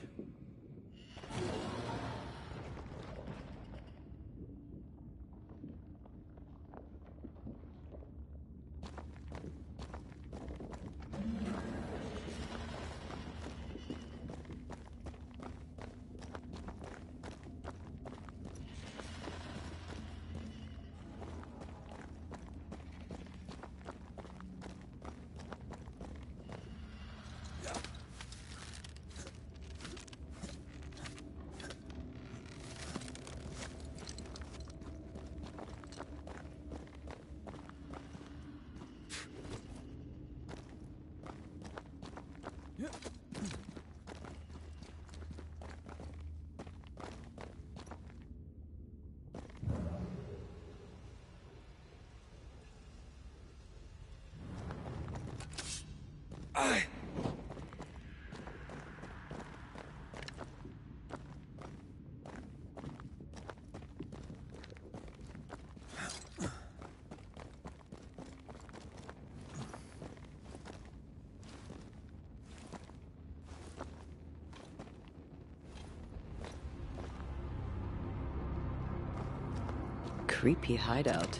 creepy hideout.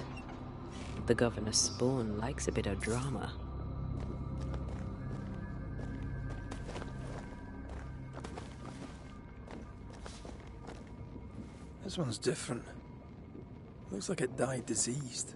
The governor's spawn likes a bit of drama. This one's different. Looks like it died diseased.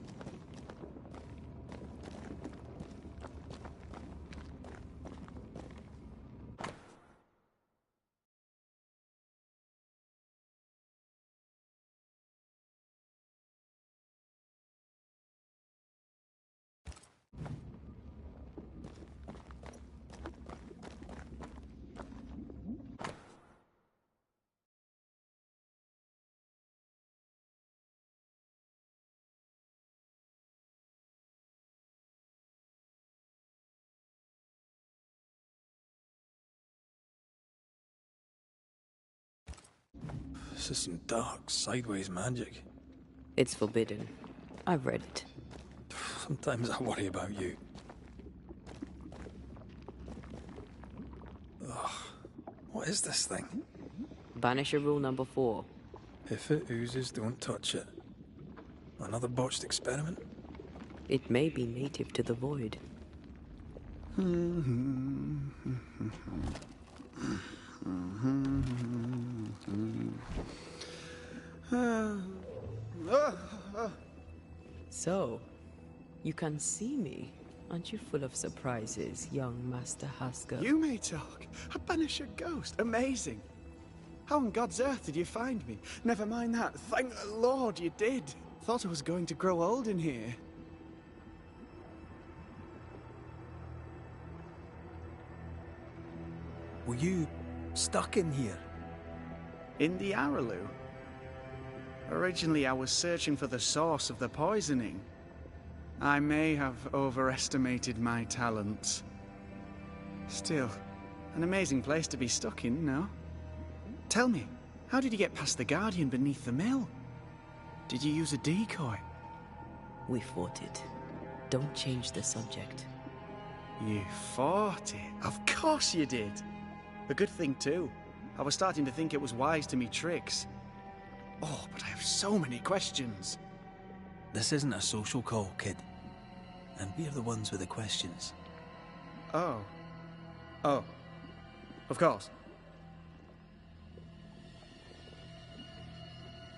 This is some dark, sideways magic. It's forbidden. I've read it. Sometimes I worry about you. Ugh. What is this thing? Banisher rule number 4. If it oozes, don't touch it. Another botched experiment? It may be native to the void. So, you can see me. Aren't you full of surprises, young Master Haskell? You may talk. A Banisher ghost. Amazing. How on God's earth did you find me? Never mind that. Thank the Lord you did. Thought I was going to grow old in here. Were you stuck in here? In the Araloo? Originally, I was searching for the source of the poisoning. I may have overestimated my talents. Still, an amazing place to be stuck in, no? Tell me, how did you get past the Guardian beneath the mill? Did you use a decoy? We fought it. Don't change the subject. You fought it? Of course you did. A good thing, too. I was starting to think it was wise to me tricks. Oh, but I have so many questions. This isn't a social call, kid. And we're the ones with the questions. Oh. Oh. Of course.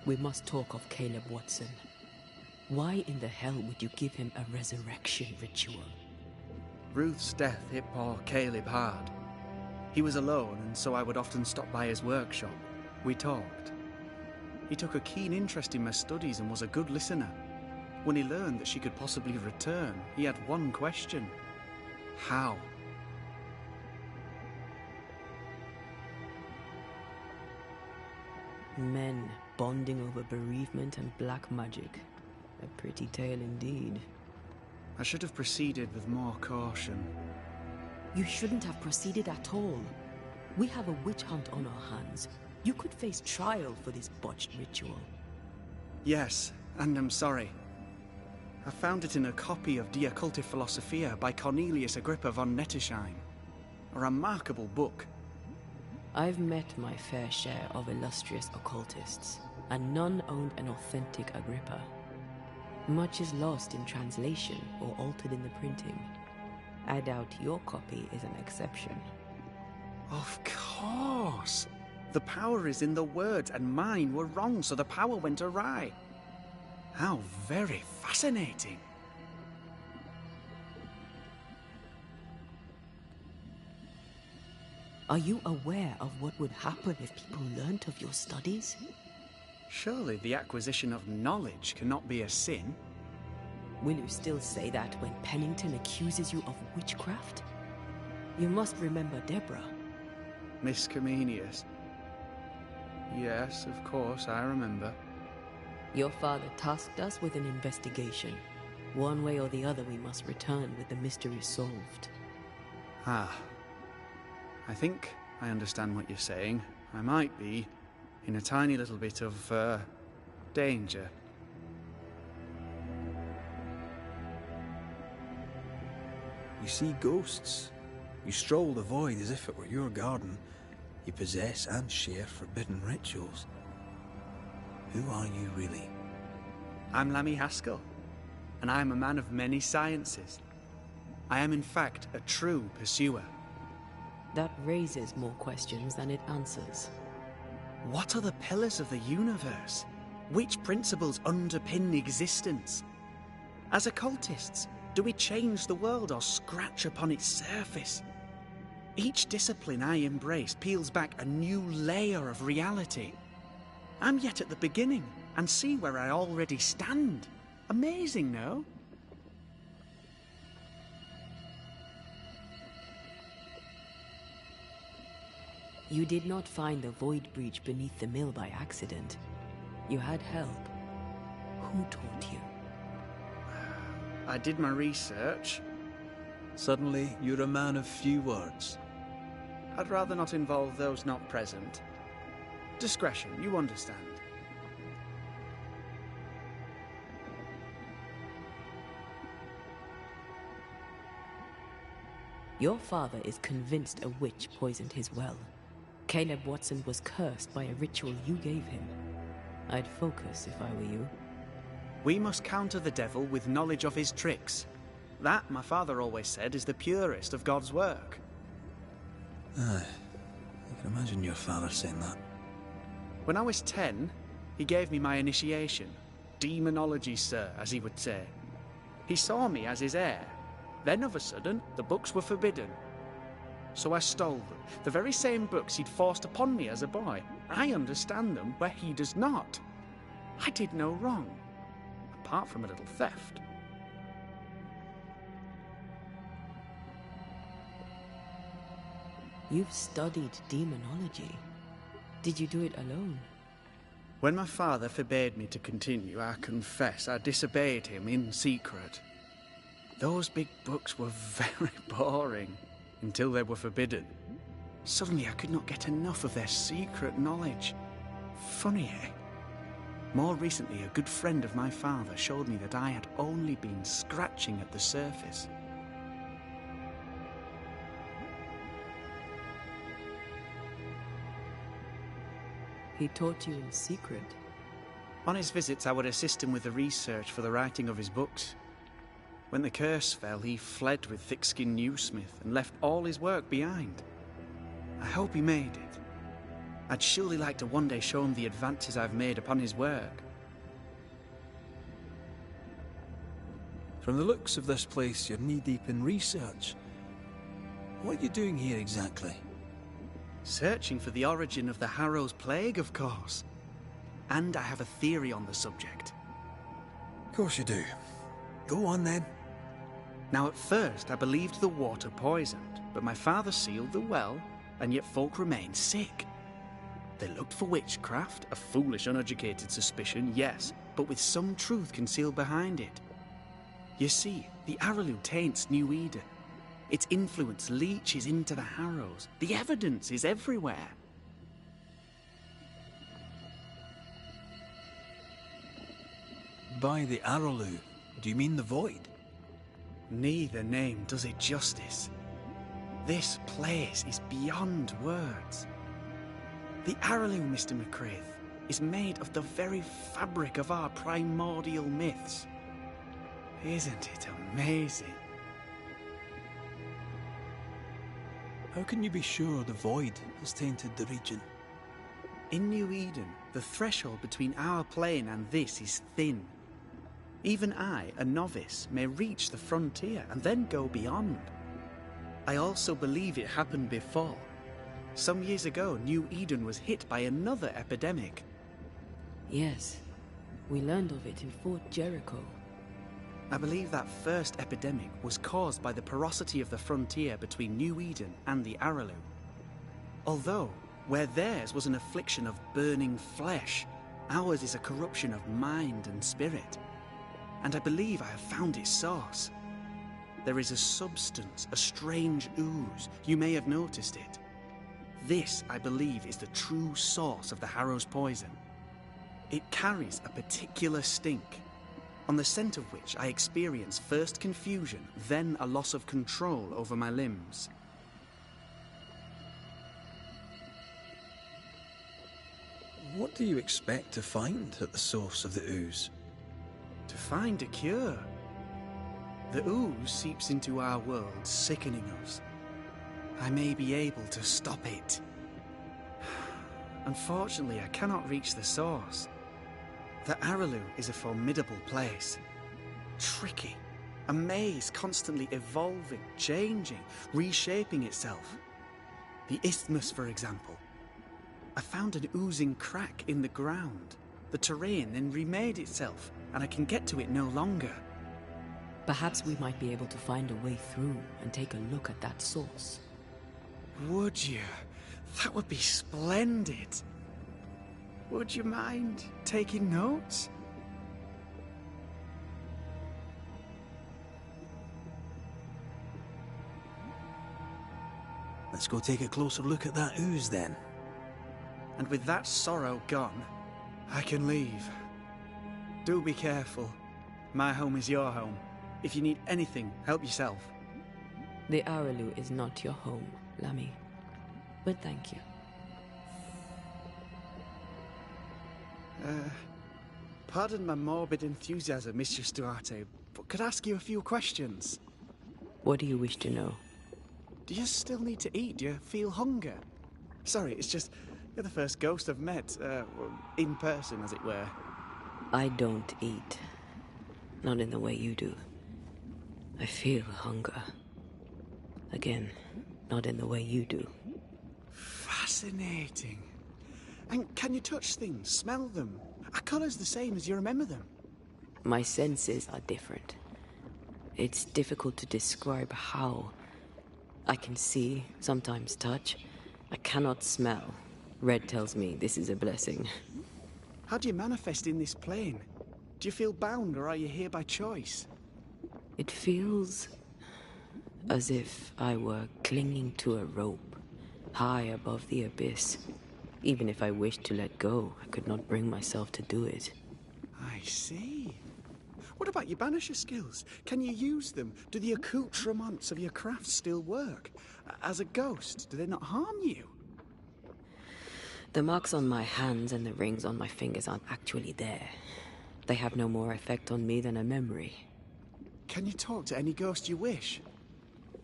We must talk of Caleb Watson. Why in the hell would you give him a resurrection ritual? Ruth's death hit poor Caleb hard. He was alone, and so I would often stop by his workshop. We talked. He took a keen interest in my studies and was a good listener. When he learned that she could possibly return, he had one question. How? Men bonding over bereavement and black magic. A pretty tale indeed. I should have proceeded with more caution. You shouldn't have proceeded at all. We have a witch hunt on our hands. You could face trial for this botched ritual. Yes, and I'm sorry. I found it in a copy of De Occulti Philosophia by Cornelius Agrippa von Nettesheim. A remarkable book. I've met my fair share of illustrious occultists, and none owned an authentic Agrippa. Much is lost in translation or altered in the printing. I doubt your copy is an exception. Of course! The power is in the words, and mine were wrong, so the power went awry. How very fascinating. Are you aware of what would happen if people learnt of your studies? Surely the acquisition of knowledge cannot be a sin. Will you still say that when Pennington accuses you of witchcraft? You must remember Deborah. Miss Comenius. Yes, of course, I remember. Your father tasked us with an investigation. One way or the other we must return with the mystery solved. Ah. I think I understand what you're saying. I might be in a tiny little bit of, danger. You see ghosts. You stroll the void as if it were your garden. You possess and share forbidden rituals. Who are you really? I'm Lammy Haskell, and I am a man of many sciences. I am in fact a true pursuer. That raises more questions than it answers. What are the pillars of the universe? Which principles underpin existence? As occultists, do we change the world or scratch upon its surface? Each discipline I embrace peels back a new layer of reality. I'm yet at the beginning, and see where I already stand. Amazing, no? You did not find the void breach beneath the mill by accident. You had help. Who taught you? I did my research. Suddenly, you're a man of few words. I'd rather not involve those not present. Discretion, you understand. Your father is convinced a witch poisoned his well. Caleb Watson was cursed by a ritual you gave him. I'd focus if I were you. We must counter the devil with knowledge of his tricks. That, my father always said, is the purest of God's work. Aye. I can imagine your father saying that. When I was 10, he gave me my initiation. Demonology, sir, as he would say. He saw me as his heir. Then, of a sudden, the books were forbidden. So I stole them. The very same books he'd forced upon me as a boy. I understand them where he does not. I did no wrong. Apart from a little theft. You've studied demonology. Did you do it alone? When my father forbade me to continue, I confess I disobeyed him in secret. Those big books were very boring, until they were forbidden. Suddenly I could not get enough of their secret knowledge. Funny, eh? More recently, a good friend of my father showed me that I had only been scratching at the surface. He taught you in secret? On his visits, I would assist him with the research for the writing of his books. When the curse fell, he fled with thick-skinned Newsmith and left all his work behind. I hope he made it. I'd surely like to one day show him the advances I've made upon his work. From the looks of this place, you're knee-deep in research. What are you doing here exactly? Searching for the origin of the Harrow's Plague, of course. And I have a theory on the subject. Of course you do. Go on then. Now at first I believed the water poisoned, but my father sealed the well, and yet folk remained sick. They looked for witchcraft, a foolish, uneducated suspicion, yes, but with some truth concealed behind it. You see, the Araloo taints New Eden. Its influence leaches into the Harrows. The evidence is everywhere. By the Araloo, do you mean the Void? Neither name does it justice. This place is beyond words. The Araloo, Mr. McCraith, is made of the very fabric of our primordial myths. Isn't it amazing? How can you be sure the Void has tainted the region? In New Eden, the threshold between our plane and this is thin. Even I, a novice, may reach the frontier and then go beyond. I also believe it happened before. Some years ago, New Eden was hit by another epidemic. Yes, we learned of it in Fort Jericho. I believe that first epidemic was caused by the porosity of the frontier between New Eden and the Araloo. Although, where theirs was an affliction of burning flesh, ours is a corruption of mind and spirit. And I believe I have found its source. There is a substance, a strange ooze. You may have noticed it. This, I believe, is the true source of the Harrow's poison. It carries a particular stink, on the scent of which I experience first confusion, then a loss of control over my limbs. What do you expect to find at the source of the ooze? to find a cure. The ooze seeps into our world, sickening us. I may be able to stop it. Unfortunately, I cannot reach the source. The Araloo is a formidable place. Tricky. A maze constantly evolving, changing, reshaping itself. The isthmus, for example. I found an oozing crack in the ground. The terrain then remade itself, and I can get to it no longer. Perhaps we might be able to find a way through and take a look at that source. Would you? That would be splendid. Would you mind taking notes? Let's go take a closer look at that ooze then. And with that sorrow gone, I can leave. Do be careful. My home is your home. If you need anything, help yourself. The Araloo is not your home, Lammy. But thank you. Pardon my morbid enthusiasm, Mistress Duarte, but could I ask you a few questions? What do you wish to know? Do you still need to eat? Do you feel hunger? Sorry, it's just, you're the first ghost I've met, in person, as it were. I don't eat. Not in the way you do. I feel hunger. Again, not in the way you do. Fascinating. And can you touch things, smell them? Are colours the same as you remember them? My senses are different. It's difficult to describe how. I can see, sometimes touch. I cannot smell. Red tells me this is a blessing. How do you manifest in this plane? Do you feel bound, or are you here by choice? It feels as if I were clinging to a rope, high above the abyss. Even if I wished to let go, I could not bring myself to do it. I see. What about your banisher skills? Can you use them? Do the accoutrements of your craft still work? As a ghost, do they not harm you? The marks on my hands and the rings on my fingers aren't actually there. They have no more effect on me than a memory. Can you talk to any ghost you wish?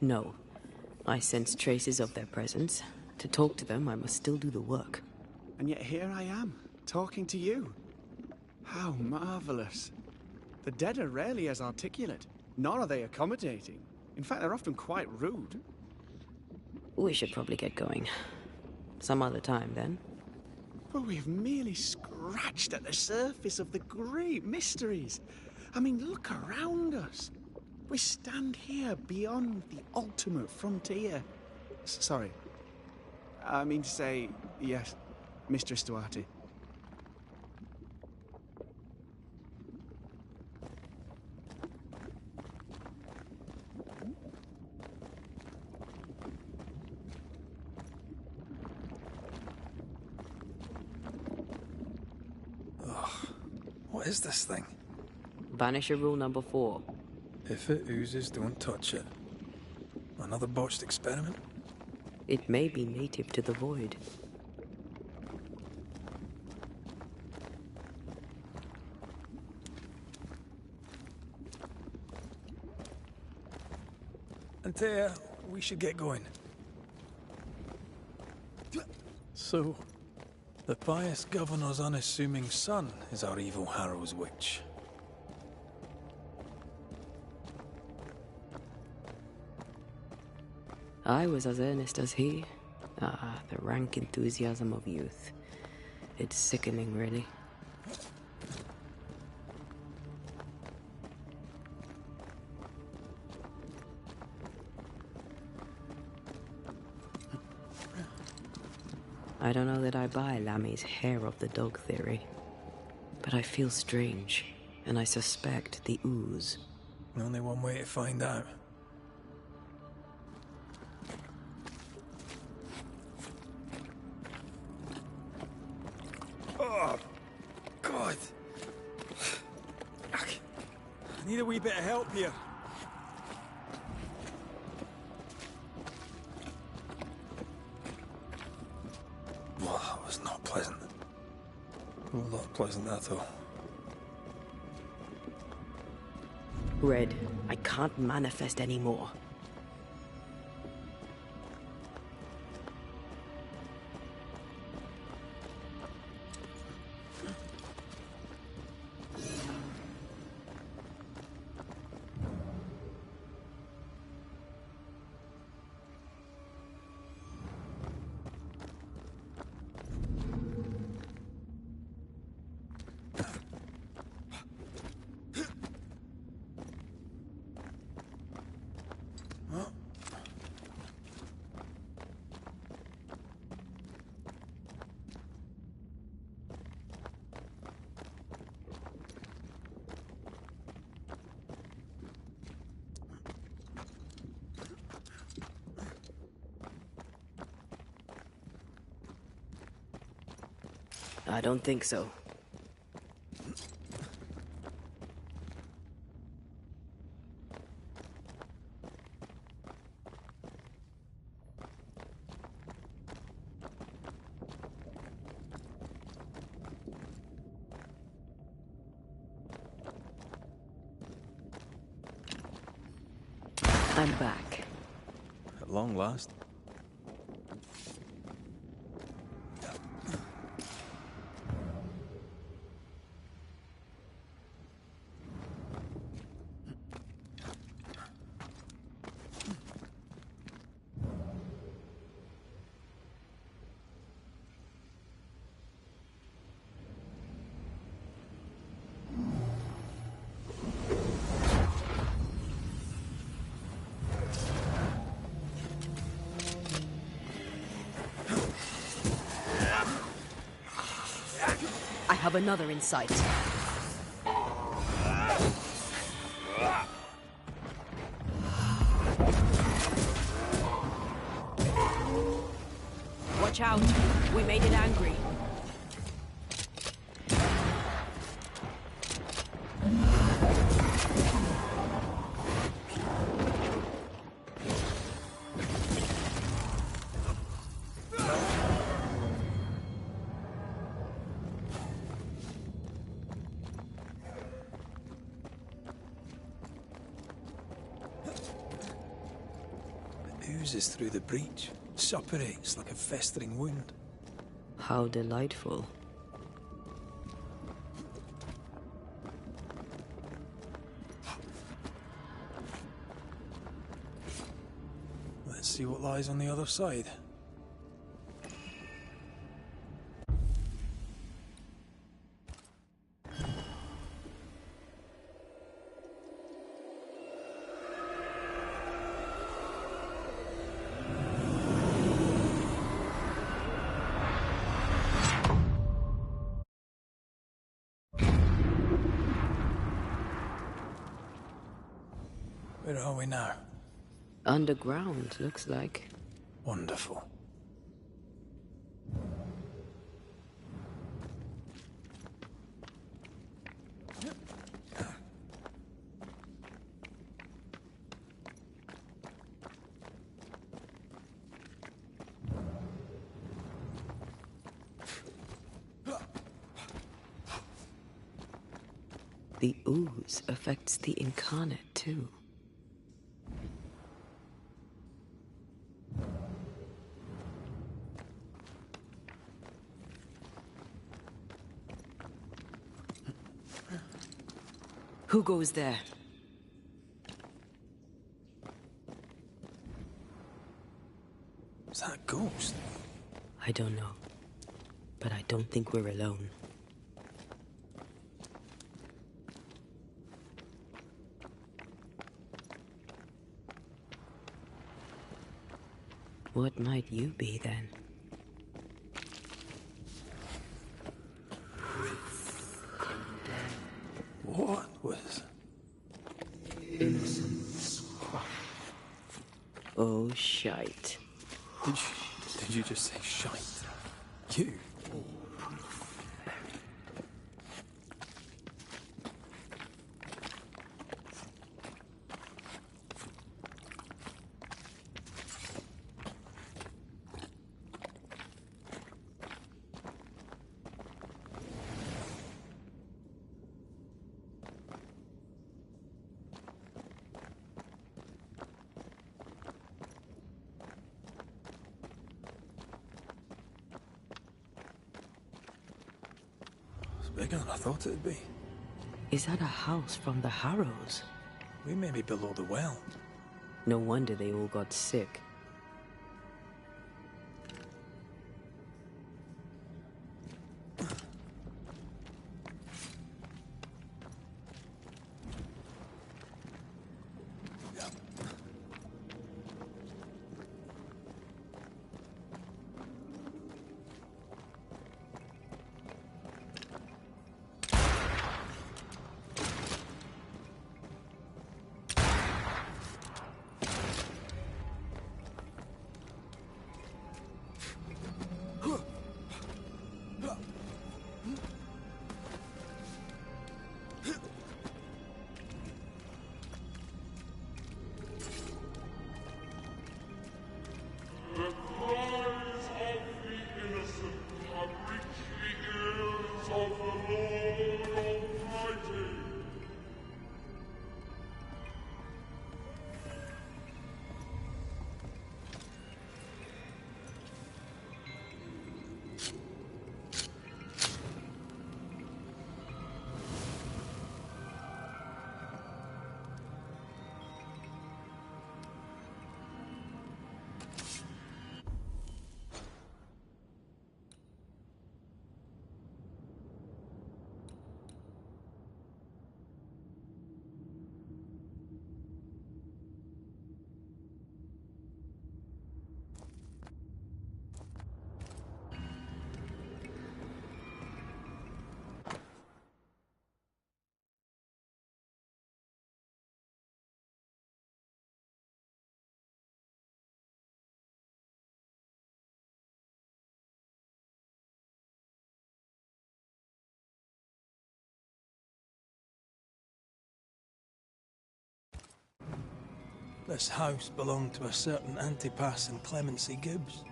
No. I sense traces of their presence. To talk to them, I must still do the work. And yet here I am, talking to you. How marvellous. The dead are rarely as articulate, nor are they accommodating. In fact, they're often quite rude. We should probably get going. Some other time, then. But we've merely scratched at the surface of the great mysteries. I mean, look around us. We stand here beyond the ultimate frontier. Sorry. I mean to say, yes, Mistress Duarte. What is this thing? Banisher rule number 4. If it oozes, don't touch it. Another botched experiment? It may be native to the void. Antea, we should get going. So, the pious governor's unassuming son is our evil Harrow's witch. I was as earnest as he. Ah, the rank enthusiasm of youth. It's sickening, really. I don't know that I buy Lammy's hair of the dog theory, but I feel strange, and I suspect the ooze. Only one way to find out. Oh, God. I need a wee bit of help here. Well, that was not pleasant. Well, not pleasant at all. Red, I can't manifest anymore. I don't think so. I'm back. At long last. I have another in sight. Watch out! We made it angry. Oozes through the breach, suppurates like a festering wound. How delightful. Let's see what lies on the other side. Where are we now? Underground, looks like. Wonderful. The ooze affects the incarnate, too. Who goes there? Is that a ghost? I don't know. But I don't think we're alone. What might you be, then? What was... Innocence. Oh, shite. Did you just say shite? You? bigger than I thought it'd be. Is that a house from the Harrows? We may be below the well. No wonder they all got sick. This house belonged to a certain Antipas and Clemency Gibbs.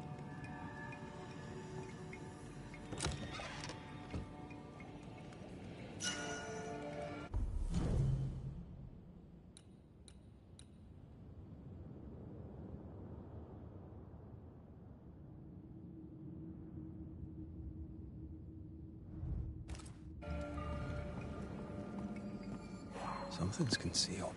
Something's concealed.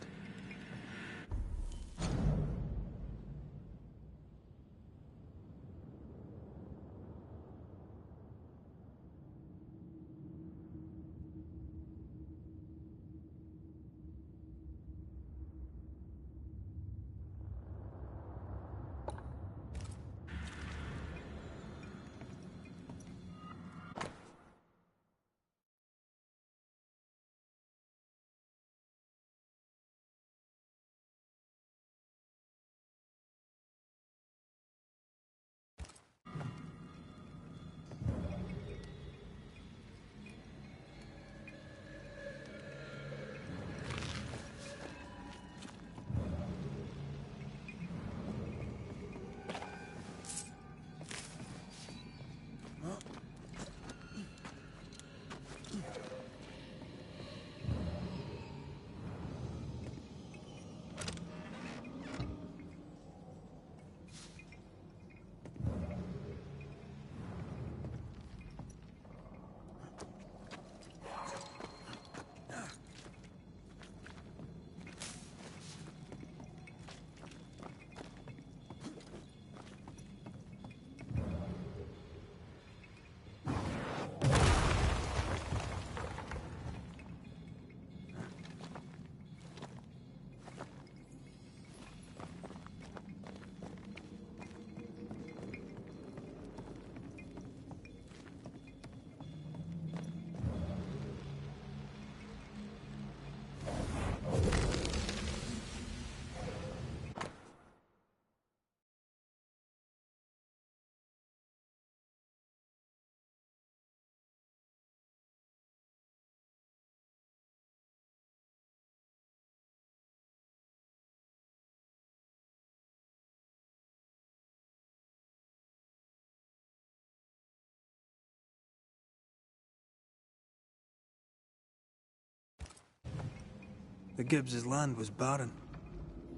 The Gibbs' land was barren.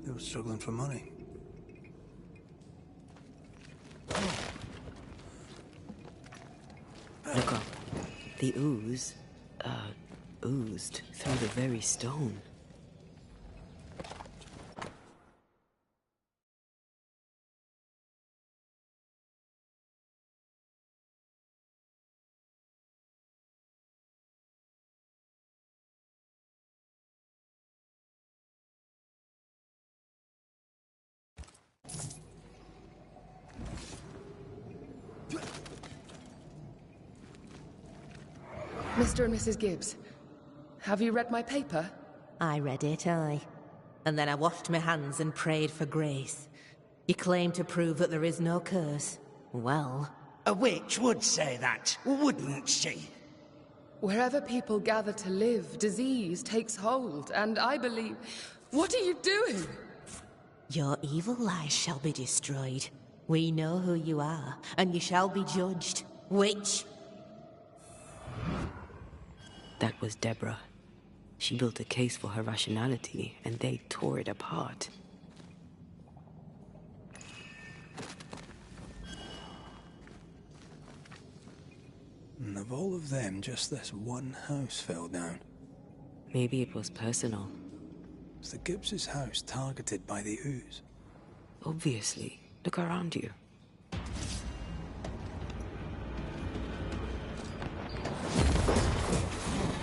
They were struggling for money. Look up. The ooze oozed through the very stone. Mr. and Mrs. Gibbs, have you read my paper? I read it, aye. And then I washed my hands and prayed for grace. You claim to prove that there is no curse. Well... A witch would say that, wouldn't she? Wherever people gather to live, disease takes hold, and I believe... What are you doing? Your evil lies shall be destroyed. We know who you are, and you shall be judged. Witch! That was Deborah. She built a case for her rationality, and they tore it apart. And of all of them, just this one house fell down. Maybe it was personal. Was the Gibbs' house targeted by the ooze? Obviously. Look around you.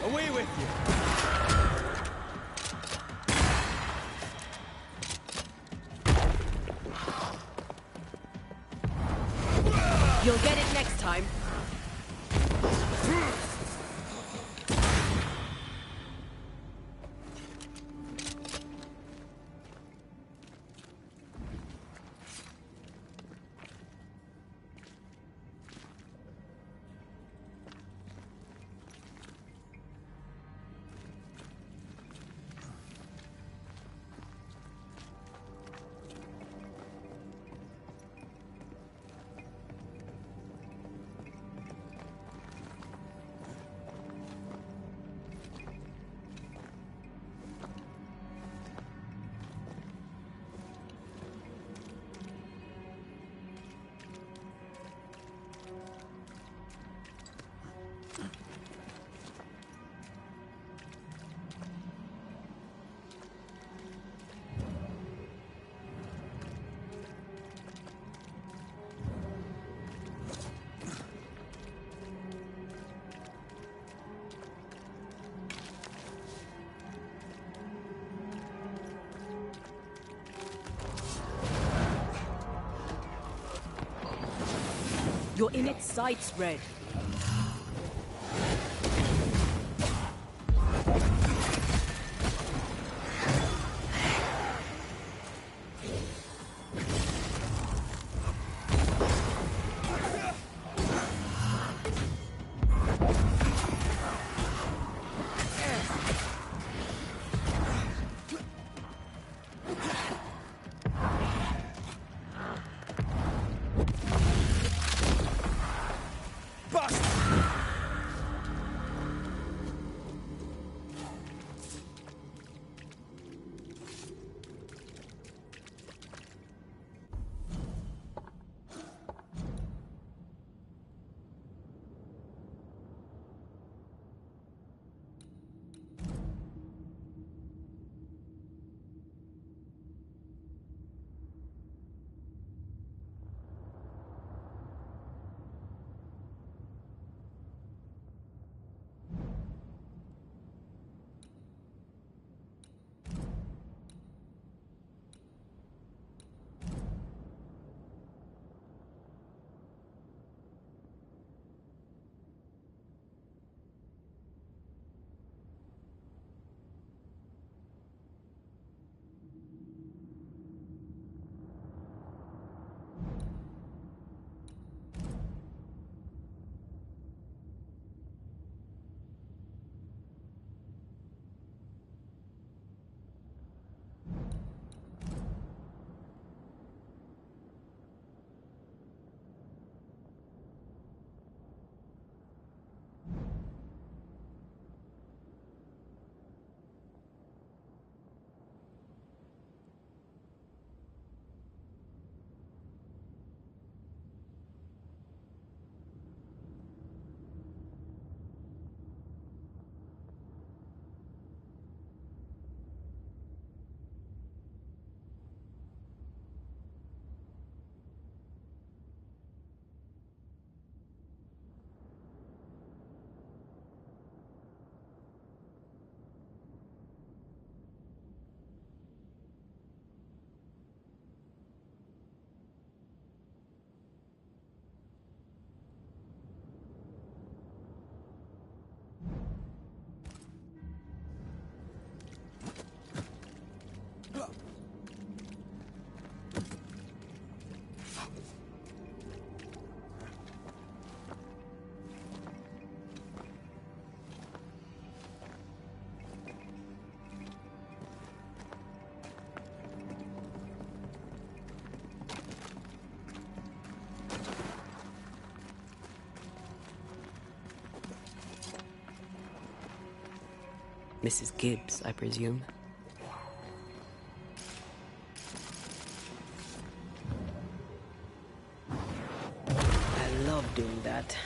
Away with you! You'll get it next time. You're in its sights, Red. This is Gibbs, I presume. I love doing that.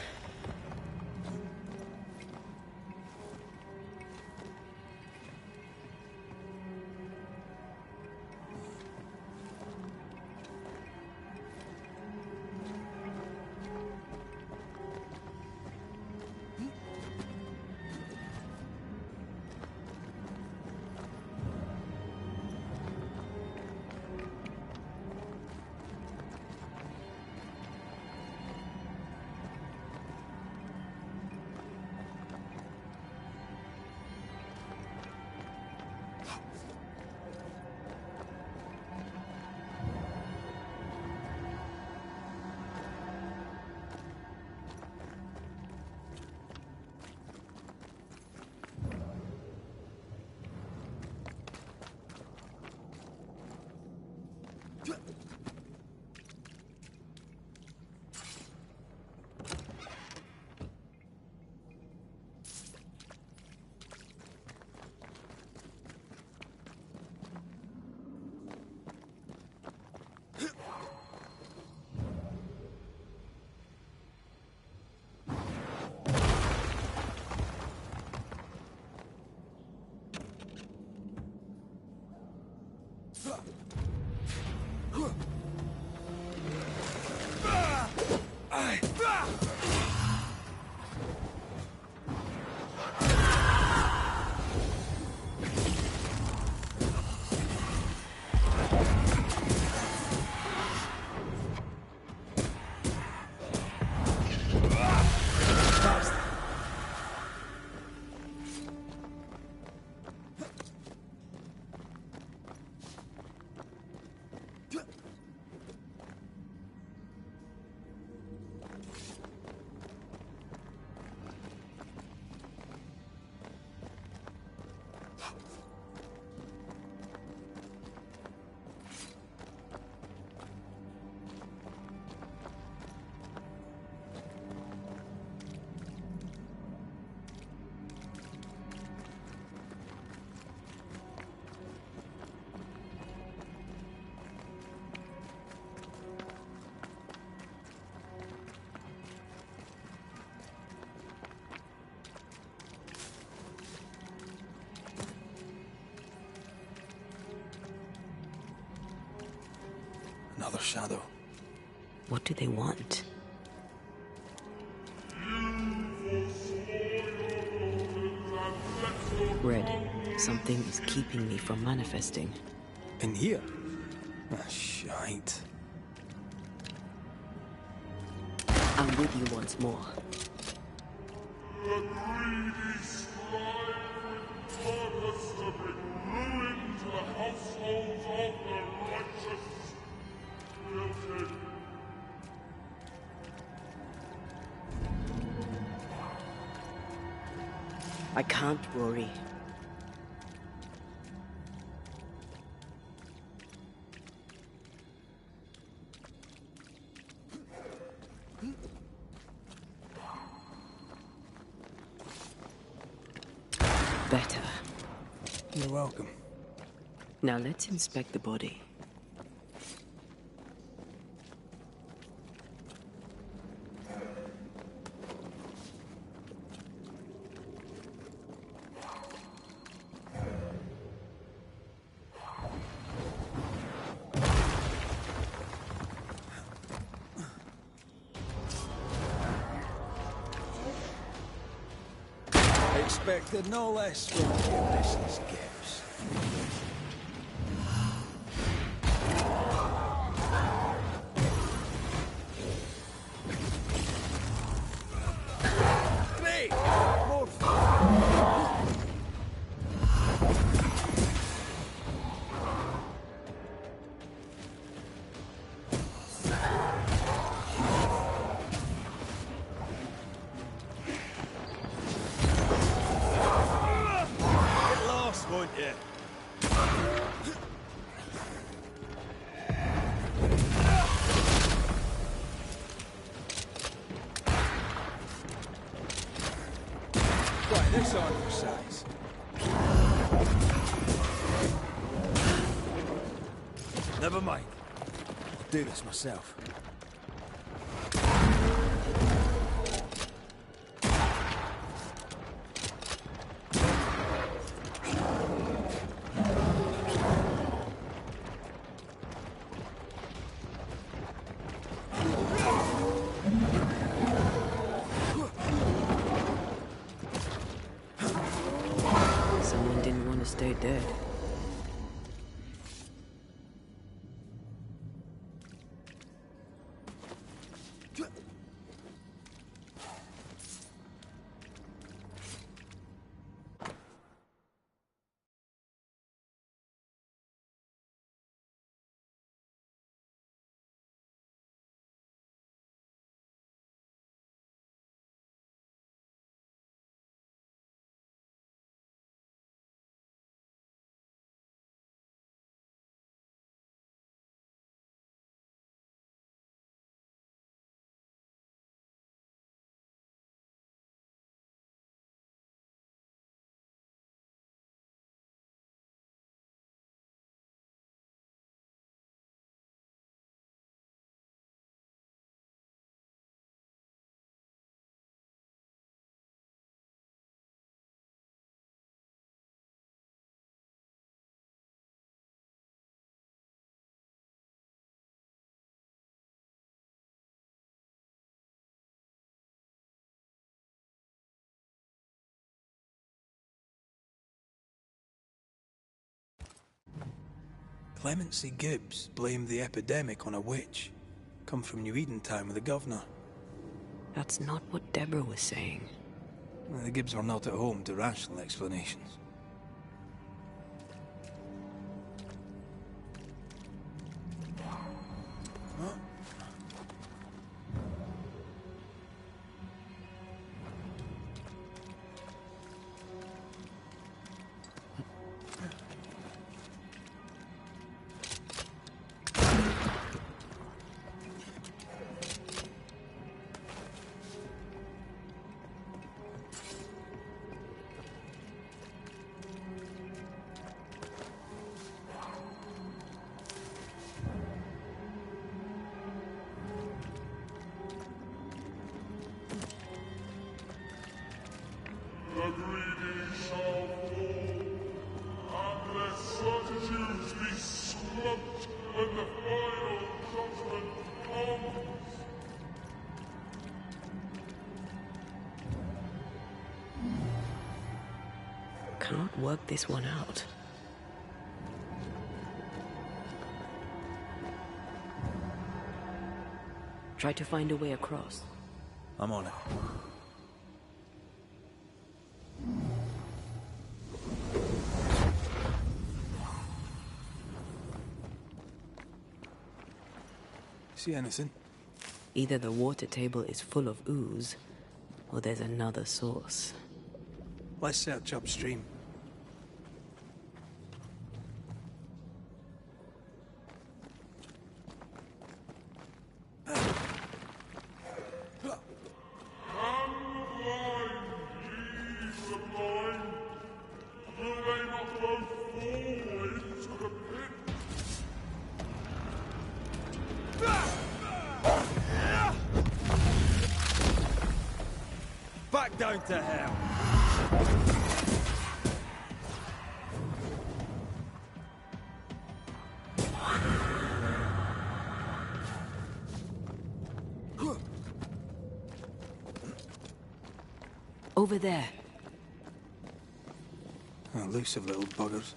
Another shadow. What do they want? Red, something is keeping me from manifesting. In here? Ah, shite. I'm with you once more. The greedy strive with purpose to bring ruin to the households of the righteous. Wilted. I can't, Rory. Better. You're welcome. Now let's inspect the body. Expected no less from you, Mrs. Gibbs. Hey! More fun! Won't you? Right, this on your size. Never mind. I'll do this myself. Someone didn't want to stay dead. Clemency Gibbs blamed the epidemic on a witch. Come from New Eden Town with the governor. That's not what Deborah was saying. The Gibbs were not at home to rational explanations. The greedy shall fall, and their certitudes be swamped when the final judgment comes. Cannot work this one out. Try to find a way across. I'm on it. See anything? Either the water table is full of ooze, or there's another source. Let's search upstream. Back down to hell. Over there. Elusive little buggers.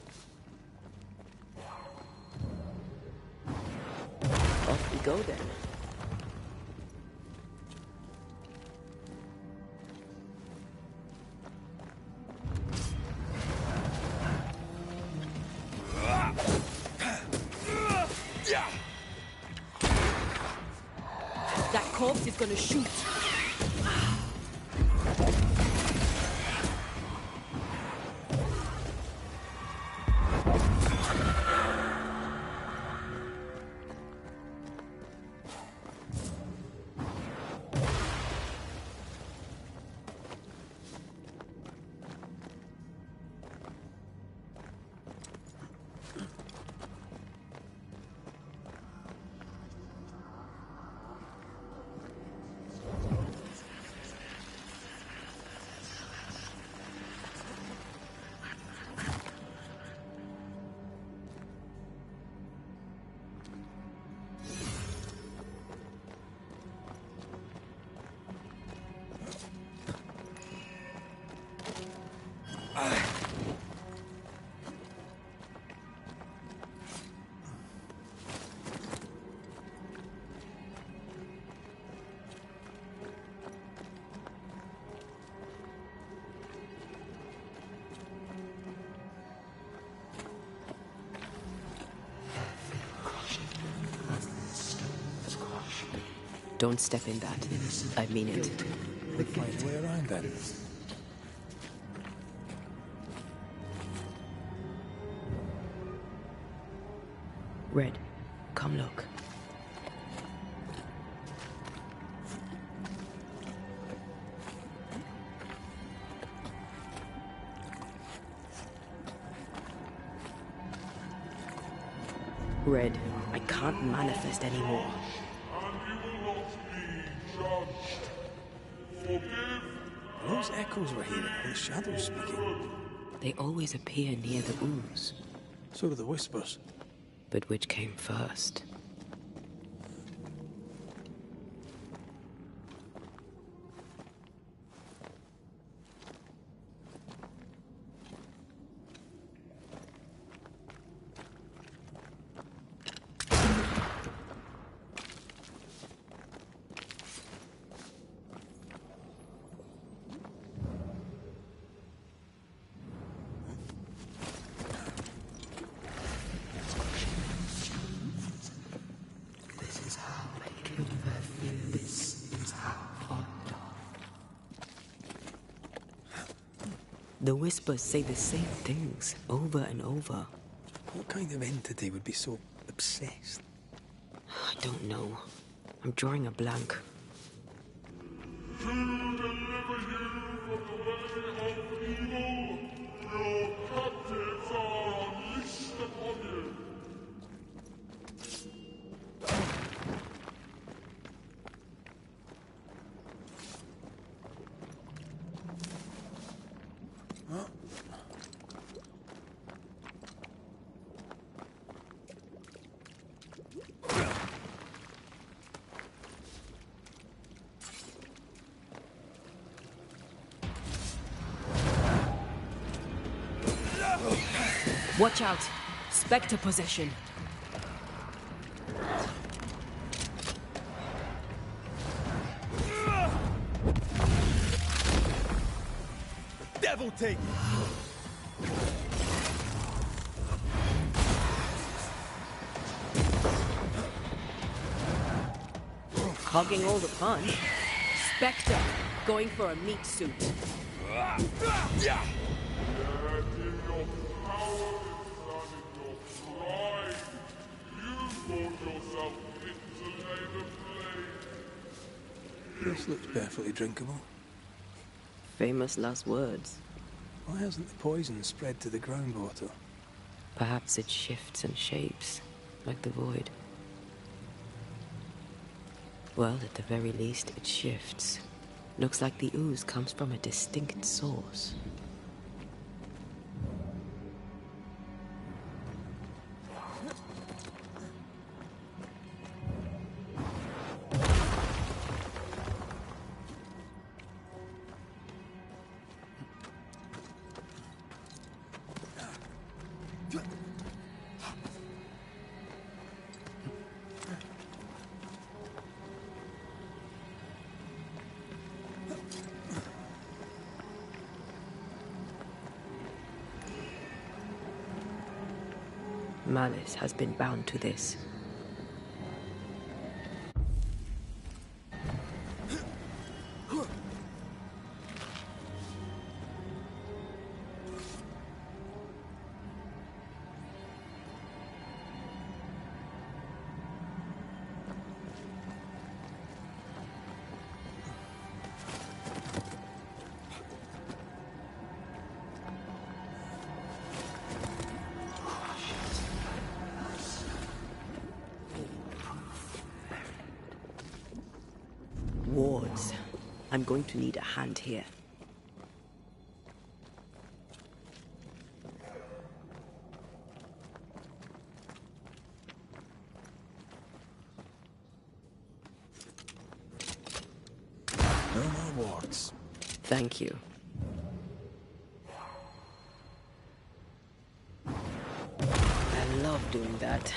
Off we go then. That corpse is gonna shoot. Don't step in that. I mean it. Find a way around then. Red, come look. Red, I can't manifest anymore. Those echoes we're hearing are the shadows speaking. They always appear near the ooze. So do the whispers. But which came first? The whispers say the same things over and over. What kind of entity would be so obsessed? I don't know. I'm drawing a blank. To deliver you from the way of evil, your captives are unleashed upon you. Watch out! Spectre possession. Devil take it! Hogging all the fun. Spectre, going for a meat suit. This looks perfectly drinkable. Famous last words. Why hasn't the poison spread to the groundwater? Perhaps it shifts and shapes, like the void. Well, at the very least, it shifts. Looks like the ooze comes from a distinct source. Malice has been bound to this. Wards. I'm going to need a hand here. No more wards. Thank you. I love doing that.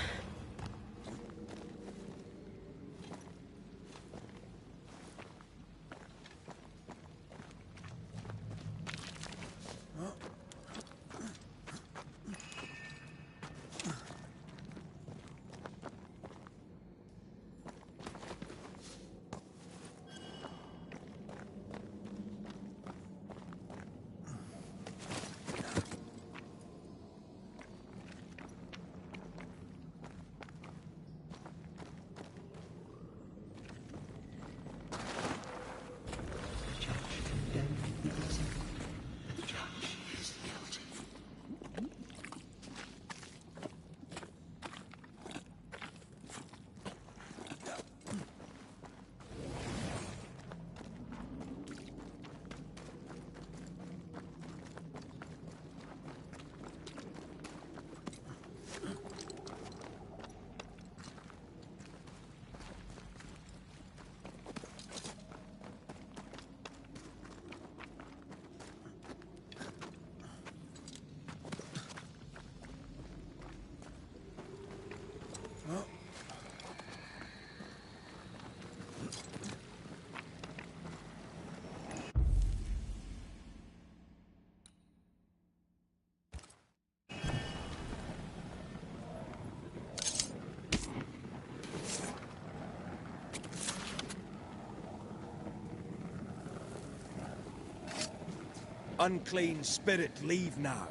Unclean spirit, leave now.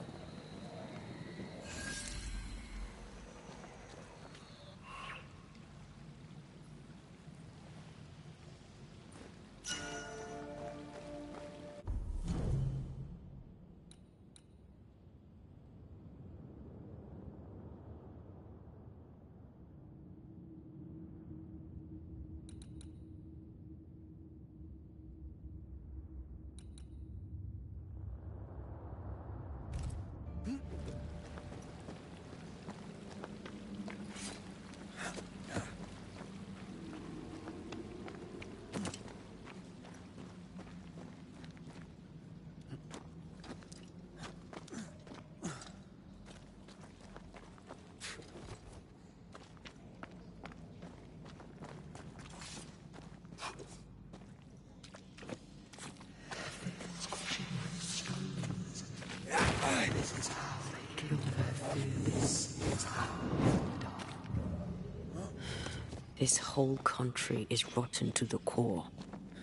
This whole country is rotten to the core.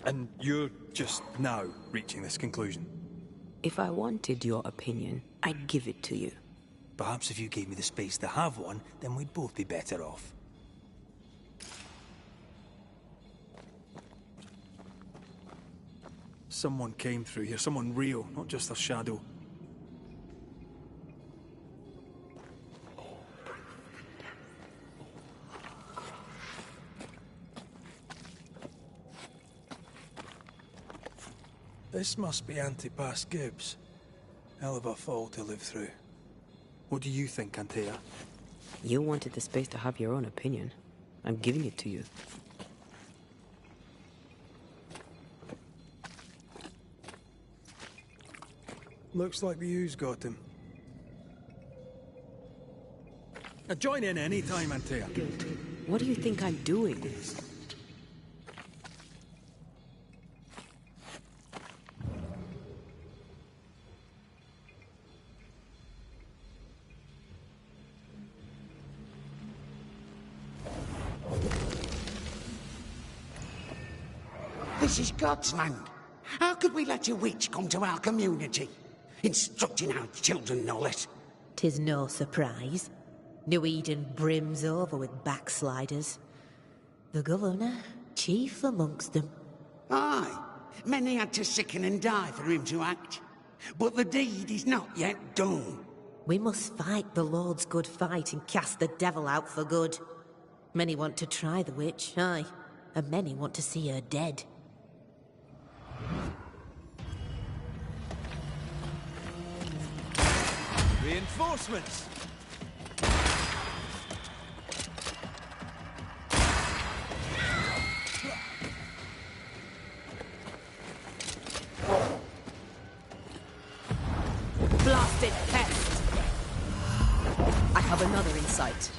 And you're just now reaching this conclusion? If I wanted your opinion, I'd give it to you. Perhaps if you gave me the space to have one, then we'd both be better off. Someone came through here, someone real, not just a shadow. This must be Antipas Gibbs. Hell of a fall to live through. What do you think, Antea? You wanted the space to have your own opinion. I'm giving it to you. Looks like the ooze got him. Now join in any time, Antea. What do you think I'm doing? This is God's land. How could we let a witch come to our community? Instructing our children, no less. 'Tis no surprise. New Eden brims over with backsliders. The governor, chief amongst them. Aye, many had to sicken and die for him to act. But the deed is not yet done. We must fight the Lord's good fight and cast the devil out for good. Many want to try the witch, aye, and many want to see her dead. Reinforcements! Blasted pest! I have another in sight.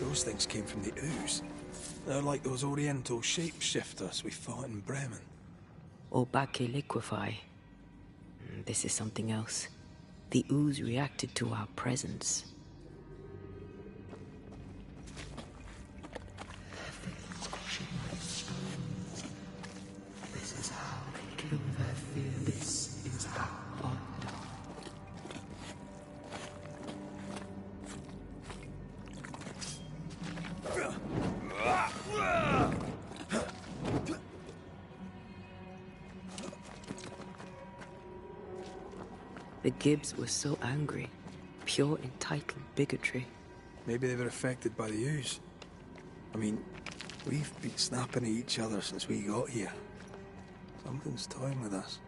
Those things came from the ooze. They're like those oriental shapeshifters we fought in Bremen. Obake liquefy. This is something else. The ooze reacted to our presence. This is how they kill their fear. This is how. The Gibbs were so angry. Pure entitled bigotry. Maybe they were affected by the ooze. I mean, we've been snapping at each other since we got here. Something's toying with us.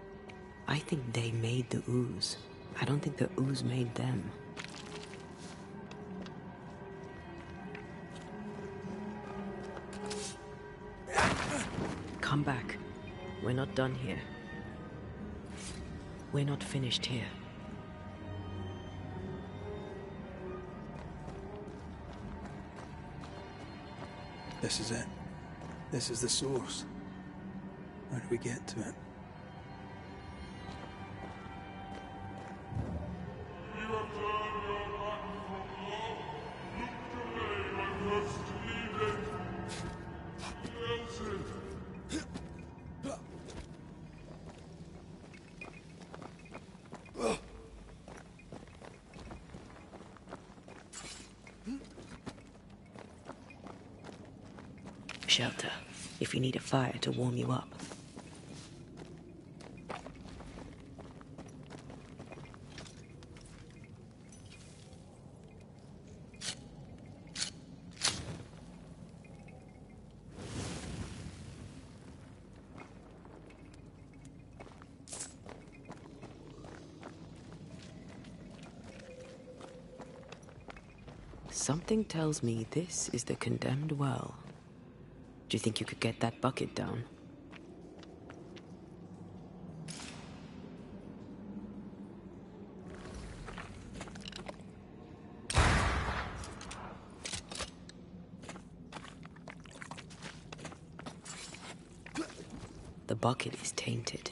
I think they made the ooze. I don't think the ooze made them. Come back. We're not done here. We're not finished here. This is it. This is the source. How do we get to it? Shelter, if you need a fire to warm you up. Something tells me this is the condemned well. Do you think you could get that bucket down? The bucket is tainted.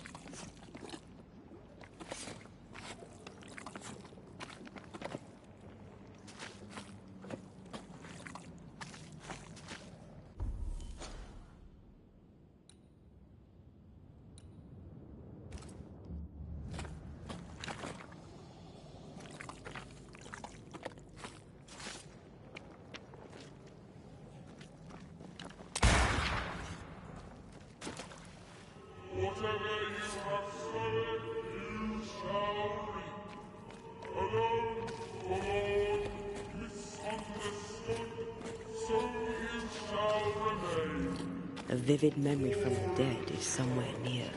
A vivid memory from the dead is somewhere near.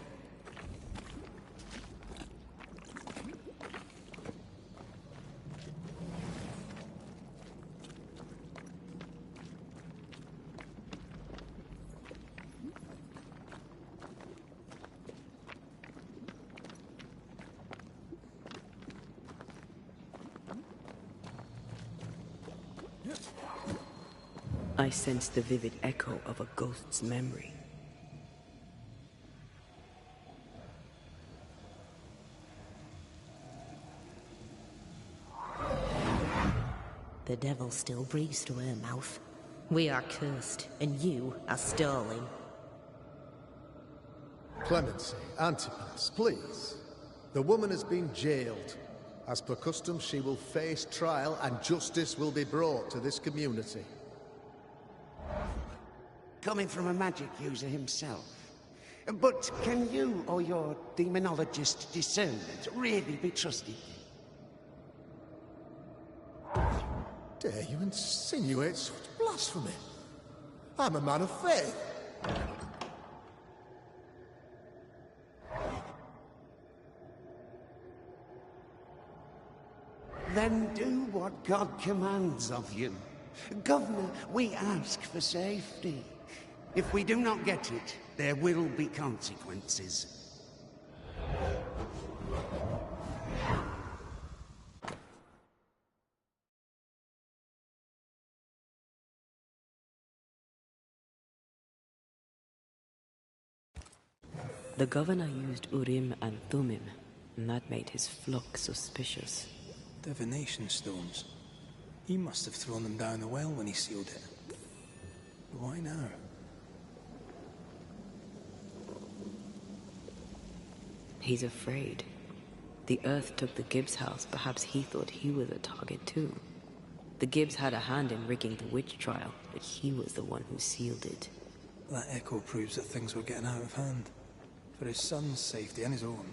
I sense the vivid echo of a ghost's memory. The devil still breathes through her mouth. We are cursed, and you are stalling. Clemency, Antipas, please. The woman has been jailed. As per custom, she will face trial and justice will be brought to this community. Coming from a magic user himself. But can you or your demonologist discernment really be trusted? Dare you insinuate such blasphemy? I'm a man of faith. Then do what God commands of you. Governor, we ask for safety. If we do not get it, there will be consequences. The governor used Urim and Thummim, and that made his flock suspicious. Divination stones. He must have thrown them down the well when he sealed it. But why now? He's afraid. The Earth took the Gibbs house. Perhaps he thought he was a target too. The Gibbs had a hand in rigging the witch trial, but he was the one who sealed it. That echo proves that things were getting out of hand. For his son's safety and his own,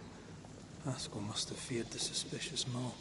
Haskell must have feared the suspicious mob.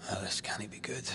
Alice, can it be good?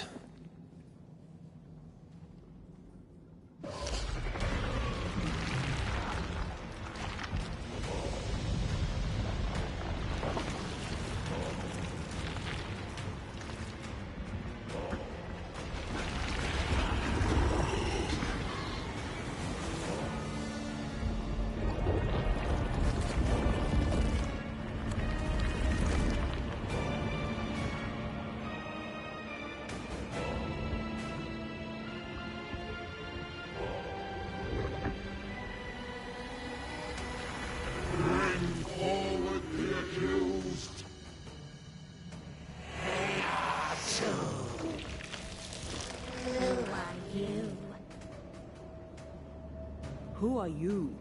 Who are you?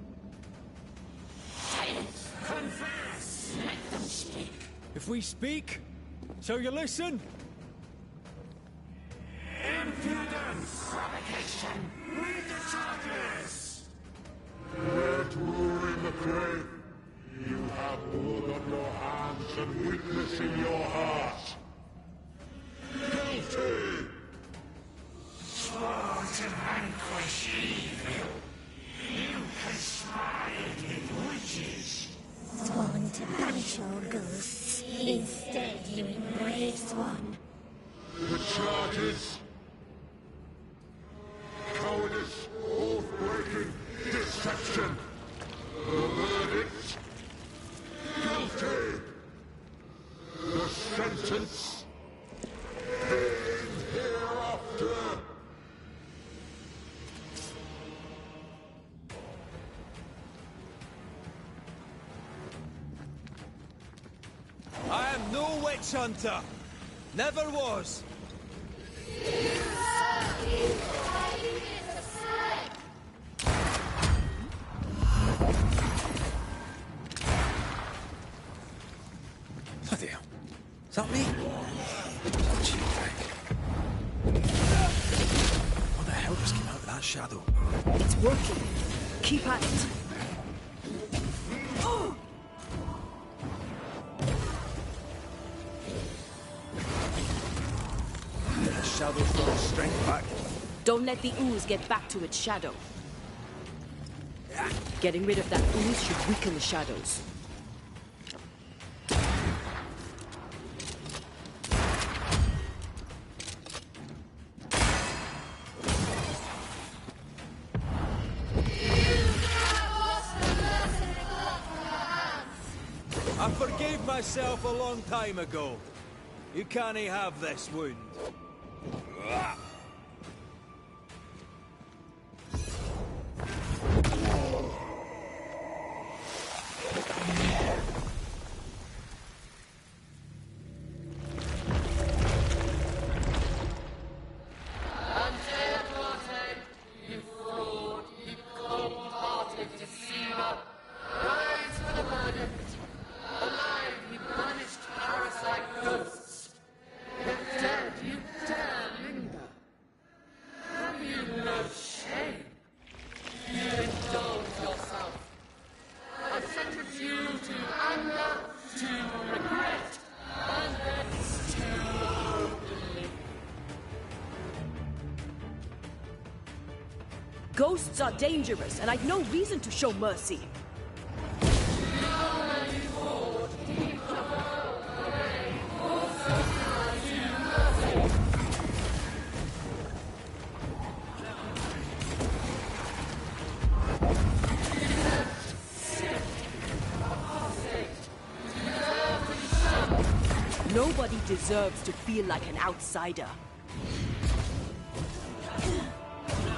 Confess! Let them speak. If we speak, so you listen? Impudence! Provocation! Read the charges! Red Ruler in the grave, you have blood on your hands and weakness in your heart. Guilty! Swore to vanquish evil. You conspired with witches. Sworn to banish all ghosts. Instead, you embraced one. The charges: cowardice, oath-breaking, deception. The verdict: guilty. The sentence: pain hereafter. I am no witch hunter. Never was. Bloody hell. Is that me? What do you think? What the hell just came out of that shadow? It's working. Keep at it. The shadow's got its strength back. Don't let the ooze get back to its shadow. Getting rid of that ooze should weaken the shadows. I forgave myself a long time ago. You can't have this wound. Ghosts are dangerous, and I've no reason to show mercy. Nobody deserves to feel like an outsider.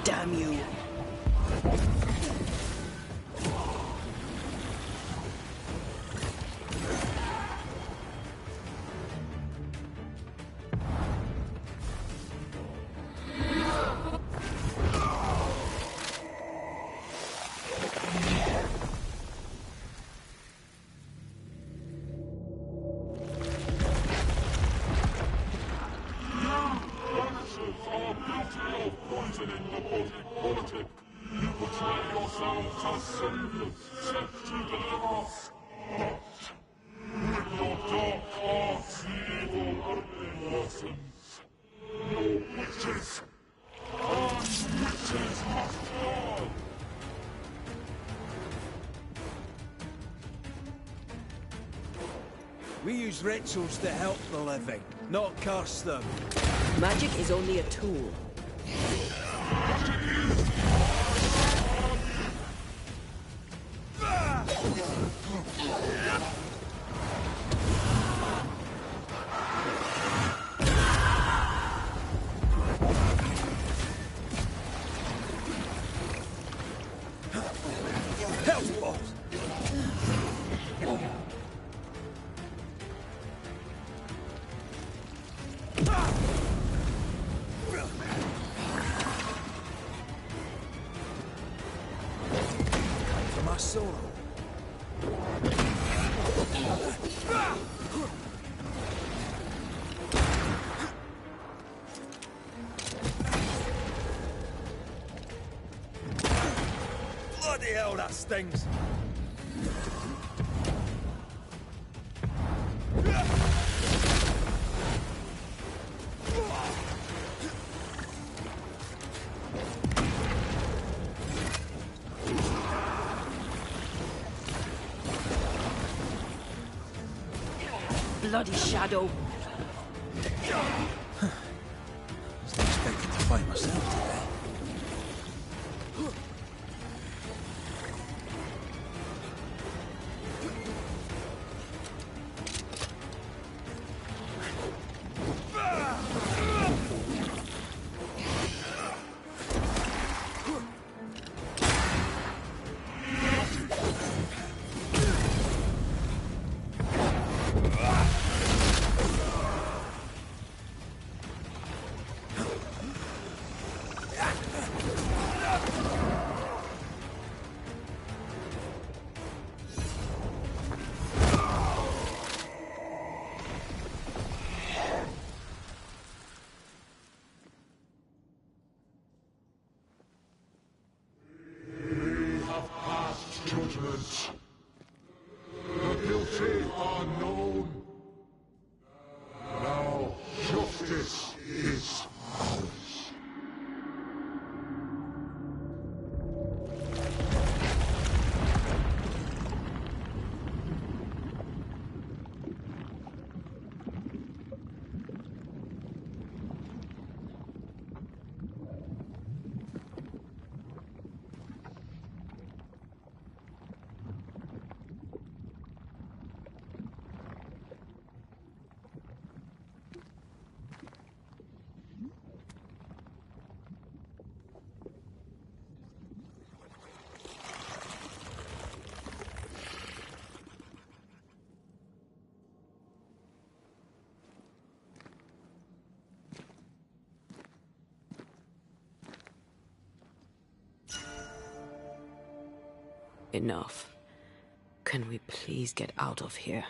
Damn you. With your dark hearts, evil has been lessened. use rituals to help the living, not curse them. Magic is only a tool. Bloody hell, that stings! Bloody shadow. Wasn't expecting to fight myself today. Judgment. The guilty are known. Now justice is ours. Enough. Can we please get out of here?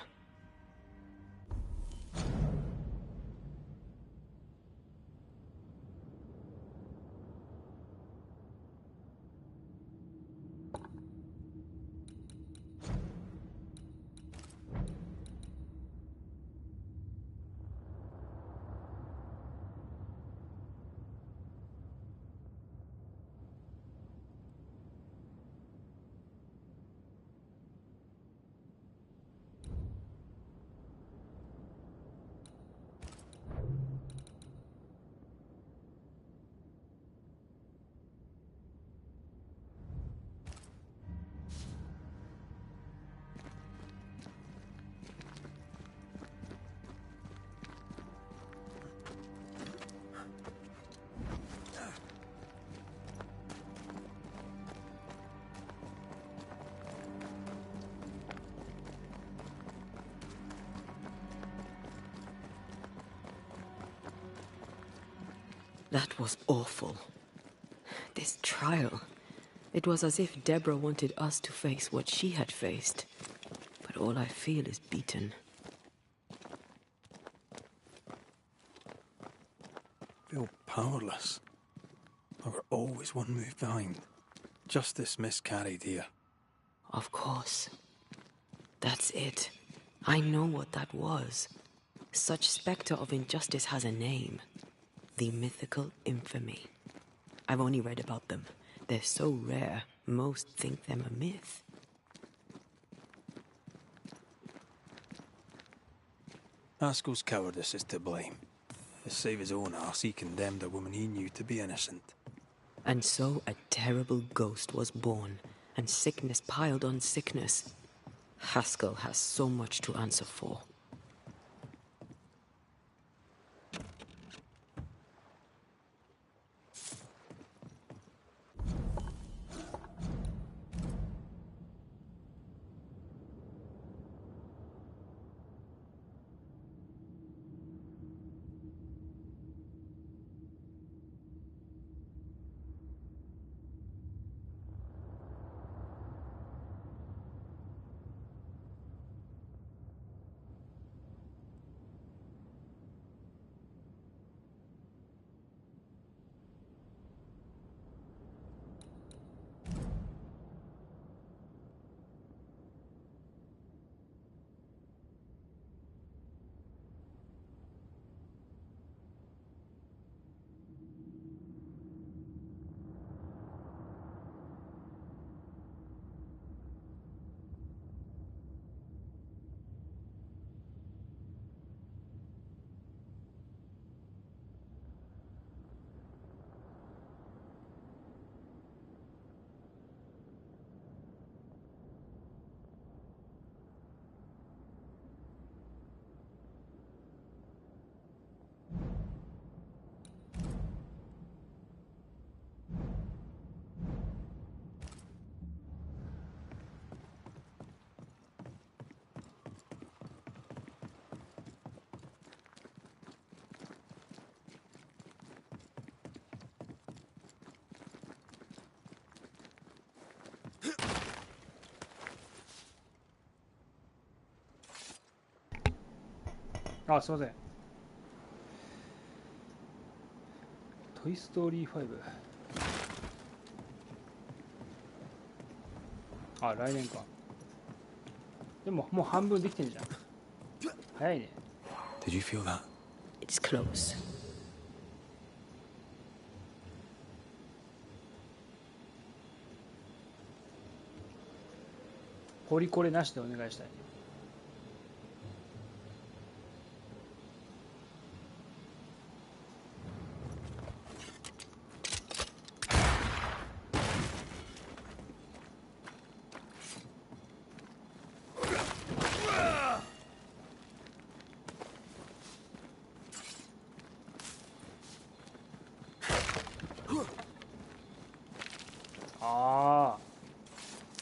That was awful. This trial. It was as if Deborah wanted us to face what she had faced. But all I feel is beaten. Feel powerless. I were always one move behind. Justice miscarried here. Of course. That's it. I know what that was. Such spectre of injustice has a name. The mythical infamy. I've only read about them. They're so rare, most think them a myth. Haskell's cowardice is to blame. To save his own arse, he condemned a woman he knew to be innocent. And so a terrible ghost was born, and sickness piled on sickness. Haskell has so much to answer for.あ、すいません。トイ・ストーリー5。あ、来年か。でももう半分できてんじゃん。早いね。Did you feel that? It's close. ポリコレなしでお願いしたい。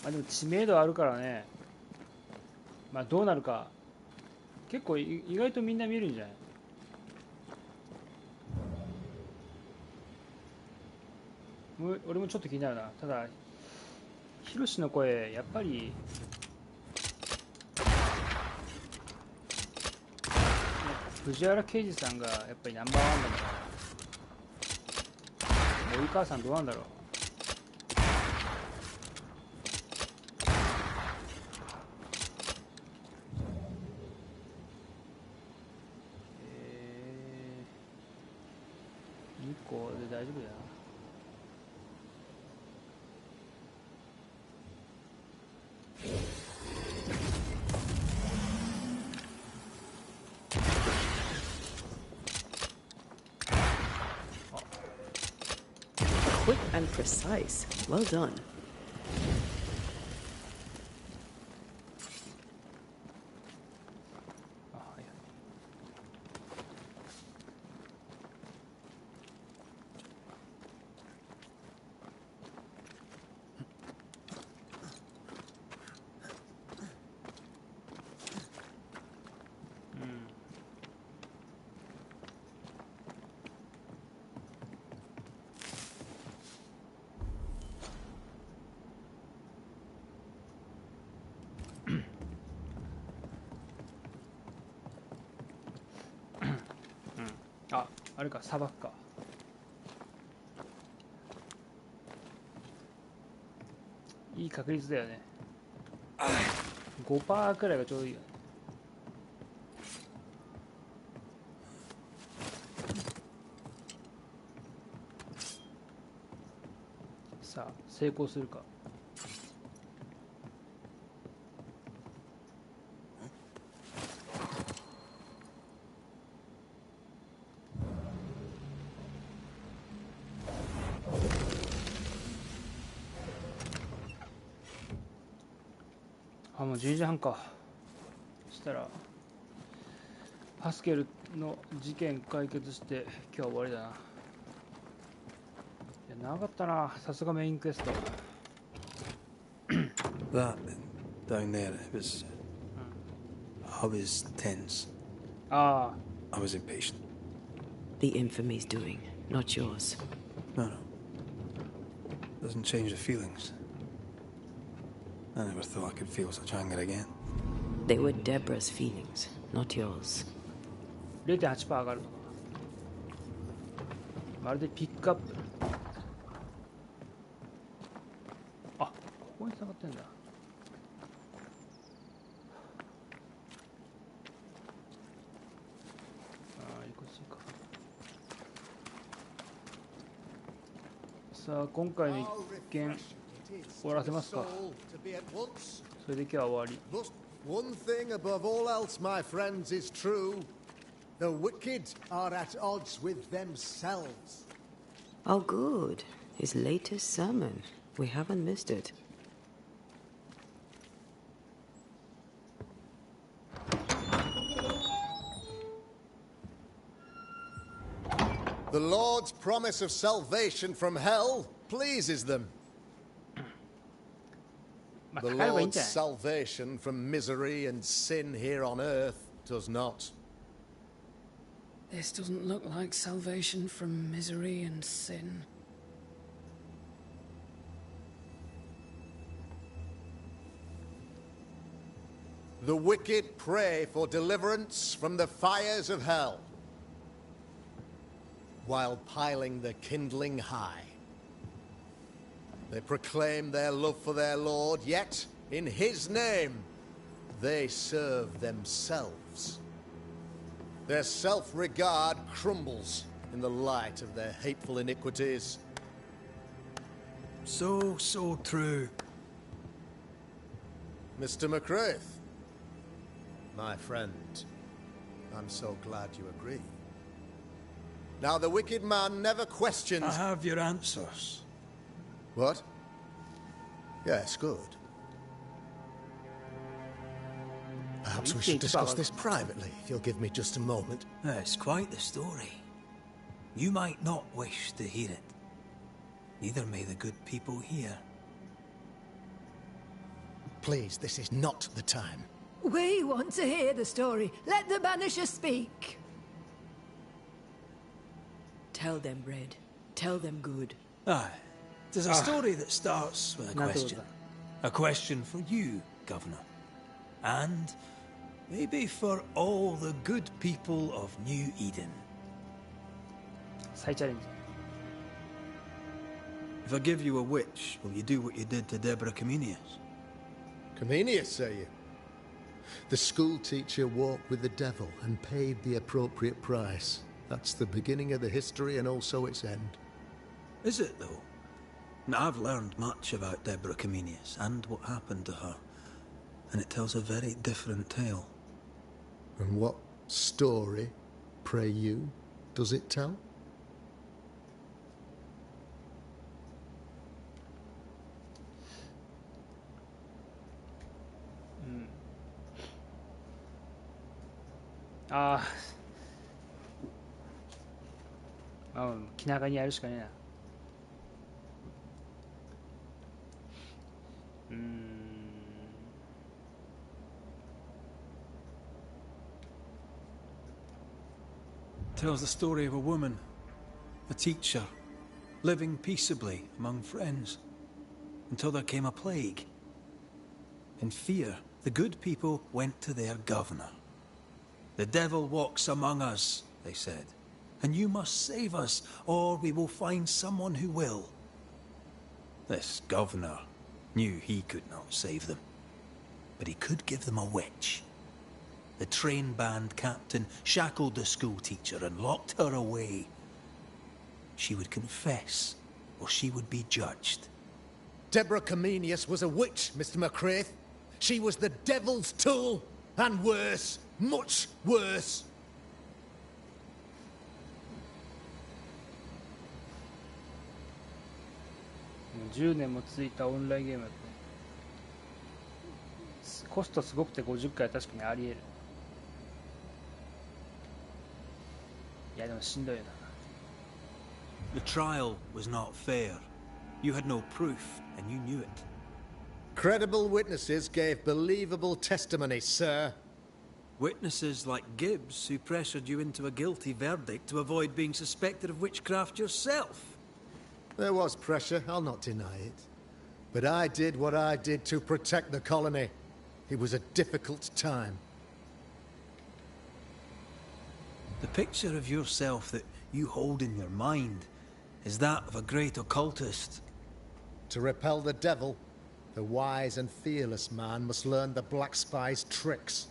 でも知名度あるからね。まあどうなるか。結構意外とみんな見るんじゃない？俺もちょっと気になるな。ただヒロシの声やっぱり藤原啓治さんがやっぱりナンバーワンだから。森川さんどうなんだろう。2個で大丈夫だよ。Quick and precise. Well done.あれか、砂漠か。いい確率だよね。5% くらいがちょうどいいよね。さあ、成功するか。あ、もう12時半か。そしたらハスケルの事件解決して今日は終わりだな。いや、長かったな、さすがメインクエスト。That down there, it was. I was tense. Ah. I was impatient. The infamy's doing, not yours. No. Doesn't change the feelings. I never thought I could feel such anger again. They were Deborah's feelings, not yours. 0.8% 上がるのか。まるでピックアップ。あ、ここに繋がってんだ。さあ、今回の一件終わらせますか。それで今日は終わり。One thing above all else, my friends, is true. The wicked are at odds with themselves. Oh, good. His latest sermon. We haven't missed it. The Lord's promise of salvation from hell pleases them. The Lord's salvation from misery and sin here on earth does not. This doesn't look like salvation from misery and sin. The wicked pray for deliverance from the fires of hell, while piling the kindling high. They proclaim their love for their Lord, yet, in His name, they serve themselves. Their self-regard crumbles in the light of their hateful iniquities. So true. Mr. McCraith, my friend, I'm so glad you agree. Now, the wicked man never questions... I have your answers. What? Yes, good. Perhaps we should discuss this privately, if you'll give me just a moment. It's quite the story. You might not wish to hear it. Neither may the good people here. Please, this is not the time. We want to hear the story. Let the Banisher speak. Tell them, Red. Tell them good. Aye. There's a story that starts with a question. A question for you, Governor. And maybe for all the good people of New Eden. If I give you a witch, will you do what you did to Deborah Comenius? Comenius, say you? The school teacher walked with the devil and paid the appropriate price. That's the beginning of the history and also its end. Is it, though? Now, I've learned much about Deborah Comenius and what happened to her, and it tells a very different tale. And what story, pray you, does it tell? Ah. 気長にやるしかねえな。Tells the story of a woman, a teacher, living peaceably among friends, until there came a plague. In fear, the good people went to their governor. "The devil walks among us," they said, "and you must save us, or we will find someone who will." This governor knew he could not save them, but he could give them a witch. The train band captain shackled the school teacher and locked her away. She would confess, or she would be judged. Deborah Comenius was a witch, Mr. McCraith. She was the devil's tool, and worse, much worse. 10年も続いたオンラインゲームだった。コストすごくて50回は確かにあり得る。いやでもしんどいよな。The trial was not fair. You had no proof, and you knew it. Credible witnesses gave believable testimony, sir. Witnesses like Gibbs, who pressured you into a guilty verdict to avoid being suspected of witchcraft yourself. There was pressure, I'll not deny it. But I did what I did to protect the colony. It was a difficult time. The picture of yourself that you hold in your mind is that of a great occultist. To repel the devil, the wise and fearless man must learn the Black Spy's tricks.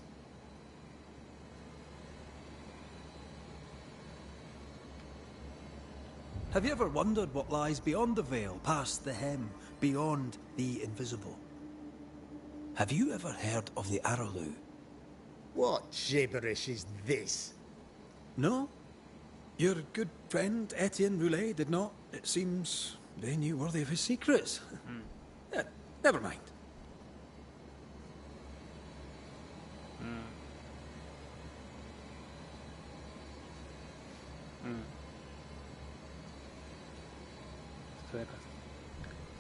Have you ever wondered what lies beyond the veil, past the hem, beyond the invisible? Have you ever heard of the Araloo? What gibberish is this? No? Your good friend Etienne Roulet did not. It seems they knew worthy of his secrets. Never mind. それか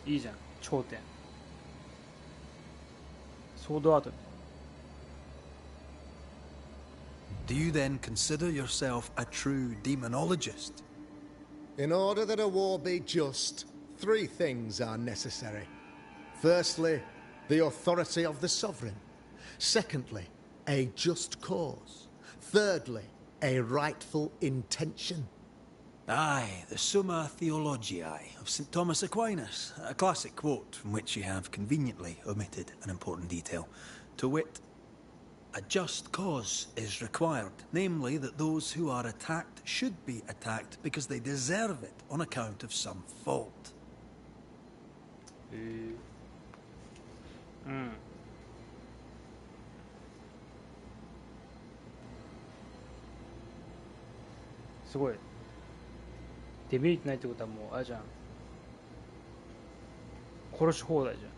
いいじゃん、頂点。ソードアートみたいな。Do you then consider yourself a true demonologist? In order that a war be just, 3 things are necessary. Firstly, the authority of the sovereign. Secondly, a just cause. Thirdly, a rightful intention. Aye, the Summa Theologiae of St. Thomas Aquinas, a classic quote from which you have conveniently omitted an important detail. To wit, a just cause is required, namely that those who are attacked should be attacked because they deserve it on account of some fault. すごい。デメリットないってことはもうあれじゃん。殺し放題じゃん。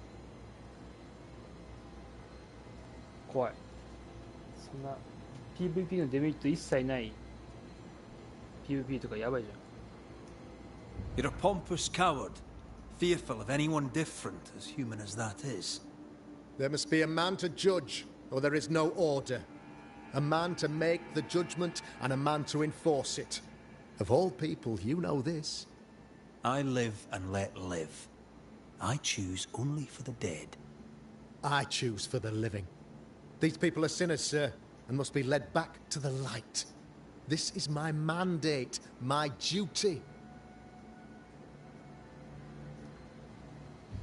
怖い。そんな PVP のデメリット一切ない PVP とかやばいじゃん。 You're a pompous coward, fearful of anyone different, as human as that is. There must be a man to judge, or there is no order. A man to make the judgment, and a man to enforce it. Of all people, you know this. I live and let live. I choose only for the dead. I choose for the living. These people are sinners, sir, and must be led back to the light. This is my mandate, my duty.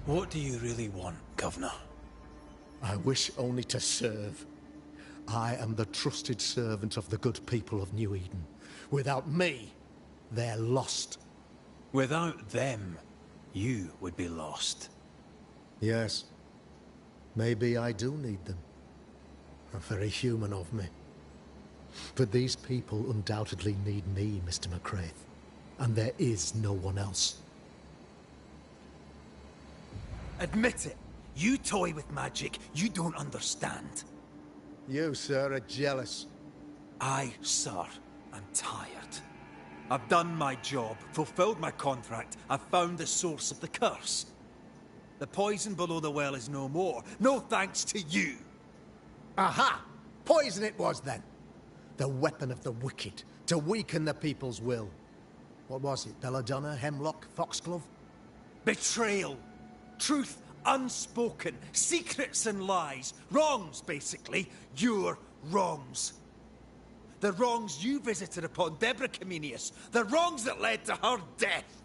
What do you really want, Governor? I wish only to serve. I am the trusted servant of the good people of New Eden. Without me, they're lost. Without them, you would be lost. Yes. Maybe I do need them. Very human of me. But these people undoubtedly need me, Mr. McCraith. And there is no one else. Admit it. You toy with magic you don't understand. You, sir, are jealous. I, sir, am tired. I've done my job, fulfilled my contract, I've found the source of the curse. The poison below the well is no more. No thanks to you. Aha! Poison it was, then. The weapon of the wicked, to weaken the people's will. What was it? Belladonna, Hemlock, Foxglove? Betrayal. Truth unspoken. Secrets and lies. Wrongs, basically. Your wrongs. The wrongs you visited upon Deborah Comenius. The wrongs that led to her death.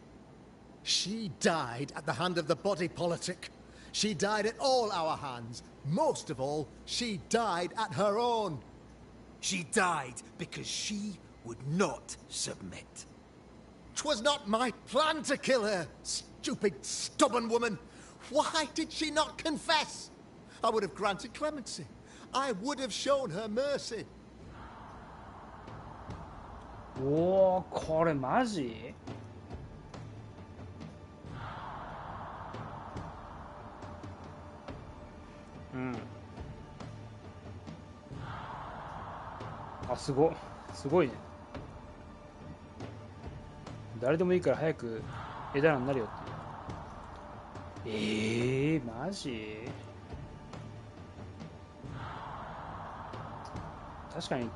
She died at the hand of the body politic. She died at all our hands. Most of all, she died at her own. She died because she would not submit. 'Twas not my plan to kill her, stupid, stubborn woman. Why did she not confess? I would have granted clemency. I would have shown her mercy. おー、これマジ？うん。すごいね。誰でもいいから早く枝蘭になるよっていう。マジ？確かに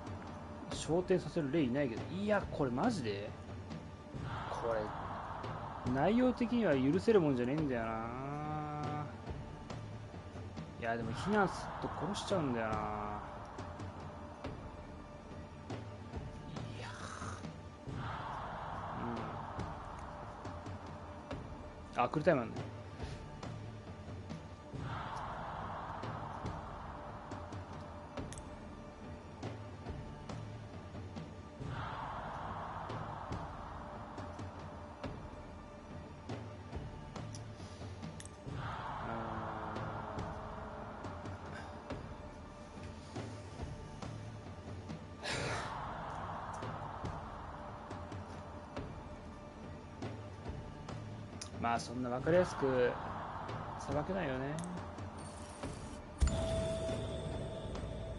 昇天させる例いないけど、いやこれマジでこれ内容的には許せるもんじゃねえんだよな。いやでも避難すると殺しちゃうんだよな。あ、クルタイマンね。まあそんな分かりやすく裁けないよね。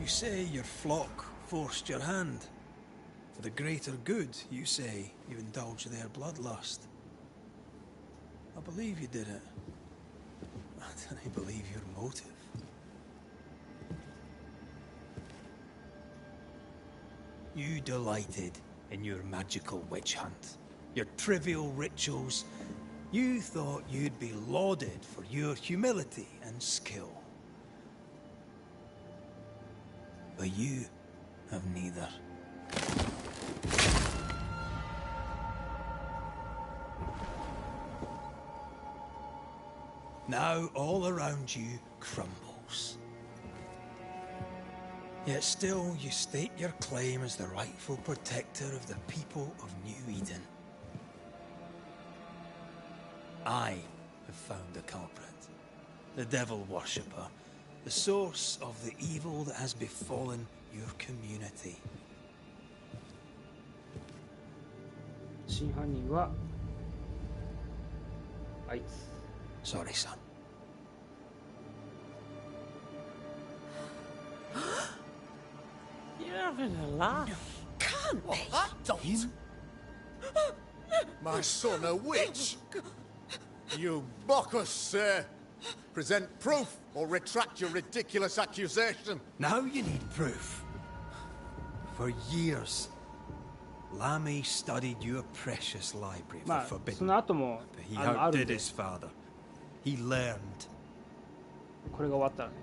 You say your flock forced your hand. For the greater good, you say you indulged their bloodlust. I believe you did it. I don't believe your motive. You delighted in your magical witch hunt, your trivial rituals. You thought you'd be lauded for your humility and skill. But you have neither. Now all around you crumbles. Yet still you state your claim as the rightful protector of the people of New Eden. I have found the culprit, the devil worshipper, the source of the evil that has befallen your community. 真犯人はあいつ。 Sorry, son. You're having a laugh. Can't be. Don't. My son, a witch? You mock us, sir. Present proof or retract your ridiculous accusation. Now you need proof. For years, Lammy studied your precious library of the forbidden. But he outdid his father. He learned. これが終わったらね。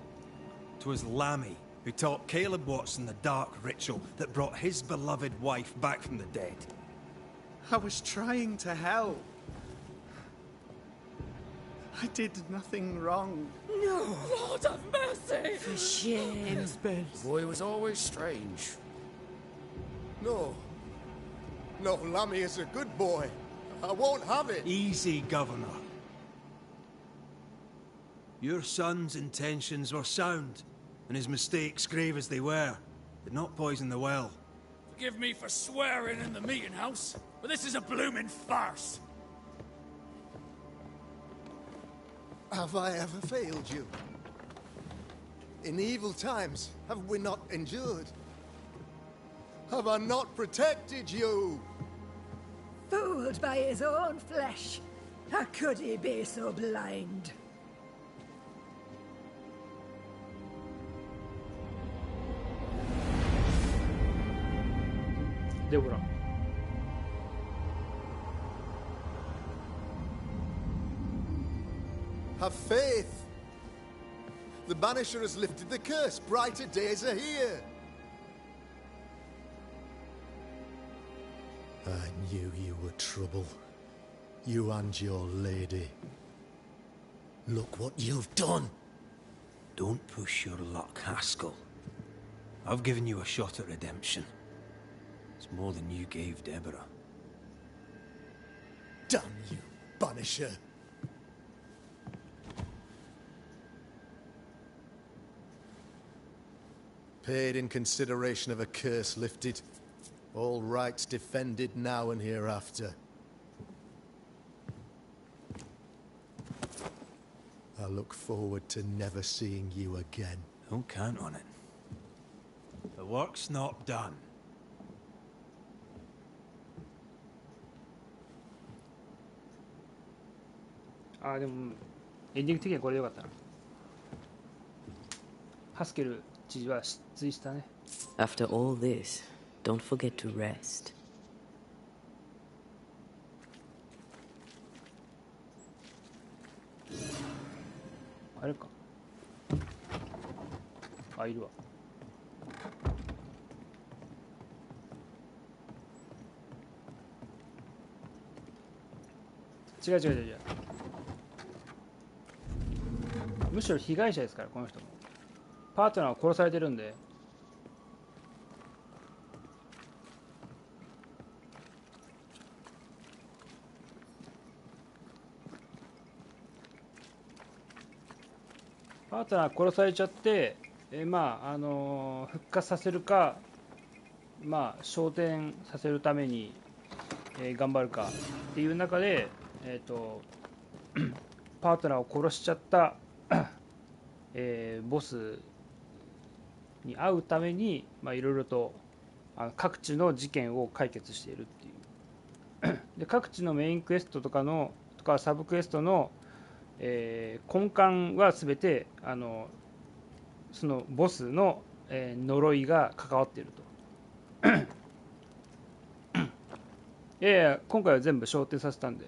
'Twas Lammy who taught Caleb Watson the dark ritual that brought his beloved wife back from the dead. I was trying to help. I did nothing wrong. No! Lord have mercy! For shame. The boy was always strange. No. No, Lammy is a good boy. I won't have it. Easy, Governor. Your son's intentions were sound, and his mistakes, grave as they were, did not poison the well. Forgive me for swearing in the meeting house, but this is a blooming farce. Have I ever failed you? In evil times, have we not endured? Have I not protected you? Fooled by his own flesh. How could he be so blind? Deborah. Have faith. The Banisher has lifted the curse. Brighter days are here. I knew you were trouble. You and your lady. Look what you've done. Don't push your luck, Haskell. I've given you a shot at redemption. It's more than you gave Deborah. Damn you, Banisher. Paid in consideration of a curse lifted. All rights defended now and hereafter. I look forward to never seeing you again. Don't count on it. The work's not done. あ、でもエンディング的にはこれでよかったな。ハスケル知事は失墜したね。 After all this, don't forget to rest. あれか。あ、いるわ。違う。むしろ被害者ですからこの人も。パートナーは殺されてるんで。パートナー殺されちゃって、復活させるか、昇天させるために、頑張るかっていう中で、パートナーを殺しちゃった、ボスに会うためにいろいろと各地の事件を解決しているっていうで、各地のメインクエストとかサブクエストの、根幹は全てそのボスの、呪いが関わっているといや今回は全部昇天させたんで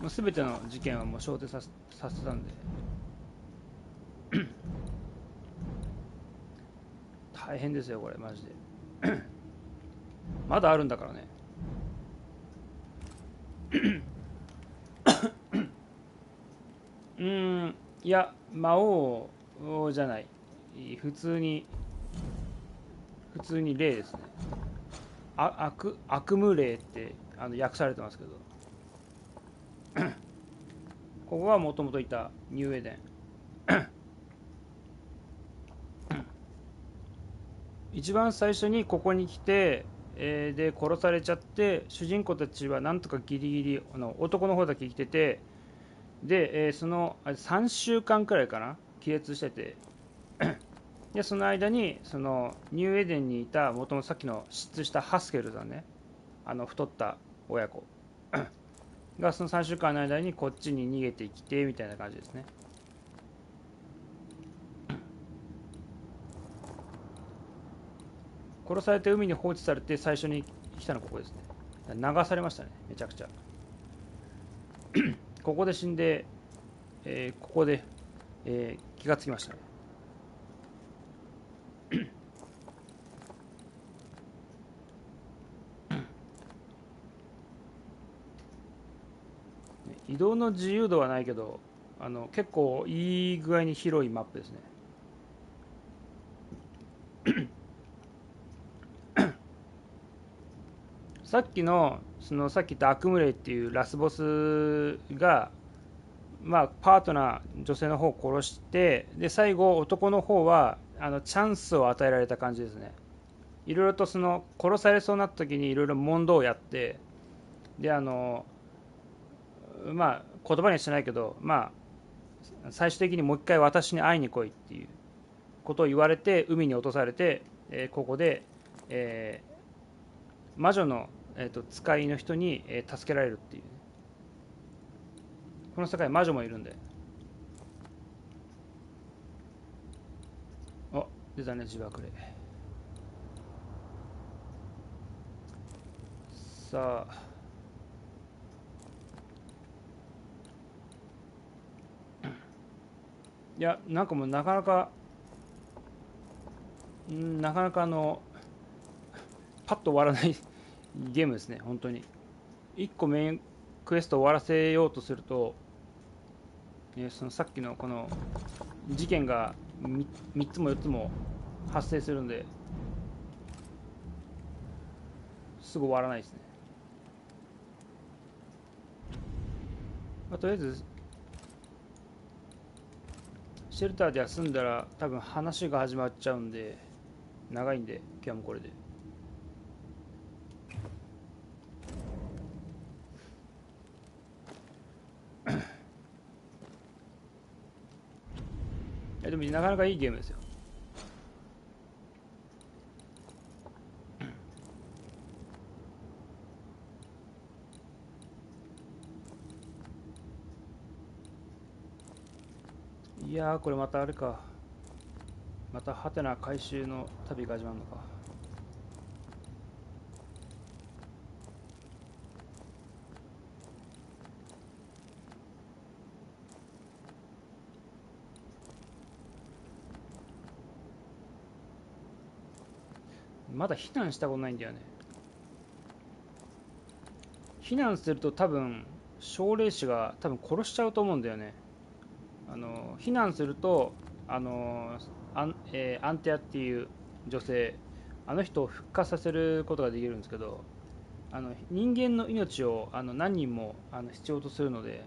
もう全ての事件はもう昇天させたんで大変ですよこれマジでまだあるんだからねいや魔王じゃない普通に霊ですね。悪夢霊って訳されてますけどここがもともといたニューエデン一番最初にここに来て、で殺されちゃって主人公たちはなんとかギリギリ男の方だけ生きててで、その3週間くらいかな気絶しててでその間にそのニューエデンにいたもともとさっきの失踪したハスケルさんね太った親子がその3週間の間にこっちに逃げてきてみたいな感じですね。殺されて海に放置されて最初に来たのはここですね。流されましたねめちゃくちゃここで死んで、ここで、気がつきましたね移動の自由度はないけど結構いい具合に広いマップですねさっきのさっき言った悪夢霊っていうラスボスがパートナー女性の方を殺してで最後男の方はチャンスを与えられた感じですね。いろいろと殺されそうになった時にいろいろ問答をやってで言葉にはしてないけど最終的にもう一回私に会いに来いっていうことを言われて海に落とされて、ここで、魔女の、使いの人に、助けられるっていうこの世界魔女もいるんで出たね自爆霊さあいやなんかもうなかなかパッと終わらないゲームですね本当に。1個メインクエストを終わらせようとすると、そのさっきのこの事件が3つも4つも発生するんですぐ終わらないですね。とりあえずシェルターで休んだら多分話が始まっちゃうんで長いんで今日はもうこれででもなかなかいいゲームですよ。いやー、これまたあれか。またハテナ回収の旅が始まるのか。まだ避難したことないんだよね。避難すると多分奨励士が多分殺しちゃうと思うんだよね。避難するとアンテアっていう女性、あの人を復活させることができるんですけど、人間の命を何人も必要とするので、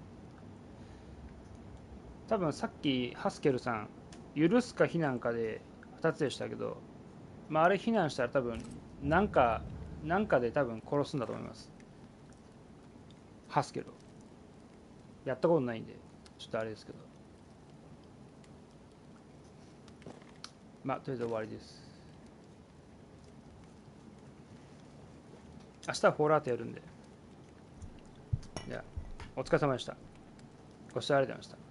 多分さっきハスケルさん許すか避難かで2つでしたけど、まあ、あれ避難したら多分なんかで多分殺すんだと思います。ハスケルやったことないんでちょっとあれですけど、まあとりあえず終わりです。明日はフォールアートやるんで、じゃあお疲れ様でした。ご視聴ありがとうございました。